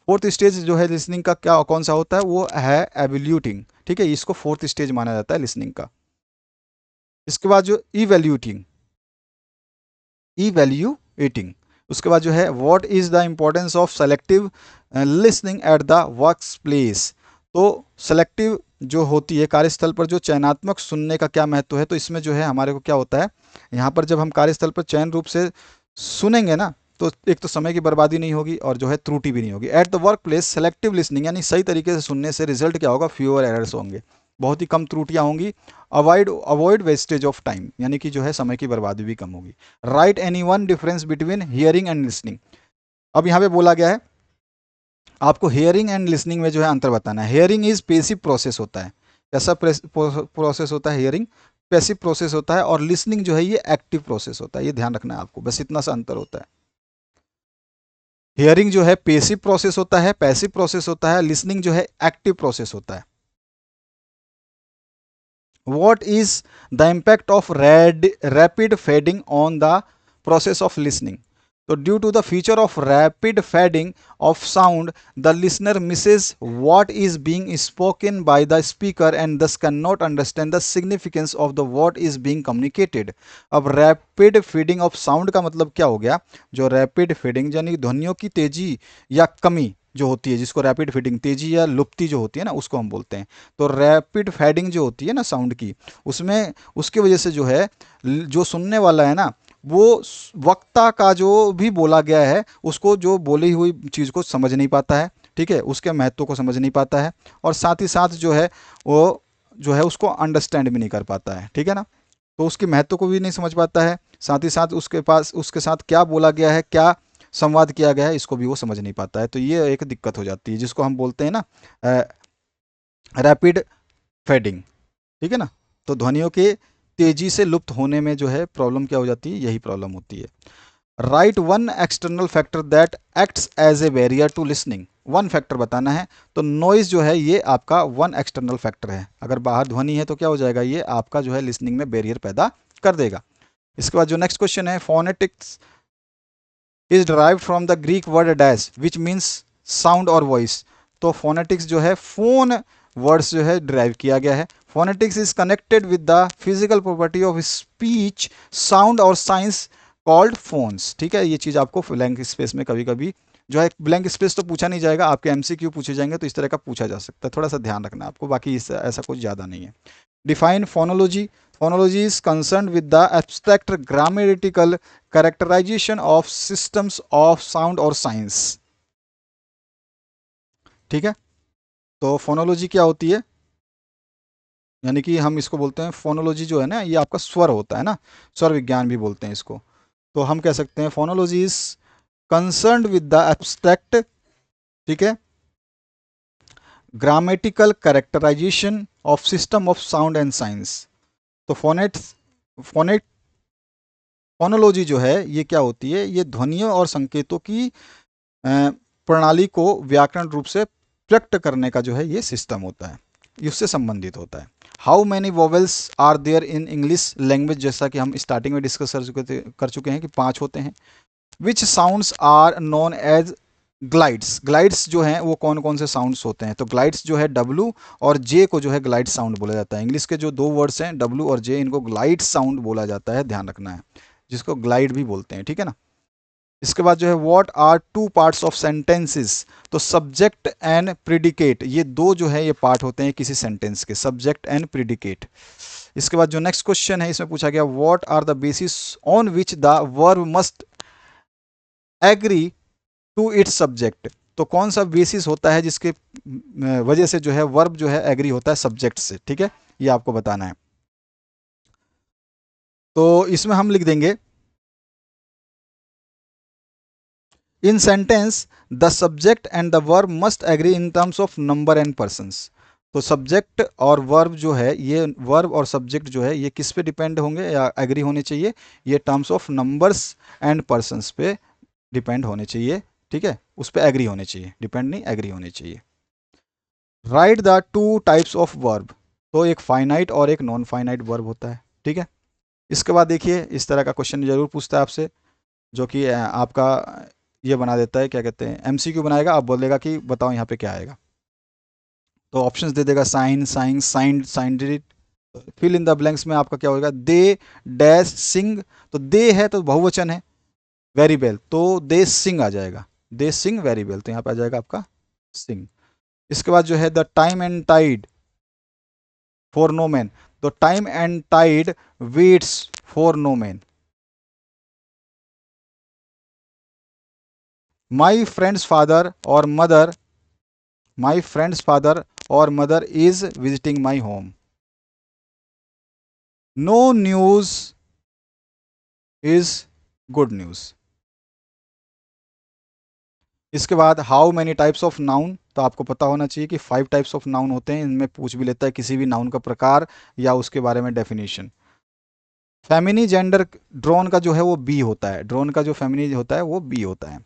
S1: Fourth stage जो है लिसनिंग का क्या कौन सा होता है, वो है एवल्यूटिंग, ठीक है। इसको फोर्थ स्टेज माना जाता है लिसनिंग का। इसके बाद जो इवैल्यूटिंग, इवैल्यूएटिंग, उसके बाद जो है what is the importance of selective listening at the work place. तो सेलेक्टिव जो होती है कार्यस्थल पर, जो चयनात्मक सुनने का क्या महत्व है। तो इसमें जो है हमारे को क्या होता है, यहाँ पर जब हम कार्यस्थल पर चयन रूप से सुनेंगे ना, तो एक तो समय की बर्बादी नहीं होगी और जो है त्रुटि भी नहीं होगी। At the work place selective listening, यानी सही तरीके से सुनने से रिजल्ट क्या होगा, फ्यूअर एरर्स होंगे, बहुत ही कम त्रुटियां होंगी। अवॉइड वेस्टेज ऑफ टाइम, यानी कि जो है समय की बर्बादी भी कम होगी। Right any one difference between hearing and listening. अब यहाँ पे बोला गया है आपको हियरिंग एंड लिसनिंग में जो है अंतर बताना है। हियरिंग इज पेसिव प्रोसेस होता है, कैसा प्रोसेस होता है, हियरिंग पैसिव प्रोसेस होता है, और लिसनिंग जो है ये एक्टिव प्रोसेस होता है। ये ध्यान रखना है आपको, बस इतना सा अंतर होता है। हियरिंग जो है पेसिव प्रोसेस होता है, पैसिव प्रोसेस होता है, लिसनिंग जो है एक्टिव प्रोसेस होता है। What is the impact of rapid fading on the process of listening? So due to the feature of rapid fading of sound, the listener misses what is being spoken by the speaker and thus cannot understand the significance of the what is being communicated. अब rapid fading of sound का मतलब क्या हो गया, जो rapid fading यानी ध्वनियों की तेजी या कमी जो होती है, जिसको रैपिड फीडिंग, तेजी या लुप्ति जो होती है ना, उसको हम बोलते हैं। तो रैपिड फीडिंग जो होती है ना साउंड की, उसमें उसकी वजह से जो है जो सुनने वाला है ना, वो वक्ता का जो भी बोला गया है उसको, जो बोली हुई चीज़ को समझ नहीं पाता है, ठीक है, उसके महत्व को समझ नहीं पाता है, और साथ ही साथ जो है वो जो है उसको अंडरस्टैंड भी नहीं कर पाता है, ठीक है ना। तो उसके महत्व को भी नहीं समझ पाता है, साथ ही साथ उसके साथ क्या बोला गया है, क्या संवाद किया गया है, इसको भी वो समझ नहीं पाता है। तो ये एक दिक्कत हो जाती है, जिसको हम बोलते हैं ना रैपिड फेडिंग, ठीक है ना। तो ध्वनियों के तेजी से लुप्त होने में जो है प्रॉब्लम क्या हो जाती है, यही प्रॉब्लम होती है। Write one external factor that acts as a barrier to listening. One factor बताना है, तो नॉइज जो है ये आपका वन एक्सटर्नल फैक्टर है। अगर बाहर ध्वनि है तो क्या हो जाएगा, ये आपका जो है लिसनिंग में बैरियर पैदा कर देगा। इसके बाद जो नेक्स्ट क्वेश्चन है, phonetics is derived from the Greek word dash which means sound और वॉइस। तो फोनेटिक्स जो है फोन वर्ड्स जो है डिराइव किया गया है। Phonetics is connected with the physical property of speech, sound और साइंस कॉल्ड फोन्स, ठीक है। ये चीज़ आपको ब्लैंक स्पेस में कभी कभी जो है, ब्लैंक स्पेस तो पूछा नहीं जाएगा, आपके एमसीक्यू पूछे जाएंगे, तो इस तरह का पूछा जा सकता है, थोड़ा सा ध्यान रखना आपको, बाकी ऐसा कुछ ज़्यादा नहीं है। Define phonology. Phonology is concern with the abstract grammatical characterisation of systems of sound और साइंस। ठीक है, तो फोनोलॉजी क्या होती है, यानी कि हम इसको बोलते हैं फोनोलॉजी जो है ना, ये आपका स्वर होता है ना, स्वर विज्ञान भी बोलते हैं इसको। तो हम कह सकते हैं phonology is concern with the abstract, ठीक है, grammatical characterisation of system of sound and signs. तो फोनेट फोनोलॉजी जो है ये क्या होती है, ये ध्वनियों और संकेतों की प्रणाली को व्याकरण रूप से व्यक्त करने का जो है ये सिस्टम होता है, इससे संबंधित होता है। How many vowels are there in English language, जैसा कि हम स्टार्टिंग में डिस्कस कर चुके हैं कि 5 होते हैं। Which sounds are known as glides, glides जो हैं वो कौन कौन से साउंड्स होते हैं, तो ग्लाइड्स जो है W और J को जो है ग्लाइड साउंड बोला जाता है। इंग्लिश के जो 2 वर्ड्स हैं W और J, इनको ग्लाइड साउंड बोला जाता है, ध्यान रखना है, जिसको ग्लाइड भी बोलते हैं, ठीक है ना। इसके बाद जो है what are 2 parts of sentences, तो सब्जेक्ट एंड प्रिडिकेट, ये 2 जो है ये पार्ट होते हैं किसी सेंटेंस के, सब्जेक्ट एंड प्रिडिकेट। इसके बाद जो नेक्स्ट क्वेश्चन है इसमें पूछा गया what are the basis on which the verb must agree to its subject, तो कौन सा बेसिस होता है जिसके वजह से जो है वर्ब जो है एग्री होता है सब्जेक्ट से, ठीक है, ये आपको बताना है। तो इसमें हम लिख देंगे in sentence the subject and the verb must agree in terms of number and persons. तो सब्जेक्ट और वर्ब जो है, ये वर्ब और सब्जेक्ट जो है ये किस पे डिपेंड होंगे या एग्री होने चाहिए, ये terms of numbers and persons पे डिपेंड होने चाहिए, ठीक है, उस पर एग्री होने चाहिए, डिपेंड नहीं, एग्री होने चाहिए। Right the 2 types of verb, तो एक फाइनाइट और एक नॉन फाइनाइट वर्ब होता है, ठीक है। इसके बाद देखिए इस तरह का क्वेश्चन जरूर पूछता है आपसे, जो कि आपका ये बना देता है, क्या कहते हैं, MCQ बनाएगा, आप बोलेगा कि बताओ यहाँ पे क्या आएगा, तो ऑप्शंस दे देगा साइन, साइन, साइंड, साइंडेड, फिल इन द ब्लैंक्स में आपका क्या होगा, दे डैश सिंग, तो दे है तो बहुवचन है, वेरी वेल तो दे सिंग आ जाएगा, दे सिंग वेरी वेल, तो यहाँ पे आ जाएगा आपका सिंग। इसके बाद जो है the time and tide for no man, तो time and tide waits for no man. My friend's father और मदर, माई फ्रेंड्स फादर और mother is visiting my home. No news is good news. इसके बाद how many types of noun, तो आपको पता होना चाहिए कि 5 टाइप्स ऑफ नाउन होते हैं, इनमें पूछ भी लेता है किसी भी नाउन का प्रकार या उसके बारे में डेफिनेशन। फेमिनी जेंडर ड्रोन का जो है वो बी होता है, ड्रोन का जो फेमिनी होता है वो बी होता है।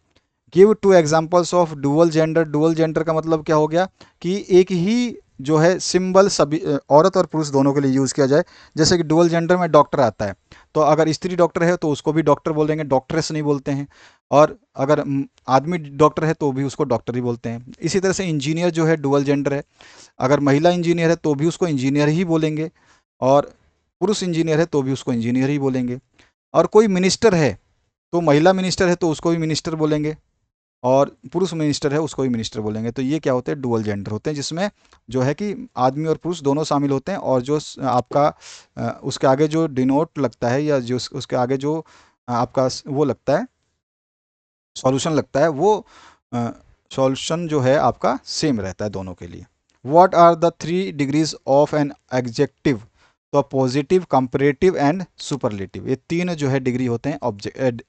S1: Give 2 examples of dual gender, dual gender का मतलब क्या हो गया कि एक ही जो है सिंबल सभी औरत और पुरुष दोनों के लिए यूज़ किया जाए। जैसे कि डुअल जेंडर में डॉक्टर आता है, तो अगर स्त्री डॉक्टर है तो उसको भी डॉक्टर बोल देंगे, डॉक्ट्रेस नहीं बोलते हैं, और अगर आदमी डॉक्टर है तो भी उसको डॉक्टर ही बोलते हैं। इसी तरह से इंजीनियर जो है डुअल जेंडर है, अगर महिला इंजीनियर है तो भी उसको इंजीनियर ही बोलेंगे, और पुरुष इंजीनियर है तो भी उसको इंजीनियर ही बोलेंगे। और कोई मिनिस्टर है तो महिला मिनिस्टर है तो उसको भी मिनिस्टर बोलेंगे, और पुरुष मिनिस्टर है उसको भी मिनिस्टर बोलेंगे। तो ये क्या होते हैं, डुअल जेंडर होते हैं, जिसमें जो है कि आदमी और पुरुष दोनों शामिल होते हैं, और जो आपका उसके आगे जो डिनोट लगता है या जो उसके आगे जो आपका वो लगता है, सॉल्यूशन लगता है, वो सॉल्यूशन जो है आपका सेम रहता है दोनों के लिए। What are the 3 degrees of an adjective, तो पॉजिटिव, कंपैरेटिव एंड सुपरलेटिव, ये 3 जो है डिग्री होते हैं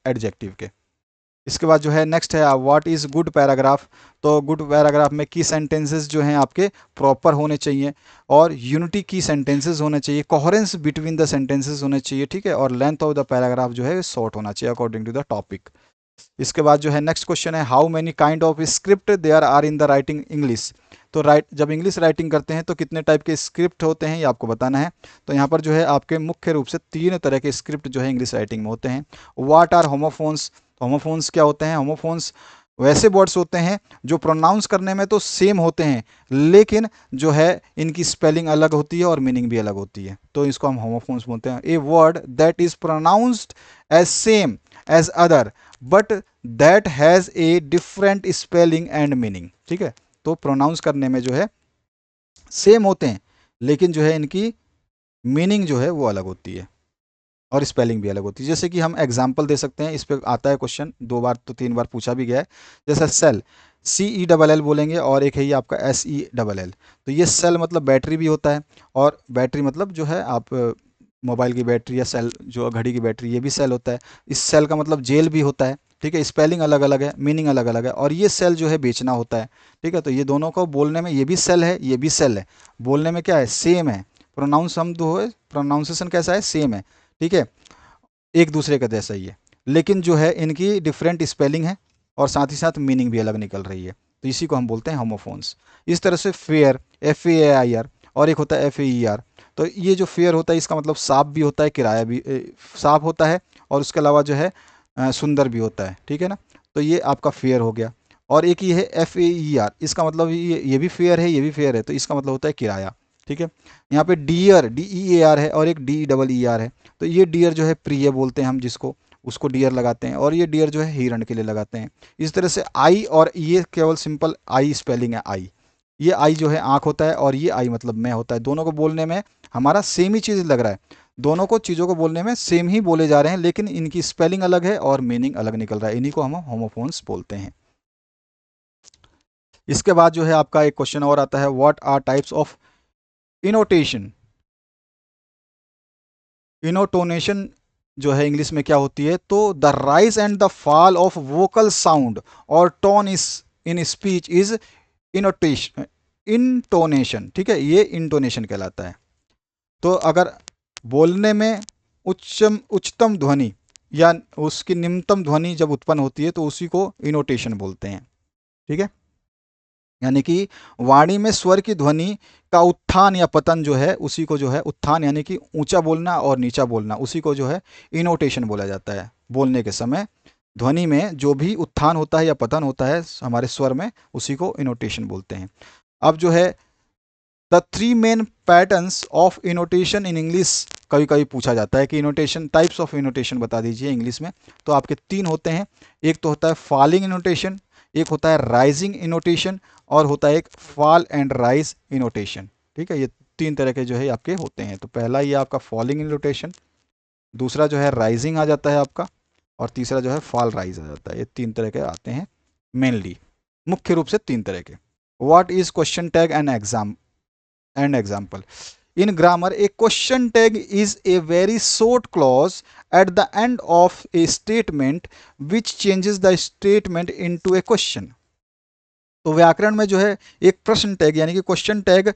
S1: एडजेक्टिव के। इसके बाद जो है नेक्स्ट है व्हाट इज़ गुड पैराग्राफ, तो गुड पैराग्राफ में की सेंटेंसेस जो हैं आपके प्रॉपर होने चाहिए, और यूनिटी की सेंटेंसेस होने चाहिए, कोहेरेंस बिटवीन द सेंटेंसेस होने चाहिए, ठीक है, और लेंथ ऑफ द पैराग्राफ जो है शॉर्ट होना चाहिए अकॉर्डिंग टू द टॉपिक। इसके बाद जो है नेक्स्ट क्वेश्चन है how many kind of script there are in the writing English, तो जब इंग्लिश राइटिंग करते हैं तो कितने टाइप के स्क्रिप्ट होते हैं ये आपको बताना है। तो यहाँ पर जो है आपके मुख्य रूप से 3 तरह के स्क्रिप्ट जो है इंग्लिश राइटिंग में होते हैं। व्हाट आर होमोफोन्स, होमोफोन्स क्या होते हैं, होमोफोन्स वैसे वर्ड्स होते हैं जो प्रोनाउंस करने में तो सेम होते हैं, लेकिन जो है इनकी स्पेलिंग अलग होती है और मीनिंग भी अलग होती है, तो इसको हम होमोफोन्स बोलते हैं। A word that is pronounced as same as other but that has a different spelling and meaning, ठीक है, तो प्रोनाउंस करने में जो है सेम होते हैं, लेकिन जो है इनकी मीनिंग जो है वो अलग होती है और स्पेलिंग भी अलग होती है। जैसे कि हम एग्जाम्पल दे सकते हैं, इस पर आता है क्वेश्चन, 2 बार तो 3 बार पूछा भी गया है। जैसे सेल, CELL बोलेंगे, और एक है ये आपका SELL। तो ये सेल मतलब बैटरी भी होता है, और बैटरी मतलब जो है आप मोबाइल की बैटरी या सेल जो घड़ी की बैटरी, ये भी सेल होता है। इस सेल का मतलब जेल भी होता है। ठीक है, स्पेलिंग अलग अलग है, मीनिंग अलग अलग है। और ये सेल जो है बेचना होता है। ठीक है, तो ये दोनों को बोलने में, ये भी सेल है ये भी सेल है, बोलने में क्या है, सेम है। प्रोनाउंस हम दो है, प्रोनाउंसिएशन कैसा है, सेम है। ठीक है, एक दूसरे का जैसा ही है, लेकिन जो है इनकी डिफरेंट स्पेलिंग है, और साथ ही साथ मीनिंग भी अलग निकल रही है। तो इसी को हम बोलते हैं होमोफोन्स। इस तरह से फेयर, FAIR, और एक होता है FAER। तो ये जो फेयर होता है इसका मतलब साफ भी होता है, किराया भी साफ होता है, और उसके अलावा जो है सुंदर भी होता है। ठीक है ना, तो ये आपका फेयर हो गया। और एक ये है FAER, इसका मतलब ये भी फेयर है, ये भी फेयर है, तो इसका मतलब होता है किराया। ठीक है, यहाँ पे डियर, DEAR है, और एक DEER है। तो ये डियर जो है प्रिय बोलते हैं हम जिसको, उसको डियर लगाते हैं, और ये डियर जो है हिरण के लिए लगाते हैं। इस तरह से आई, और ये केवल सिंपल आई स्पेलिंग है आई। ये आई जो है आँख होता है, और ये आई मतलब मैं होता है। दोनों को बोलने में हमारा सेम ही चीज़ लग रहा है, दोनों को चीज़ों को बोलने में सेम ही बोले जा रहे हैं, लेकिन इनकी स्पेलिंग अलग है और मीनिंग अलग निकल रहा है। इन्हीं को हम होमोफोन्स बोलते हैं। इसके बाद जो है आपका एक क्वेश्चन और आता है, व्हाट आर टाइप्स ऑफ इनोटेशन। इनोटोनेशन जो है इंग्लिश में क्या होती है, तो the rise and the fall of vocal sound और टोन इस इन स्पीच इज इनोटेशन, इंटोनेशन। ठीक है, ये इंटोनेशन कहलाता है। तो अगर बोलने में उच्चतम ध्वनि या उसकी निम्नतम ध्वनि जब उत्पन्न होती है तो उसी को इनोटेशन बोलते हैं। ठीक है, यानी कि वाणी में स्वर की ध्वनि का उत्थान या पतन जो है, उसी को जो है उत्थान यानी कि ऊंचा बोलना और नीचा बोलना, उसी को जो है इनोटेशन बोला जाता है। बोलने के समय ध्वनि में जो भी उत्थान होता है या पतन होता है हमारे स्वर में, उसी को इनोटेशन बोलते हैं। अब जो है the 3 main patterns of intonation in English, कभी कभी पूछा जाता है कि इनोटेशन, टाइप्स ऑफ इनोटेशन बता दीजिए इंग्लिश में। तो आपके 3 होते हैं। एक तो होता है फॉलिंग इनोटेशन, एक होता है राइजिंग इनोटेशन, और होता है एक फॉल एंड राइज इनोटेशन। ठीक है, ये 3 तरह के जो है आपके होते हैं। तो पहला ये आपका फॉलिंग इनोटेशन, दूसरा जो है राइजिंग आ जाता है आपका, और तीसरा जो है फॉल राइज आ जाता है। ये 3 तरह के आते हैं मेनली, मुख्य रूप से 3 तरह के। What is question tag and example. In grammar, a question tag is a very short clause at the end of a statement which changes the statement into a question. तो व्याकरण में जो है एक प्रश्न टैग यानी कि क्वेश्चन टैग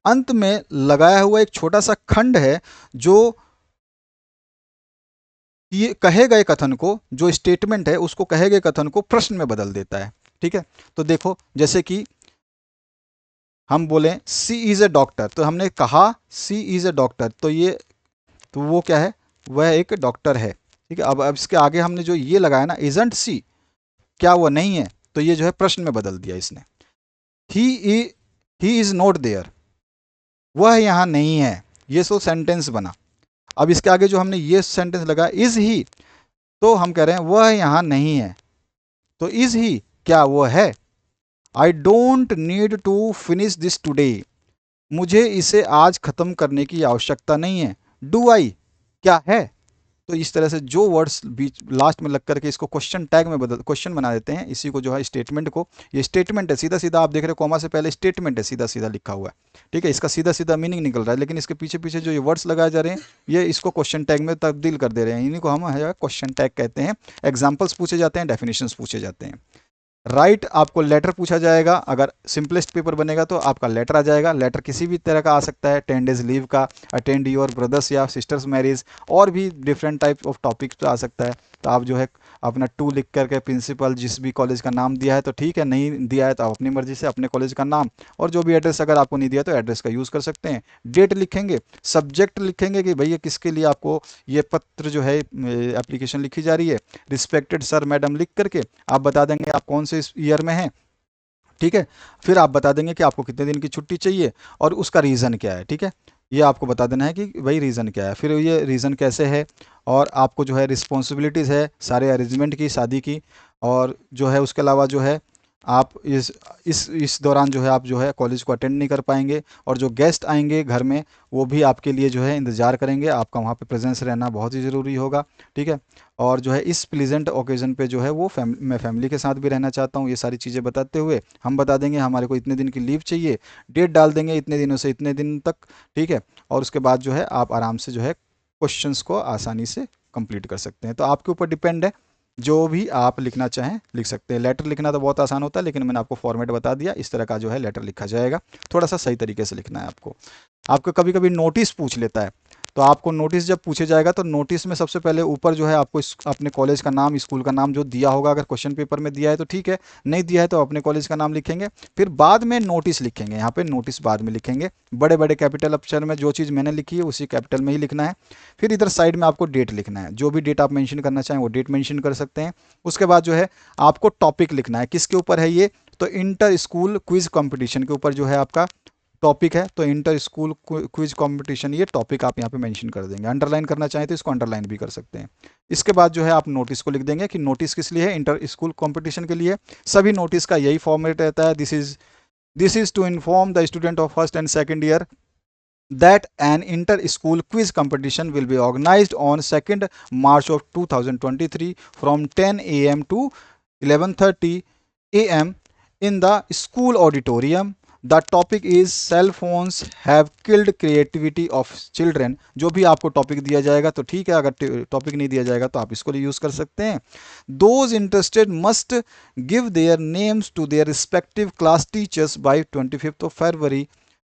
S1: अंत में लगाया हुआ एक छोटा सा खंड है, जो ये कहे गए कथन को, जो स्टेटमेंट है उसको कहे गए कथन को प्रश्न में बदल देता है। ठीक है, तो देखो जैसे कि हम बोलें सी इज़ ए डॉक्टर, तो हमने कहा सी इज़ ए डॉक्टर, तो ये, तो वो क्या है, वह एक डॉक्टर है। ठीक है, अब इसके आगे हमने जो ये लगाया ना, इजंट सी, क्या वो नहीं है, तो ये जो है प्रश्न में बदल दिया इसने। ही ही इज़ नॉट देयर, वह यहाँ नहीं है, ये सो सेंटेंस बना। अब इसके आगे जो हमने ये सेंटेंस लगाया इज़ ही, तो हम कह रहे हैं वह यहाँ नहीं है, तो इज़ ही, क्या वो है। I don't need to finish this today, मुझे इसे आज ख़त्म करने की आवश्यकता नहीं है। डू आई, क्या है। तो इस तरह से जो वर्ड्स बीच लास्ट में लग करके इसको क्वेश्चन टैग में बदल, क्वेश्चन बना देते हैं, इसी को जो है स्टेटमेंट को, ये स्टेटमेंट है, सीधा सीधा आप देख रहे हो कॉमा से पहले स्टेटमेंट है, सीधा सीधा लिखा हुआ है। ठीक है, इसका सीधा सीधा मीनिंग निकल रहा है, लेकिन इसके पीछे पीछे जो ये वर्ड्स लगाए जा रहे हैं, ये इसको क्वेश्चन टैग में तब्दील कर दे रहे हैं। इन्हीं को हम क्वेश्चन टैग कहते हैं। एग्जाम्पल्स पूछे जाते हैं, डेफिनेशंस पूछे जाते हैं। राइट आपको लेटर पूछा जाएगा, अगर सिंपलेस्ट पेपर बनेगा तो आपका लेटर आ जाएगा। लेटर किसी भी तरह का आ सकता है, 10 डेज लीव का, अटेंड योर ब्रदर्स या सिस्टर्स मैरिज, और भी डिफरेंट टाइप ऑफ टॉपिक्स पे आ सकता है। तो आप जो है अपना टू लिख करके प्रिंसिपल जिस भी कॉलेज का नाम दिया है तो ठीक है, नहीं दिया है तो आप अपनी मर्जी से अपने कॉलेज का नाम, और जो भी एड्रेस अगर आपको नहीं दिया तो एड्रेस का यूज़ कर सकते हैं। डेट लिखेंगे, सब्जेक्ट लिखेंगे कि भैया किसके लिए आपको ये पत्र जो है एप्लीकेशन लिखी जा रही है, रिस्पेक्टेड सर मैडम लिख करके आप बता देंगे आप कौन से ईयर में हैं। ठीक है, फिर आप बता देंगे कि आपको कितने दिन की छुट्टी चाहिए और उसका रीज़न क्या है। ठीक है, ये आपको बता देना है कि भाई रीज़न क्या है, फिर ये रीज़न कैसे है, और आपको जो है रिस्पॉन्सिबिलिटीज़ है सारे अरेंजमेंट की, शादी की, और जो है उसके अलावा जो है आप इस दौरान जो है आप जो है कॉलेज को अटेंड नहीं कर पाएंगे, और जो गेस्ट आएंगे घर में वो भी आपके लिए जो है इंतज़ार करेंगे। आपका वहाँ पे प्रेजेंस रहना बहुत ही ज़रूरी होगा, ठीक है। और जो है इस प्लीजेंट ओकेज़न पे जो है वो मैं फैमिली के साथ भी रहना चाहता हूँ, ये सारी चीज़ें बताते हुए हम बता देंगे हमारे को इतने दिन की लीव चाहिए, डेट डाल देंगे इतने दिनों से इतने दिन तक, ठीक है। और उसके बाद जो है आप आराम से जो है क्वेश्चंस को आसानी से कंप्लीट कर सकते हैं। तो आपके ऊपर डिपेंड है, जो भी आप लिखना चाहें लिख सकते हैं। लेटर लिखना तो बहुत आसान होता है, लेकिन मैंने आपको फॉर्मेट बता दिया, इस तरह का जो है लेटर लिखा जाएगा। थोड़ा सा सही तरीके से लिखना है आपको। आपको कभी कभी नोटिस पूछ लेता है, तो आपको नोटिस जब पूछे जाएगा तो नोटिस में सबसे पहले ऊपर जो है आपको अपने कॉलेज का नाम, स्कूल का नाम जो दिया होगा, अगर क्वेश्चन पेपर में दिया है तो ठीक है, नहीं दिया है तो अपने कॉलेज का नाम लिखेंगे। फिर बाद में नोटिस लिखेंगे, यहाँ पे नोटिस बाद में लिखेंगे, बड़े बड़े कैपिटल अक्षर में जो चीज़ मैंने लिखी है उसी कैपिटल में ही लिखना है। फिर इधर साइड में आपको डेट लिखना है, जो भी डेट आप मेंशन करना चाहें वो डेट मेंशन कर सकते हैं। उसके बाद जो है आपको टॉपिक लिखना है, किसके ऊपर है ये, तो इंटर स्कूल क्विज कंपटीशन के ऊपर जो है आपका टॉपिक है। तो इंटर स्कूल क्विज कंपटीशन, ये टॉपिक आप यहाँ पे मेंशन कर देंगे। अंडरलाइन करना चाहें तो इसको अंडरलाइन भी कर सकते हैं। इसके बाद जो है आप नोटिस को लिख देंगे कि नोटिस किस लिए है, इंटर स्कूल कंपटीशन के लिए। सभी नोटिस का यही फॉर्मेट रहता है, this is to inform the student of first and second year that an inter-school quiz competition will be organized on 2nd March of 2023 from 10 a.m. to 11:30 a.m. in the school auditorium. The topic is cell phones have killed creativity of children. जो भी आपको topic दिया जाएगा तो ठीक है, अगर topic नहीं दिया जाएगा तो आप इसको यूज़ कर सकते हैं। Those interested must give their names to their respective class teachers by 25th of February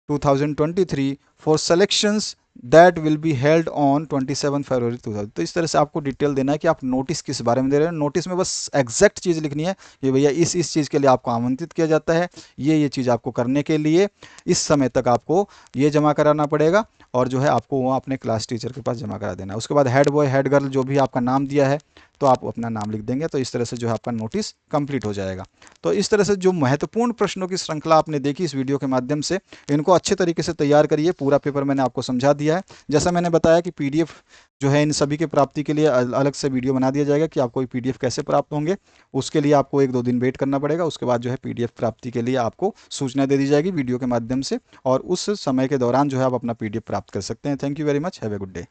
S1: 2023 for selections that will be held on 27 फरवरी 2000। तो इस तरह से आपको डिटेल देना है कि आप नोटिस किस बारे में दे रहे हैं। नोटिस में बस एग्जैक्ट चीज़ लिखनी है कि भैया इस चीज़ के लिए आपको आमंत्रित किया जाता है, ये चीज़ आपको करने के लिए इस समय तक आपको ये जमा कराना पड़ेगा, और जो है आपको वहाँ अपने क्लास टीचर के पास जमा करा देना है। उसके बाद हेड बॉय हेड गर्ल जो भी आपका नाम दिया है तो आप अपना नाम लिख देंगे। तो इस तरह से जो है आपका नोटिस कंप्लीट हो जाएगा। तो इस तरह से जो महत्वपूर्ण प्रश्नों की श्रृंखला आपने देखी इस वीडियो के माध्यम से, इनको अच्छे तरीके से तैयार करिए। पूरा पेपर मैंने आपको समझा दिया है। जैसा मैंने बताया कि पीडीएफ जो है इन सभी के प्राप्ति के लिए अलग से वीडियो बना दिया जाएगा कि आपको पीडीएफ कैसे प्राप्त होंगे। उसके लिए आपको 1-2 दिन वेट करना पड़ेगा। उसके बाद जो है पीडीएफ प्राप्ति के लिए आपको सूचना दे दी जाएगी वीडियो के माध्यम से, और उस समय के दौरान जो है आप अपना पीडीएफ प्राप्त कर सकते हैं। Thank you very much, have a good day.